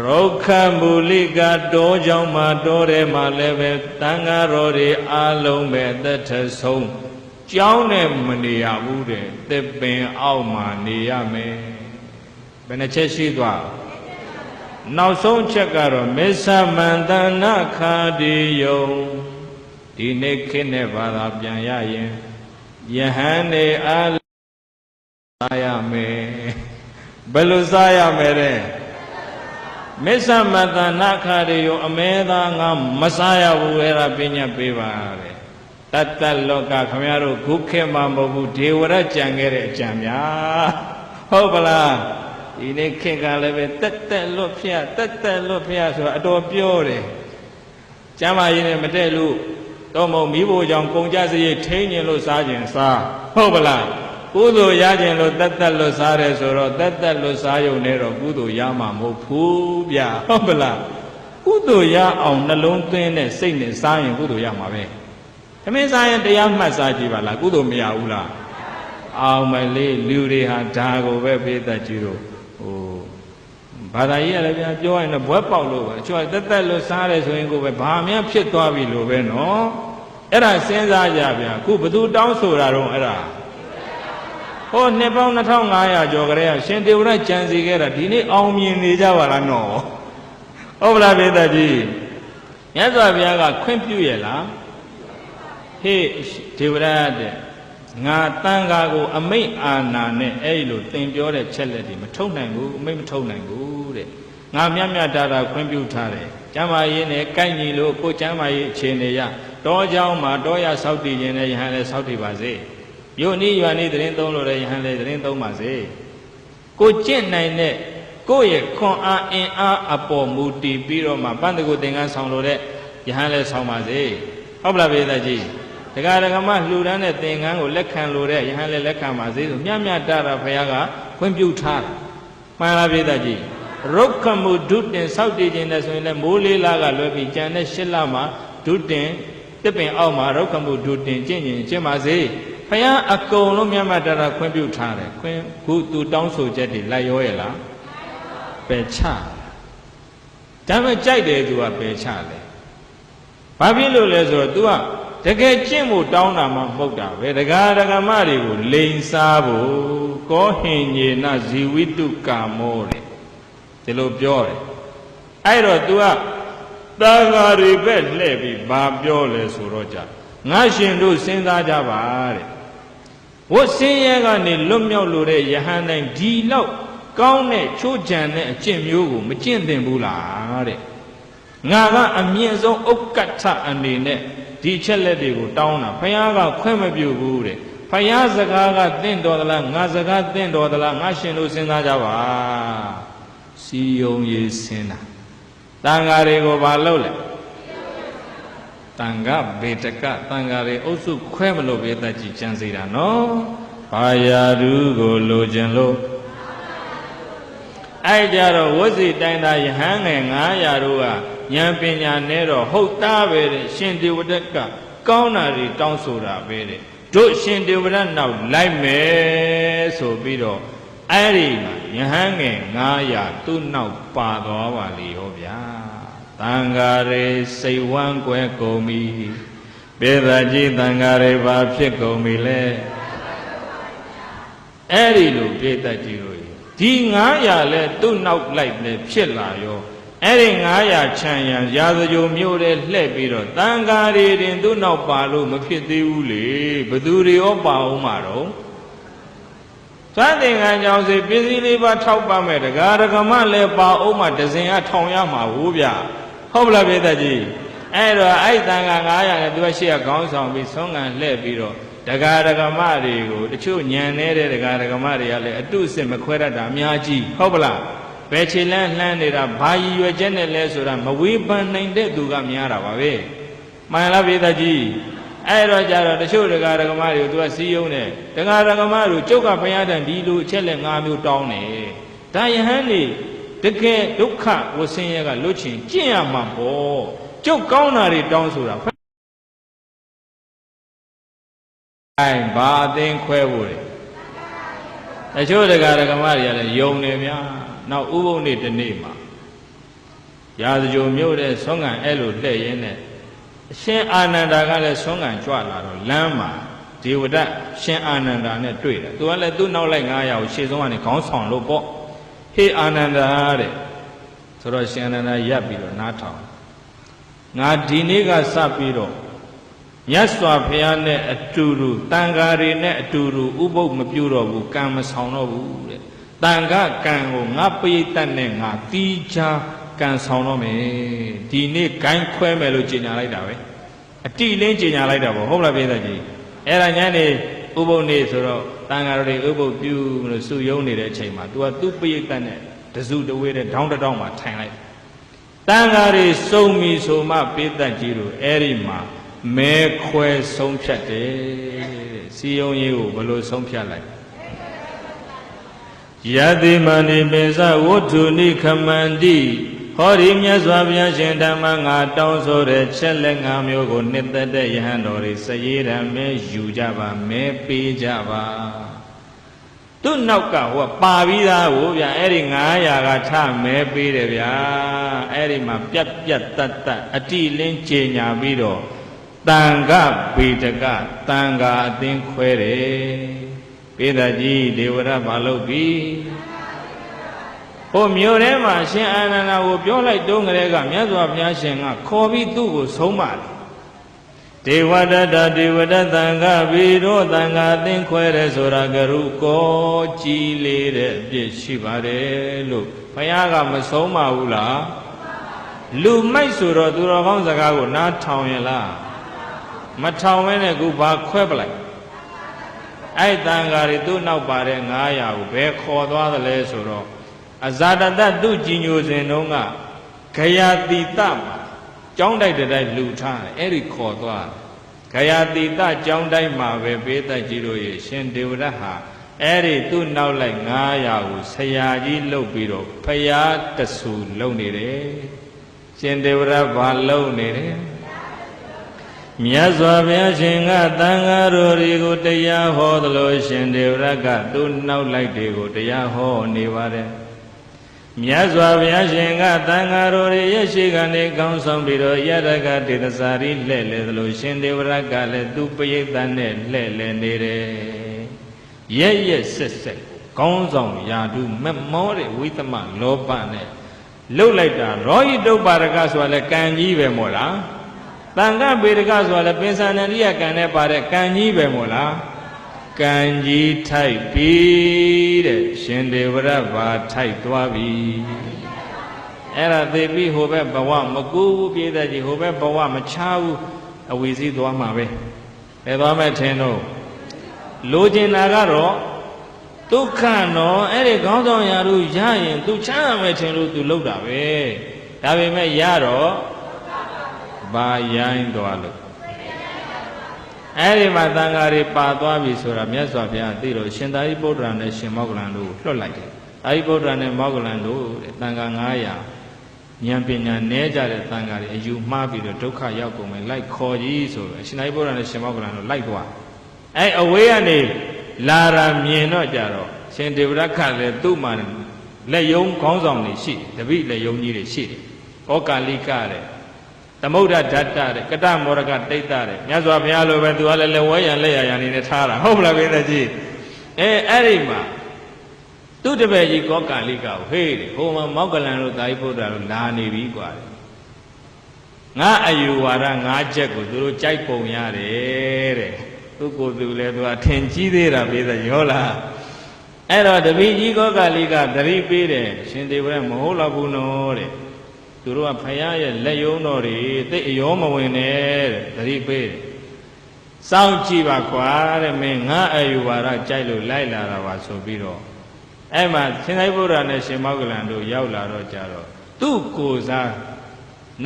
ရုက္ခမူလိကတောကြောင့်မှတောထဲမှာလည်းပဲတန်ဃာတော်တွေအားလုံးပဲအသက်ထဆုံးကြောင်းနဲ့မနေရဘူးတဲ့သစ်ပင်အောက်မှာနေရမယ်ဘယ်နှချက်ရှိသွားနောက်ဆုံးချက်ကတော့မစ္ဆမန္တနာခာတိယုံဒီနေ့ခေတ်နဲ့ဘာသာပြန်ရရင်ယဟန်နေအားစားရမယ်ဘယ်လိုစားရမယ်တဲ့ Mesa Matana Kario Ameda Masaya Uera Pina Pivare. Tata Loka Kamaro Kuke Mambo Devara Jangere Jamia. Hopala. Ine Kingaleve Tata Lopia so Adopiore. Jama in Matelu. Tomo Mibo Jong Konjazi Tanya Lo Sergeant Sa. Hopala. Kudo Yajin Lo Tata Lo Sare Soro Tata Lo Sayo Nero Kudo Yama Mopubia. Hopala. Kudo Ya on the long thing and saying Sayan Kudo Yamabe. I mean, Sayan the young Masaji Vala Kudo Miaula. Our my lady Ludi had Dago Webby that you. Oh, but I hear join a web all so Tata Lo Sare so in go with Pamia Pitovi Loveno. Era sends Ajabia, Kupadu down so era. Oh, never on the tongue I jogger, send the right chance to get a dinner on me in the Java. No. Oh, Laveda. Yes, I got Quimpuela. Hey, Tivrade. Nga Tangago, a may Anna, Elo, think you're a chelity, Matonangu, maybe Tonangu. Namia Dada Quimputare. Jama Yene, Kanilo, Pochama Cheneya, Dojama, Doya Saudi, and a hand Saudi Baze. You need the Rindolo, the hand the Rindomaze. Go Chen Nine, go ye, con a in a apo muti, biro, ma bandago dingas on Lore, Yahanle Somaze. Oblaveda G. The Garagama Luran thing and Lekan Lore, Yahanle Lekamaze, Yamia Dara Payaga, Quimputar. Malaveda G. Rokamu Dutin, South Indian, as when the Muli Laga Lobi, Janet Shilama, Dutin, Tipping Alma, Rokamu Dutin, Jin, Jemaze. Paya a colomia matara quemputare, who to down so jetty, Layoela. Pecha. Damn jade to a pechale. Babilo leso dua, the get Jimu down among Moda, where the Garagamari would lay sabo, go hinge nazi with to camore. The lobiore. I wrote dua, Dagari bed levy, Babiole Suroja. Nashin do Sinda Javare. What say Yagani Lumio Lure Yahan D Low, Gone, Chojan, Jim Yugu, Machin Bulare. Naga a Mienzo Okata and the net, D Cheledigo down a Payaga Quemabu Gure, Payazaga then Dodala, Nazaga then Dodala, Nashin do Sinda Java. See you, ye sinner. Tangarego Balole. Tanga Betaka, Tangare also Quemelo Beta Chanzira, no? Payarugo Lojanlo. Ayaro was it Dana hanging Ayarua, Yampina Nero, Hotave, Shindi Wadaka, Kaunari, Townsura, Bede. Do Shindi Wadan now, like me, so Bido. Arima, Yahanging, Naya, do now, Pado Valley, Obia. Tangare say one queco me, Bedaji Tangare Babchico Mile Erilu Betaji. Dingaya let do not like the Chilayo. Eringaya Chanya, Yazo Mure Lebiro, Tangare in do not palu, Mapiti Uli, Baduri or Baumaro. Something I know say busy but talk by me, the Garagama le Bauma doesn't at Tonyama Ubia. Hopla Bedaji. I thank do a share council with song and let biro. The Garagamari, the two Yanere, the Garagamari, a two semaquera Damiaji, Hopla. Bechilan landed up by you a general so that my weapon named Dugamiara away. My love Bedaji. I Raja, the show the Garagamari to a CEO. The Garagamaru, Choka Payat and Dilu, Chelling Amu Townie. Diane. The gay Duka was saying a luchin, Gia Mambo, Joe Gaunari down to the I'm bathing Quewood. I showed the Garagamaria, young Nemia, now Ubo need the name. Yazo Mule, Song and Elu lay in it. Shen Ananda Song and Chuala, Lama, deal with that, Shen Ananda and a trader. Do I let do now like I, she's on a council on Lobo. He Ananda, so Ananda Yapiro, Nata. Nadiniga Sapiro. Yaswa Piane at Turu, Tangari net Turu, Ubo Mapuro, Kamas Honobu, Tanga Kango, Napi Tanenga, Ticha, ကန်ဆောင်တော့မယ်ဒီနေ့ဂိုင်းခွဲမယ်လို့ကြေညာလိုက်တာပဲအတိလင်းကြေညာလိုက်တာပေါ့ဟုတ်လားပြည့်သက်ကြီးအဲ့ဒါညနေဥပုပ်နေ့ဆိုတော့တန်ဃာတော်တွေဥပုပ်ပြုလို့စုယုံနေတဲ့အချိန်မှာ तू ကသူ့ပိဋကတ်နဲ့တစုတဝေးတဲ့ဒေါင်းတောင်းမှာထိုင်လိုက်တန်ဃာတွေစုံပြီဆိုမှပြည့်သက်ကြီးတို့အဲ့ဒီမှာမဲခွဲဆုံးဖြတ်တယ်စီယုံရေးကိုဘယ်လိုဆုံးဖြတ်လိုက်ယတိမဏိပိစဝတ္ထုနိခမန္တိဟောဒီမြတ်စွာဘုရားရှင်ဓမ္မငါတောင်းဆိုတဲ့ချက်လက်၅မျိုးကိုနှစ်သက်တဲ့ယဟန်တော်တွေစရေးရမဲယူကြပါမဲပေးကြပါသူ့နောက်ကဟိုပါပြီးသားကိုဗျာအဲ့ဒီ900ကထမဲပေးတယ်ဗျာအဲ့ဒီမှာပြတ်ပြတ်တတ်တတ်အတိလင်းကြေညာပြီးတော့တန်ခဗေဒကတန်ခါအသင်းခွဲတယ်ပိဋကကြီးဒေဝရဘာလုပ်ပြီဟိုမြို့ထဲမှာရှင်အာနန္ဒာကိုပြောလိုက်တုံးကလေးကမြတ်စွာဘုရားရှင်ကခေါ်ပြီးသူ့ကိုဆုံးမတယ်ဒေဝတတဒေဝတတန်ခဗေဒောတန်ခါအသင်းခွဲတယ်ဆိုတာကရုကောကြည်လေးတဲ့အပြစ်ရှိပါတယ်လို့ဘုရားကမဆုံးမဘူးလားလူမိုက်ဆိုတော့သူတော်ကောင်းစကားကိုနားထောင်ရလားမထောင်မဲနဲ့ခုဘာခွဲပလိုက်အဲ့တန်ဃာတွေသူ့နောက်ပါတဲ့900ကိုဘယ်ခေါ်သွားသလဲဆိုတော့အဇာတတသူ့ကြီးညိုစဉ်တုန်းကဂယာတိတမှာကျောင်းတိုက်တိုက်လှူထားတယ်အဲ့ဒီခေါ်သွားဂယာတိတကျောင်းတိုက်မှာပဲပေးသက်ကြီးတို့ရဲ့ရှင်ဒေဝရဟာအဲ့ဒီသူ့နောက်လိုက်900ကိုဆရာကြီးလှုပ်ပြီးတော့ဖျားတဆူလုံနေတယ်ရှင်ဒေဝရဘာလုံနေတယ်မြတ်စွာဘုရားရှင်ကတန်ဃာတော်တွေကိုတရားဟောသလိုရှင်ဒေဝရကသူ့နောက်လိုက်တွေကိုတရားဟောနေပါတယ်မြတ်စွာဘုရားရှင်ကတန်ဃာတော်တွေရဲ့ရှိကနေကောင်းဆောင်ပြီးတော့ယတကဒေသစာရီလှဲ့လေသလိုရှင်ဒေဝရကလည်းသူ့ပရိသတ်နဲ့လှဲ့လေနေတယ်ရဲ့ရဲ့ဆက်ဆက်ကောင်းဆောင်ယာတုမမောတဲ့ဝိသမလောဘနဲ့လှုပ်လိုက်တာရောဟိတုပ္ပါဒကဆိုတာလည်းကံကြီးပဲမို့လားတန်ခဗေဒကဆိုတာလည်းပင်စန္ဒရိယကံနဲ့ပါတဲ့ကံကြီးပဲမို့လားကံကြီးထိုက်ပြီတဲ့ရှင်ဒေဝရဘာထိုက်သွားပြီအဲ့ဒါသိပြီဟိုဘက်ဘဝမကူဘူးပြည့်တဲ့ကြီးဟိုဘက်ဘဝမချဘူးအဝီစည်းသွားမှာပဲဘယ်သွားမဲ့ထင်တော့လိုချင်တာကတော့ဒုက္ခနော်အဲ့ဒီခေါင်းဆောင်ရာတို့ရရင်သူချမ်းရမယ်ထင်လို့သူလောက်တာပဲဒါပေမဲ့ရတော့ဘာရိုင်းသွားလို့အဲ့ဒီမှာတန်ဃာတွေပါသွားပြီဆိုတာမြတ်စွာဘုရားသိတော့ရှင်သာရိပုတ္တရာနဲ့ရှင်မောဂလန်တို့လွှတ်လိုက်တယ်သာရိပုတ္တရာနဲ့မောဂလန်တို့တန်ဃာ900ဉာဏ်ပညာနည်းကြတဲ့တန်ဃာတွေအယူမှားပြီးတော့ဒုက္ခရောက်ကုန်မယ်လိုက်ခေါ်ကြီးဆိုတော့ရှင်သာရိပုတ္တရာနဲ့ရှင်မောဂလန်တို့လိုက်သွားအဲ့အဝေးကနေလာတာမြင်တော့ကြတော့ရှင်ဒေဝရခလည်းသူ့မှာလက်ယုံခေါင်းဆောင်တွေရှိတယ်တပိလက်ယုံကြီးတွေရှိတယ်ဩကာလိကတဲ့သမုဒ္ဒဓတ္တတဲ့ကတမောရကတိတ်တတဲ့မြတ်စွာဘုရားလိုပဲသူကလည်းလက်ဝဲရံလက်ရရံနေနဲ့ထားတာဟုတ်မလားဘိသကြီးအဲ့ဒီမှာသူတပည့်ကြီးကောကာလိကကိုဟေးတယ်ဟိုမှာမောက္ကလန်တို့သာရိပုတ္တရာတို့လာနေပြီกว่าငါအယူဝါဒ5ချက်ကိုသူတို့ကြိုက်ပုံရတယ်တဲ့သူကိုယ်သူလည်းသူကထင်ကြီးသေးတာဘိသကြီးဟုတ်လားအဲ့တော့တပည့်ကြီးကောကာလိကသတိပေးတယ်ရှင်ဒေဝရမဟုတ်တော့ဘူးနော်တဲ့သူတို့ကဖယားရဲ့လက်ယုံတော်တွေသိအယောမဝင်နဲ့တဲ့သတိပေးတယ်စောင့်ကြည့်ပါကွာတဲ့မင်းငါအယူဝါဒကြိုက်လို့လိုက်လာတာပါဆိုပြီးတော့အဲ့မှာရှင်သာရိပုတ္တရာနဲ့ရှင်မောဂလန်တို့ရောက်လာတော့ကြတော့သူ့ကိုယ်စား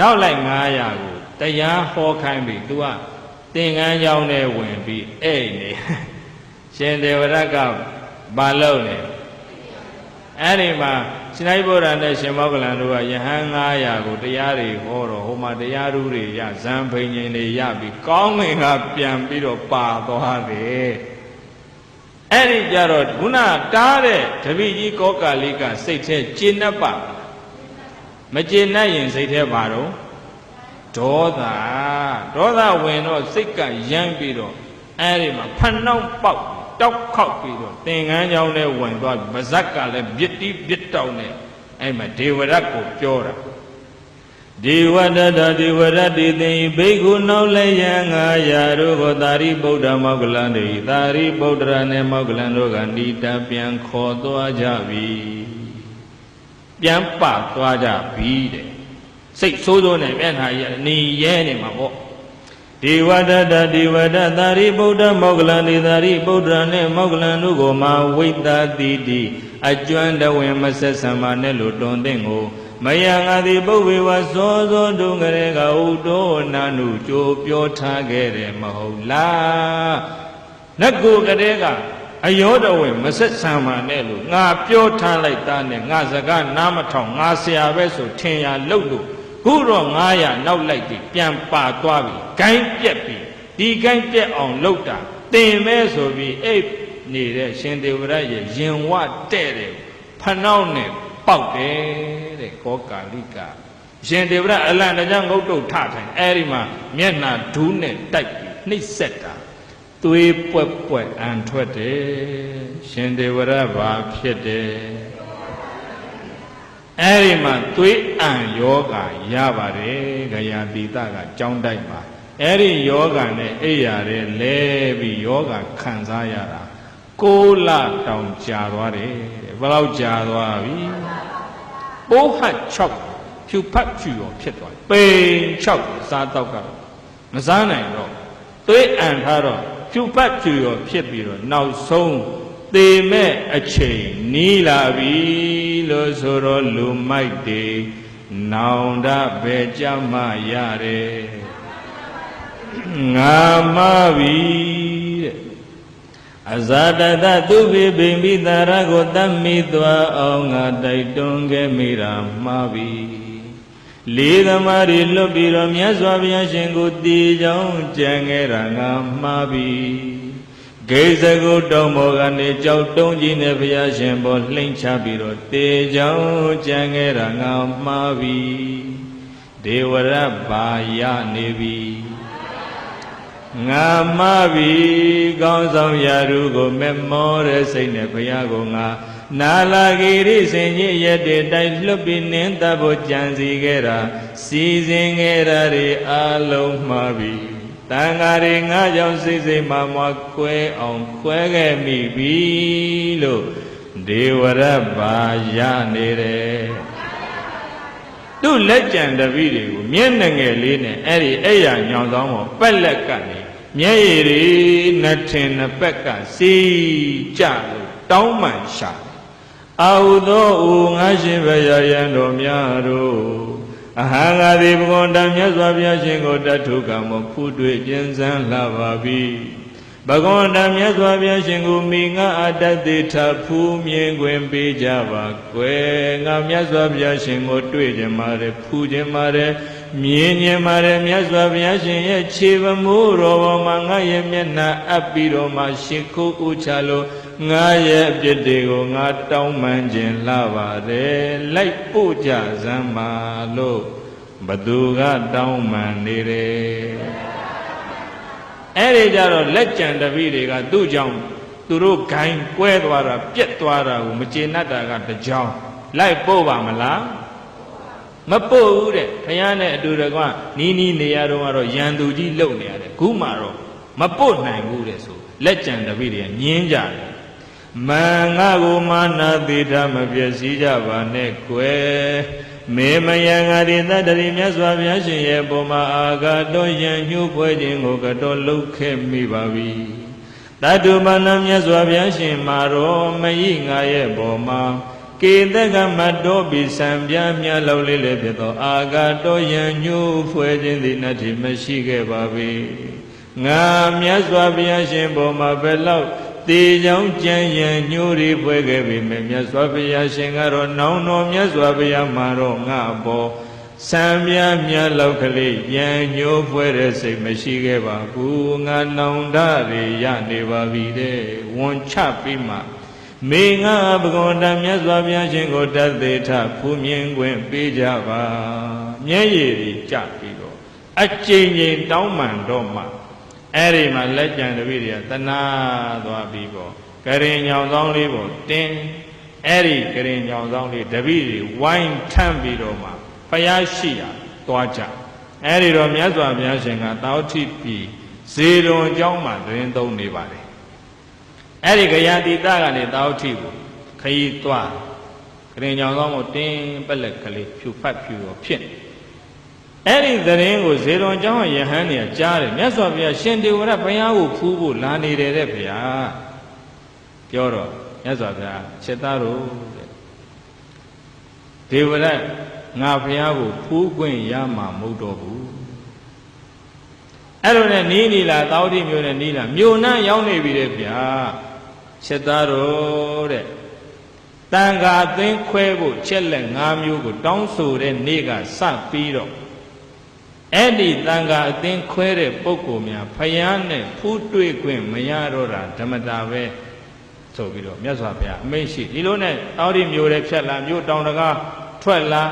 နောက်လိုက်900ကိုတရားဟောခိုင်းပြီးသူကသင်္ကန်းကြောင်းနဲ့ဝင်ပြီးအိတ်နေရှင်ဒေဝရကဘာလုပ်နေအဲ့ဒီမှာရှင်သာရိပုတ္တရာနဲ့ရှင်မောဂလန်တို့ကယဟန်900ကိုတရားတွေဟောတော့ဟိုမှာတရားဓုတွေရဇံဘိညာဉ်တွေရပြီးကောင်းငင်ကပြန်ပြီးတော့ပါသွားတယ်အဲ့ဒီကြတော့ခုနတားတဲ့တပည့်ကြီးကောကာလိကစိတ်ထဲကျေနပ်ပါမကျေနပ်ရင်စိတ်ထဲပါတော့ဒေါသဝင်တော့စိတ်ကရမ်းပြီးတော့အဲ့ဒီမှာဖနှောက်ပေါက်တောက်ခောက်ပြီးတော့သင်္ကန်းကြောင်းနဲ့ဝင်သွားပါဇက်ကလည်းပြစ်တီးပြစ်တောက်နဲ့အဲ့မှာဒေဝရတ်ကိုပြောတာဒေဝတတဒေဝရတ္တိသင်ဘိက္ခုနောက်လည်းယံ900တို့ကိုသာရိပုတ္တမောဂလန်တို့သာရိပုတ္တရာနဲ့မောဂလန်တို့ကဏိတပြန်ခေါ်သွားကြပြီ ပြန်ပသွားကြပြီတဲ့စိတ်ဆိုးဆိုးနဲ့မျက်နှာကြီးနေရဲနေမှာပေါ့ဒေဝဒတဒေဝဒသာရိပုတ္တမောဂလံဒေသာရိပုတ္တရာနဲ့မောဂလံတို့ကိုမှာဝိတ္တတိတိအကျွမ်းတဝင်မဆက်ဆံပါနဲ့လို့တွန်သင့်ကိုမယံငါသည်ပုဗ္ဗေဝစောစောတုံကလေးကဥတောနာနုကြိုပြောထားခဲ့တယ်မဟုတ်လားနတ်ကိုကလေးကအယောတဝင်မဆက်ဆံပါနဲ့လို့ငါပြောထားလိုက်တာနဲ့ငါစကားနားမထောင်ငါဆရာပဲဆိုထင်ရလို့လို့ခုတော့900နောက်လိုက်ပြီးပြန်ပါသွားပြီဂိုင်းပြက်ပြီဒီဂိုင်းပြက်အောင်လုပ်တာတင်မဲဆိုပြီးအိပ်နေတဲ့ရှင်ဒေဝရရဲ့ရင်ဝတဲ့တယ်ဖနှောင်းနဲ့ပေါက်တယ်တဲ့ကောကာလိကရှင်ဒေဝရအလံတကြငုတ်တုတ်ထထိုင်အဲ့ဒီမှာမျက်နှာဒူးနဲ့တိုက်ပြီးနှိပ်စက်တာသွေးပွက်ပွက်အန်ထွက်တယ်ရှင်ဒေဝရဘာဖြစ်တယ်အဲ့ဒီမှာသွေးအံယောဂရပါတယ်ခရာတိတကကြောင်းတိုက်မှာအဲ့ဒီယောဂနဲ့အိယာတဲ့လဲပြီးယောဂခံစားရတာ6လတောင်ကြာသွားတယ်ဘယ်လောက်ကြာသွားပြီပိုးဟတ်6ဖြူဖတ်ဖြူရောဖြစ်သွားပိန်6စားတော့ကတော့မစားနိုင်တော့သွေးအံထားတော့ဖြူဖတ်ဖြူရောဖြစ်ပြီးတော့နောက်ဆုံးသေမဲ့အချိန်နီးလာပြီလို့ဆိုတော့လူမိုက်တွေနောင်တပဲကြမှရတယ်ငါမပြီတဲ့အဇာတတသူပိပိမိတာရကိုတတ်မိသွားအောင်ငါတိုက်တွန်းခဲ့မိတာမှားပြီလေးသမားတွေလွတ်ပြီးတော့မြတ်စွာဘုရားရှင်ကိုတည်ကြောင်းကြံခဲ့တာငါမှားပြီဂိဇဂုတောင်ပေါ်ကနေကြောက်တုံးကြီးနဲ့ဘုရားရှင်ပေါ်လှိမ့်ချပြီးတော့တေကြောင်းကြံခဲ့တာငါမှားပြီဒေဝရဘာယနေပြီငါမှားပြီကောင်းဆောင်ရာထူးကိုမမောတဲ့စိတ်နဲ့ဘုရားကိုငါနာလာဂိရိစင်ကြီးရက်တည်းတိုက်လွတ်ပြီးနင်းတပ်ဖို့ကြံစီခဲ့တာစီစဉ်ခဲ့တာတွေအလုံးမှားပြီတန်ဃာတွေငါကြောင့်စိတ်စိတ်မှမခွဲအောင်ခွဲခဲ့မိပြီလို့ဒေဝရဘာရနေတယ်သူ့လက်ကြံတပည့်တွေကိုမျက်နှငယ်လေးနဲ့အဲ့ဒီအဲ့ရညောင်ဆောင်ပေါ်ပက်လက်ကနေမျက်ရည်တွေနှစ်ထင်နှစ်ပက်ကစီကြလို့တောင်းပန်ရှာအာဟုသောငါရှင်ဘုရားယံတော်များတို့အဟံငါသည်ဘုဂဝန္တမြတ်စွာဘုရားရှင်ကိုတထုကံမဖူးတွေ့ကျင်စမ်းလှပါပြီဘဂဝန္တမြတ်စွာဘုရားရှင်ကိုမိငါအတ္တတိထဖူးမြင်ခွင့်ပေးကြပါကွယ်ငါမြတ်စွာဘုရားရှင်ကိုတွေ့ကြမှာတယ်ဖူးကြမှာတယ်မြင်ကြမှာတယ်မြတ်စွာဘုရားရှင်ရဲ့ခြေပမိုးတော်ပေါ်မှာငါရဲ့မျက်နှာအပ်ပြီးတော့မှရှ िख ိုးဥချလို့ငါရဲ့အပြစ်တွေကိုငါတောင်းပန်ခြင်းလှပါတယ်လိုက်ပို့ကြစမ်းပါလို့ဘသူကတောင်းပန်နေတယ်အဲ့ဒီကြတော့လက်ကြံတပည့်တွေကသူ့ကြောင့်သူတို့ဂိုင်းကွဲသွားတာပြက်သွားတာကိုမကျေနပ်တာကတကြောင်လိုက်ပို့ပါမလားမပို့ဘူးတဲ့ဘုရားနဲ့အတူတကွနီးနီးနေရတော့ကတော့ရန်သူကြီးလုံနေရတယ်ခုမှတော့မပို့နိုင်ဘူးတဲ့ဆိုလက်ကြံတပည့်တွေကညင်းကြတယ်မန်ငါကိုမာနာတိဓမ္မပျက်စီးကြပါနဲ့ကွယ်မေမယံငါဒီတတ္တရိမြတ်စွာဘုရားရှင်ရဲ့ပုံမှာအာဂတော်ယံညှို့ဖွဲ့ခြင်းကိုကတော့လှုပ်ခဲ့မိပါပြီတတုမနမြတ်စွာဘုရားရှင်မှာတော့မယိငါရဲ့ပုံမှာကေတကမတော်ပြီးစံပြမြတ်လောက်လေးလည်းဖြစ်သောအာဂတော်ယံညှို့ဖွဲ့ခြင်းသည်နတ္တိမရှိခဲ့ပါပြီငါမြတ်စွာဘုရားရှင်ပုံမှာဘယ်လောက်တေကြောင့်ကြံရန်ညှိုးရီဖွဲခဲ့ပြီမြတ်စွာဘုရားရှင်ကတော့နောင်တော်မြတ်စွာဘုရားမှာတော့ငါဘောစံပြမြတ်လောက်ကလေးရန်ညှိုးဖွဲတဲ့စိတ်မရှိခဲ့ပါဘူးငါနောင်တတွေရနေပါပြီတဲ့ဝန်ချပြီးမှမေငါဘဂဝန္တမြတ်စွာဘုရားရှင်ကိုတသေထဖူးမြင်ခွင့်ပေးကြပါမျက်ရည်တွေကျပြီးတော့အကျဉ်းချင်းတောင်းပန်တော့မှအဲ့ဒီမှာလက်ကြံတပည့်တွေကတနာသွားပြီးတော့ကရင်ညောင်ဆောင်လေးပေါ်တင်းအဲ့ဒီကရင်ညောင်ဆောင်လေးတပည့်တွေဝိုင်းထမ်းပြီးတော့မှဖယားရှိရသွားကြအဲ့ဒီတော့မြတ်စွာဘုရားရှင်ကတောဋ္ဌိပြည်ဇေရွန်ကျောင်းမှာသတင်းသုံးနေပါတယ် အဲ့ဒီကရာတိတကနေတောဋ္ဌိကိုခရီးသွား ရင်ကြောင့်သောမို့တင်းပက်လက်ကလေးဖြူဖတ်ဖြူရောဖြစ်အဲ့ဒီသတင်းကိုဇေရွန်ကျောင်းရဟန်းတွေကကြားတယ်မြတ်စွာဘုရားရှင်တေဝရဘုရားကိုဖူးဖို့လာနေတယ်တဲ့ဗျာပြောတော့မြတ်စွာဘုရားချက်သားတို့တဲ့ဒေဝရငါဘုရားကိုဖူးခွင့်ရမှာမဟုတ်တော့ဘူးအဲ့လိုနဲ့နီးနီလာတောတိမျိုးနဲ့နီးလာမြို့နှံ့ရောက်နေပြီတဲ့ဗျာချက်သားတို့တဲ့တန်ခါသိမ်းခွဲဖို့ချက်လက်၅မျိုးကိုတောင်းဆိုတဲ့နေ့ကစပြီးတော့အဲ့ဒီတန်ခါအသိမ်းခွဲတဲ့ပုဂ္ဂိုလ်များဖယားနဲ့ဖူးတွေ့ခွင့်မရတော့တာဓမ္မတာပဲဆိုပြီးတော့မြတ်စွာဘုရားအမိန့်ရှိဒီလိုနဲ့တောတိမျိုးတွေဖြတ်လာမြို့တောင်တကားထွက်လာ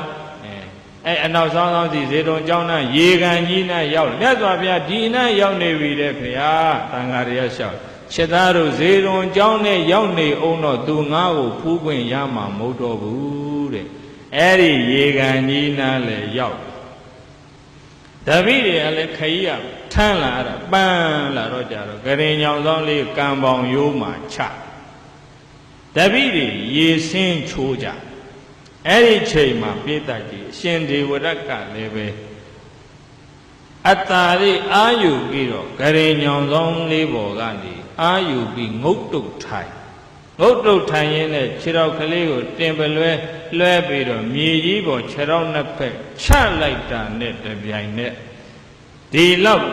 အဲ့အနောက်ဆောင်ဆောင်စီဇေတုံကျောင်းသားရေကန်ကြီးနဲ့ရောက်မြတ်စွာဘုရားဒီနဲ့ရောက်နေပြီတဲ့ဘုရားတန်ခါရရလျှောက်ချက်သားတို့ဇေတုံကျောင်းနဲ့ရောက်နေအောင်တော့သူငါ့ကိုဖူးခွင့်ရမှာမဟုတ်တော့ဘူးတဲ့အဲ့ဒီရေကန်ကြီးနားလည်းရောက်တပည့်တွေကလည်းခရီးရထမ်းလာတာပန်းလာတော့ကြတော့ကရင်ညောင်ဆောင်လေးကံပေါင်ရိုးမှာချတပည့်တွေရေဆင်းချိုးကြအဲ့ဒီချိန်မှာပိဋကကြီးအရှင်ဒေဝရတ်ကလည်းပဲအတ္တာရိအာယူပြီးတော့ဂရေညောင်ဆောင်လေးပေါ်ကနေအာယူပြီးငုတ်တုတ်ထိုင်ငုတ်တုတ်ထိုင်ရင်းနဲ့ခြေတော်ကလေးကိုတင်ပလွဲလွှဲပြီးတော့မြေကြီးပေါ်ခြေတော်နှစ်ဖက်ချလိုက်တာနဲ့တပြိုင်နက်ဒီလောက်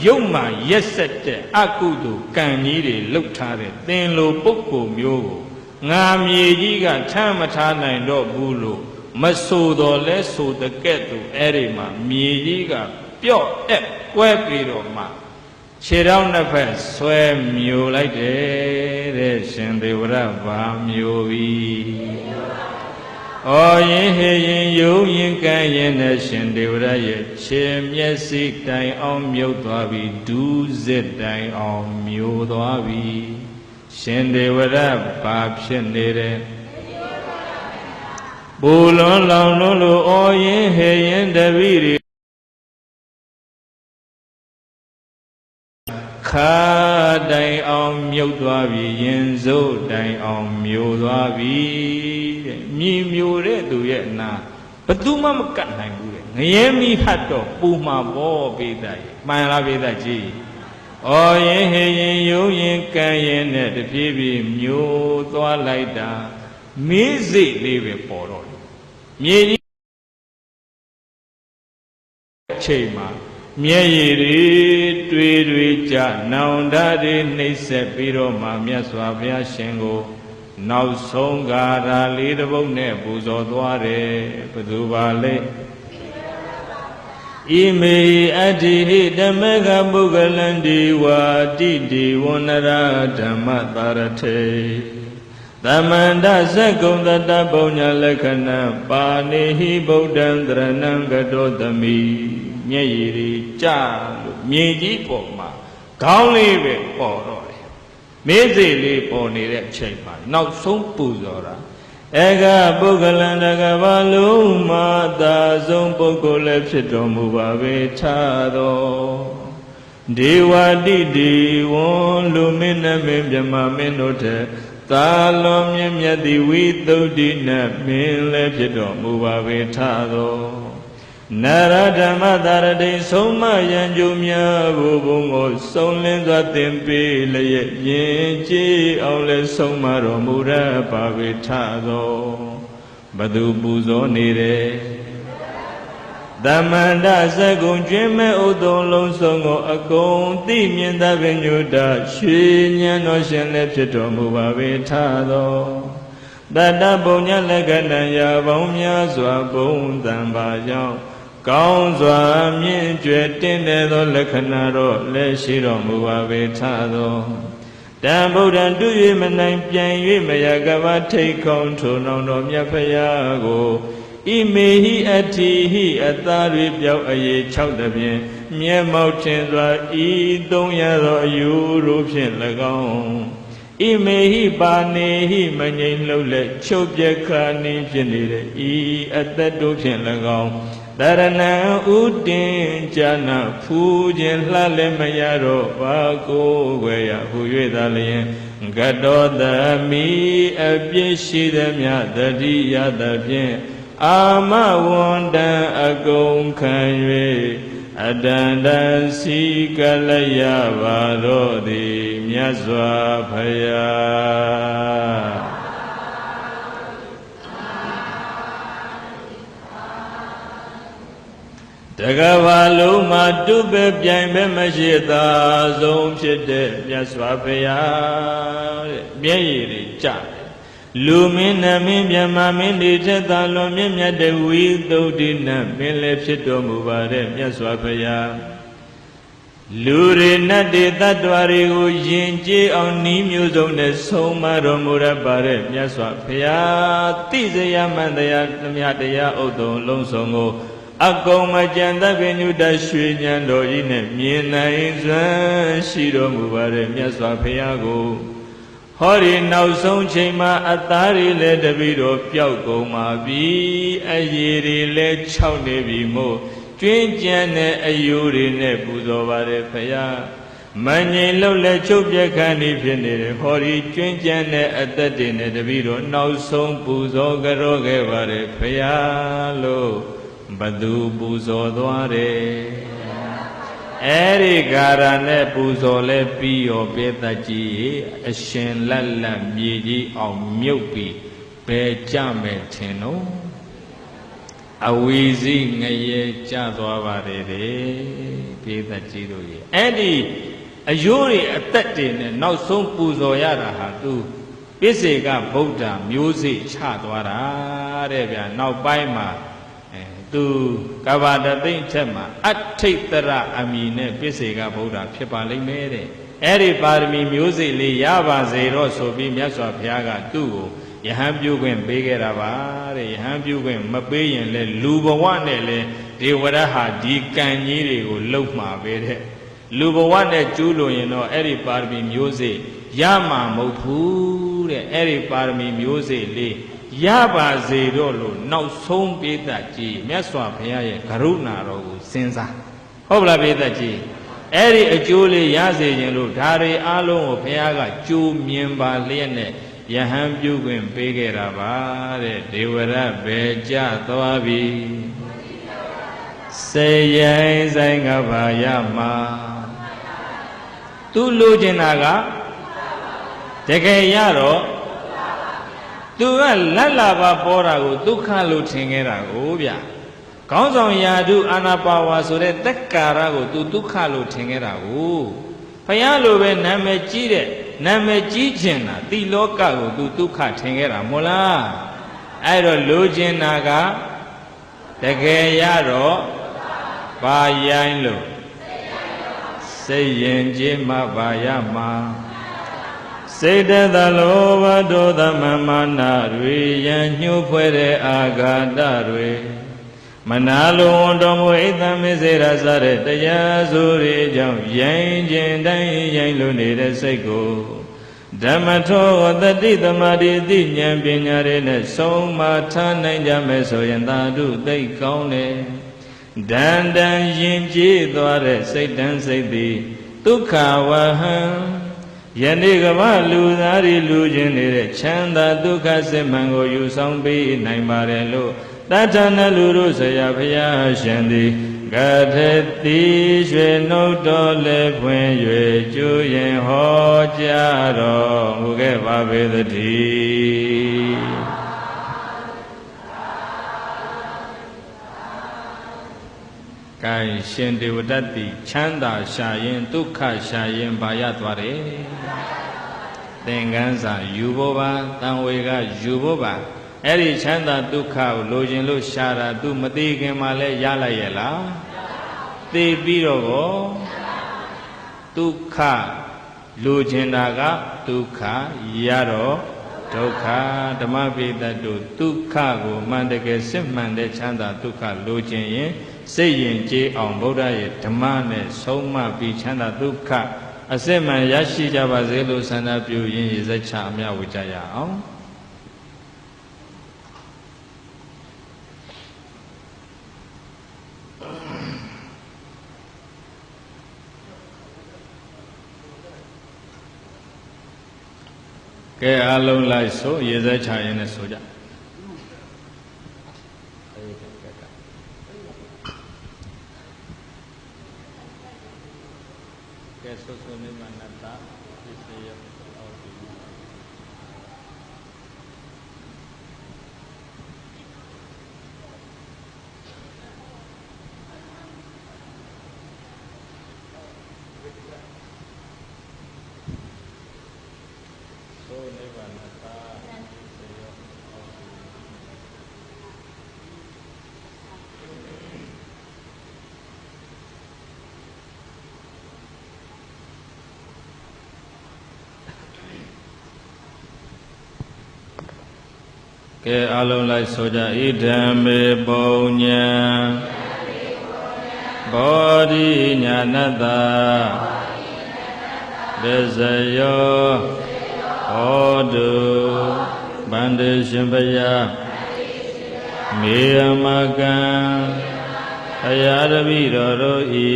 ရုပ်မှရက်ဆက်တဲ့အကုသိုလ်ကံကြီးတွေလှုပ်ထားတဲ့သင်လိုပုဂ္ဂိုလ်မျိုးကိုငါမြေကြီးကထမ်းမထားနိုင်တော့ဘူးလို့မဆိုတော့လဲဆိုတဲ့ကဲ့သို့အဲ့ဒီမှာမြေကြီးကပြော့အက်ကွဲပြီးတော့မှခြေထောက်နှစ်ဖက်ဆွဲမျိုးလိုက်တယ်တဲ့ရှင်ဒေဝရဘာမျိုးပြီ။ဩရင်ဟေရင်ယုံရင်ကံရင်နဲ့ရှင်ဒေဝရရဲ့ခြေမျက်စိတိုင်အောင်မြုပ်သွားပြီဒူးစစ်တိုင်အောင်မျိုးသွားပြီရှင်ဒေဝရဘာဖြစ်နေတယ်ပူလွန်လောင်လွန်းလို့ဩရင်ဟေရင်တပည့်တွေခါတိုင်အောင်မြုပ်သွားပြီရင်စိုးတိုင်အောင်မျိုးသွားပြီတဲ့မြည်မျိုးတဲ့သူရဲ့အနာဘသူမှမကတ်နိုင်ဘူးတဲ့ငရဲမိဟတ်တော့ပူမှာပေါ့ပိသရဲ့မှန်လားပိသကြီးဩရင်ဟေရင်ယုံရင်ကံရင်နဲ့တပြေးပြေးမျိုးသွားလိုက်တာမေးစိတ်လေးပဲပေါ်တော့တယ်မြေကြီးချိန်မှာမျက်ရည်တွေကြနောင်တတွေနှိမ့်ဆက်ပြီးတော့မှမြတ်စွာဘုရားရှင်ကိုနောက်ဆုံးဂါထာလေးတစ်ပုဒ်နဲ့ပူဇော်သွားတယ်ဘယ်သူပါလဲဣမေအတ္တိဟိဓမ္မကပုဂ္ဂလံဒီဝါတိတိဝန္နရာဓမ္မတာရထေသမန္တသက္ကုံတတပုညလက္ခဏံပါဏိဟိဗုဒ္ဓံတရဏံကတောသမိမျက်ရည်တွေကြလို့မြေကြီးပေါ်မှာခေါင်းလေးပဲပေါ်တော့တယ်မေးစိလေးပေါ်နေတဲ့အချိန်မှာနောက်ဆုံးပူဇော်တာဧကပုဂ္ဂလံတကဘာလုံးမသာဆုံးပုဂ္ဂိုလ်လည်းဖြစ်တော်မူပါပဲထာတော်ဒေဝတိတိဝံလူမင်းနဲ့မင်းမြမမင်းတို့တဲ့သာလွန်မြင့်မြတ်သည်ဝိသုဒ္ဓိနတ်မင်းလည်းဖြစ်တော်မူပါပဲထာတော်နရဓမ္မသာရတိဆုံးမယံကြုံများဘုဘုံကိုဆုံးလင်းစွာသင်ပေးလျက်ယင်ကြည်အောင်လဲဆုံးမတော်မူရပါပဲထာသောဘသူပူဇော်နေတယ်သမန္တသက္ကုံကျွင်းမဲ့ဥသုံးလုံးစုံကိုအကုန်သိမြင်သဗ္ဗညုတရွှေဉဏ်တော်ရှင်လည်းဖြစ်တော်မူပါပဲထာသောတတပုံညလက္ခဏာရာပေါင်းများစွာဘုံတံပါကြောင့်ကောင်းစွာမြင့်ကျွယ်တင်းတဲ့သောလက္ခဏာတော့လည်းရှိတော်မူပါပဲထာသောတံဗုဒ္ဓံတူ၍မနိုင်ပြန်၍မရကဘာထိတ်ခေါင်းထုံအောင်တော်မြတ်ဖရာကိုဣမေဟိအတ္တိဟိအသာတွေပြောက်အရေး6တဖြင့်မျက်မှောက်ထင်စွာဤ300သောအယူတို့ဖြင့်၎င်းဣမေဟိပါနေဟိမငြိမ်လှုပ်လက်ချုပ်ပြခါနေဖြစ်နေတဲ့ဤအသက်တို့ဖြင့်၎င်းတရဏံဥတင်ဇာနာဖူးခြင်းလှလည်းမရတော့ပါကိုယ်ွယ်ရဟူ၍သာလျင် ကတောတမိအပြစ်ရှိသည်မြတ်တတိယသဖြင့်အာမဝန္တံအကုန်ခံ၍အတန္တစီကလယပါတော်သည်မြတ်စွာဘုရားတကဘာလုံးမှာတုပဲပြိုင်ပဲမရှိသာဆုံးဖြစ်တဲ့မြတ်စွာဘုရားတဲ့မျက်ရည်တွေကျတယ်လူမင်းနမင်းမြမမင်းတွေထက်သာလွန်မြင့်မြတ်တဲ့ဝိသုဒ္ဓိနမင်းလည်းဖြစ်တော်မူပါတဲ့မြတ်စွာဘုရားလူတွေနတ်တွေတ attva တွေကိုယဉ်ကျေးအောင်ဤမျိုးစုံနဲ့ဆုံးမတော်မူရပါတဲ့မြတ်စွာဘုရားသိစရာမှန်တရားသမျှတရားဥဒ္ဒုံလုံးစုံကိုအကုန်မကြံတတ်ပင်ညုတရွှေဉဏ်တော်ကြီးနဲ့မြင်နိုင်စွမ်းရှိတော်မူပါတဲ့မြတ်စွာဘုရားကိုဟောဒီနောက်ဆုံးချိန်မှာအသားတွေလည်းတပိတော့ပျောက်ကုန်ပါပြီအရည်တွေလည်းခြောက်နေပြီမို့ကျွင်းကြံတဲ့အယိုးတွေနဲ့ပူဇော်ပါတယ်ဘုရားမငြိမ်လို့လည်းချုပ်ပြက်ခန်းနေဖြစ်နေတယ်ဟောဒီကျွင်းကြံတဲ့အသက်တွေနဲ့တပိတော့နောက်ဆုံးပူဇော်ကြောခဲ့ပါတယ်ဘုရားလို့ဘသူပူဇော်သွားတယ်အဲ့ဒီကာရနဲ့ပူဇော်လဲပြီးရောပေတကြီးအရှင်လက်လက်မြေကြီးအောင်မြုပ်ပြီးဘယ်ကြမယ်ထင်တော့အဝီစီငရေကြသွားပါတယ်ပေတကြီးတို့ရဲ့အဲ့ဒီအယိုးတွေအသက်တွေနဲ့နောက်ဆုံးပူဇော်ရတာဟာသူပိစေကဗုဒ္ဓမျိုးစေ့ချသွားတာတဲ့ဗျာနောက်ပိုင်းမှာသူကဘာတသိမ့်ချက်မှာအထိတ်တရအမည်နဲ့ပိစေကဗုဒ္ဓဖြစ်ပါလိမ့်မယ်တဲ့အဲ့ဒီပါရမီမျိုးစေ့လေးရပါစေတော့ဆိုပြီးမြတ်စွာဘုရားကသူ့ကိုယဟန်ပြုခွင့်ပေးခဲ့တာပါတဲ့ယဟန်ပြုခွင့်မပေးရင်လဲလူဘဝနဲ့လဲဒေဝရဟာဒီကံကြီးတွေကိုလှုပ်မှာပဲတဲ့လူဘဝနဲ့ကျူးလို့ရင်တော့အဲ့ဒီပါရမီမျိုးစေ့ရမှာမဟုတ်ဘူးတဲ့အဲ့ဒီပါရမီမျိုးစေ့လေးရပါစေတော့လို့နောက်ဆုံးပိဋကကြီးမြတ်စွာဘုရားရဲ့ကရုဏာတော်ကိုစဉ်းစားဟုတ်လားပိဋကကြီးအဲ့ဒီအကျိုးလေးရစေခြင်းလို့ဓာရီအားလုံးကိုဘုရားကကြိုးမြင်ပါလျက်နဲ့ယဟန်ပြုခွင့်ပေးခဲ့တာပါတဲ့ဒေဝရဘယ်ကြသွားပြီစေရိုင်းဆိုင်ကဘာရမှာသူလိုချင်တာကတကယ်ရတော့သူကလက်လာပါပေါ်တာကိုဒုက္ခလို့ထင်ခဲ့တာကိုဗျခေါင်းဆောင်ယာတုအာနာပါဝါဆိုတဲ့တက်ကာရကိုသူဒုက္ခလို့ထင်ခဲ့တာကိုဘုရားလိုပဲနာမည်ကြီးတဲ့နာမည်ကြီးကျင်တာတိလောကကိုသူဒုက္ခထင်ခဲ့တာမို့လားအဲ့တော့လိုချင်တာကတကယ်ရတော့ဘာရိုင်းလို့စိတ်ရင်ကျေးမှဘာရမှာစိတ်တသလောဘဒေါသမမာနတွေရန်ညှိုးဖွဲ့တဲ့အာဃာတတွေမနာလိုဝန်တော်မူဣတ္တမေစေရစတဲ့တရားဆိုတွေကြောင့်ရိုင်းခြင်းတိုင်းရိုင်းလို့နေတဲ့စိတ်ကိုဓမ္မထောတတိသမာဓိသိဉာဏ်ပညာတွေနဲ့ဆုံးမထားနိုင်ကြမယ်ဆိုရင်သာဓုသိကောင်းတယ်ဒန္တန်ရင်ကျေးသွားတဲ့စိတ်တန်းစိတ်သည်ဒုက္ခဝဟံယနေ့ကမ္ဘာလူသားတွေလူချင်းနေတဲ့ချမ်းသာဒုက္ခစစ်မှန်ကိုယူဆောင်ပေးနိုင်ပါတယ်လို့တထနလူတို့ဆရာဘုရားရှင်သည်ကထေတိရွှေနှုတ်တော်လည်းဖွင့်၍ကျူးရင်ဟောကြားတော်မူခဲ့ပါပေသတည်းကဲရှင်ဒေဝဒတ္တိချမ်းသာရှာရင်ဒုက္ခရှာရင်ဘာရသွားတယ်သင်္ကန်းစာယူဖို့ပါတန်ဝေကယူဖို့ပါအဲ့ဒီချမ်းသာဒုက္ခကိုလိုချင်လို့ရှာတာ तू မသိခင်မှာလဲရလိုက်ရဲ့လားသိပြီးတော့ကိုဒုက္ခလိုချင်တာကဒုက္ခရတော့ဒုက္ခဓမ္မပိတ္တတို့ဒုက္ခကိုမှန်တကယ်စစ်မှန်တဲ့ချမ်းသာဒုက္ခလိုချင်ရင်စိတ်ရင်ကျေးအောင်ဗုဒ္ဓရဲ့ဓမ္မနဲ့ဆုံးမပြီးချမ်းသာဒုက္ခအစစ်မှန်ရရှိကြပါစေလို့ဆန္ဒပြုရင်းရစချအမြဝေကြရအောင် ကဲအားလုံးလိုက်ဆိုရေစဲချရင်နဲ့ဆိုကြကဲဆိုဆိုနေမှနတ္တပစ္စယအောတိဆိုနေမှနတ္တပစ္စယအောတိကဲအလုံးလိုက်ဆိုကြဣဒံမေပုံညာဘောဓိညာဏတ္တပစ္စယောဟောတုဗန္တေရှင်ဘယမေယမကံအရာတပိတော်တို့ဤ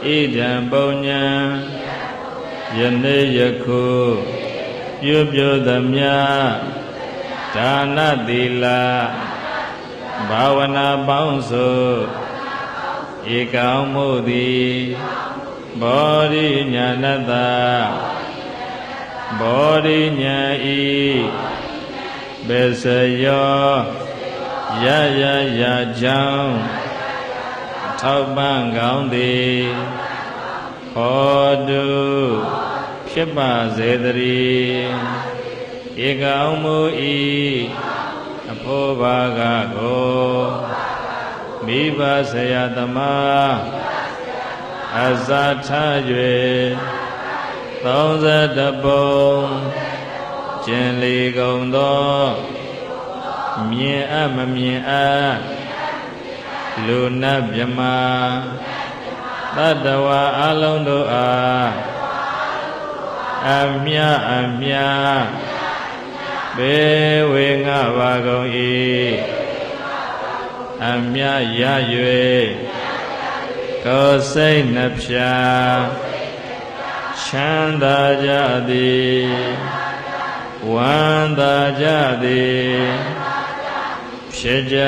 ဣဒံပုံညာယနေ့ယခုပြုသမျှဒါနသီလဘာဝနာပေါင်းစုဧကောင်းမှုသည်ဘောဓိညာဏတ္တဘောဓိညာဤပစ္စယောရကြောင်းထောက်ပံ့ကောင်းသည်ဟောတုဖြစ်ပါစေတည်းဧကောမှုဤအဖို့ဘာကကိုမိဘဆရာသမားအဇာထ၍30ပုံကျင်လီကုန်သောမြင်အပ်မမြင်အပ်လူနတ်မြမတတ္တဝါအလုံးတို့အားအမြဘေဝေငါပါကုန်၏အမြရ၍ကိုယ်စိတ်နှဖျားချမ်းသာကြသည်ဝမ်းသာကြသည်ဖြစ်ကြ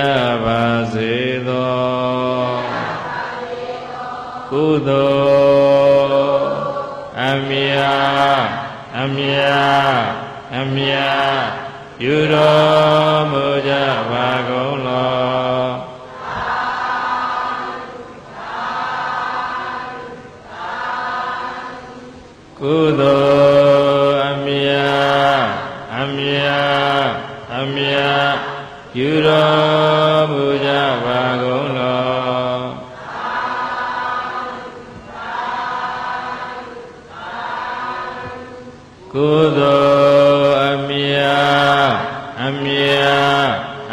ပါစေသောကုသိုလ်အမြပြုတော်မူကြပါကုန်လောကုသိုလ်အမြပြုတော်မူကြပါကုန်လောကုသိုလ်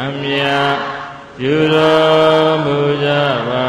အမြပြုတော်မူကြပါ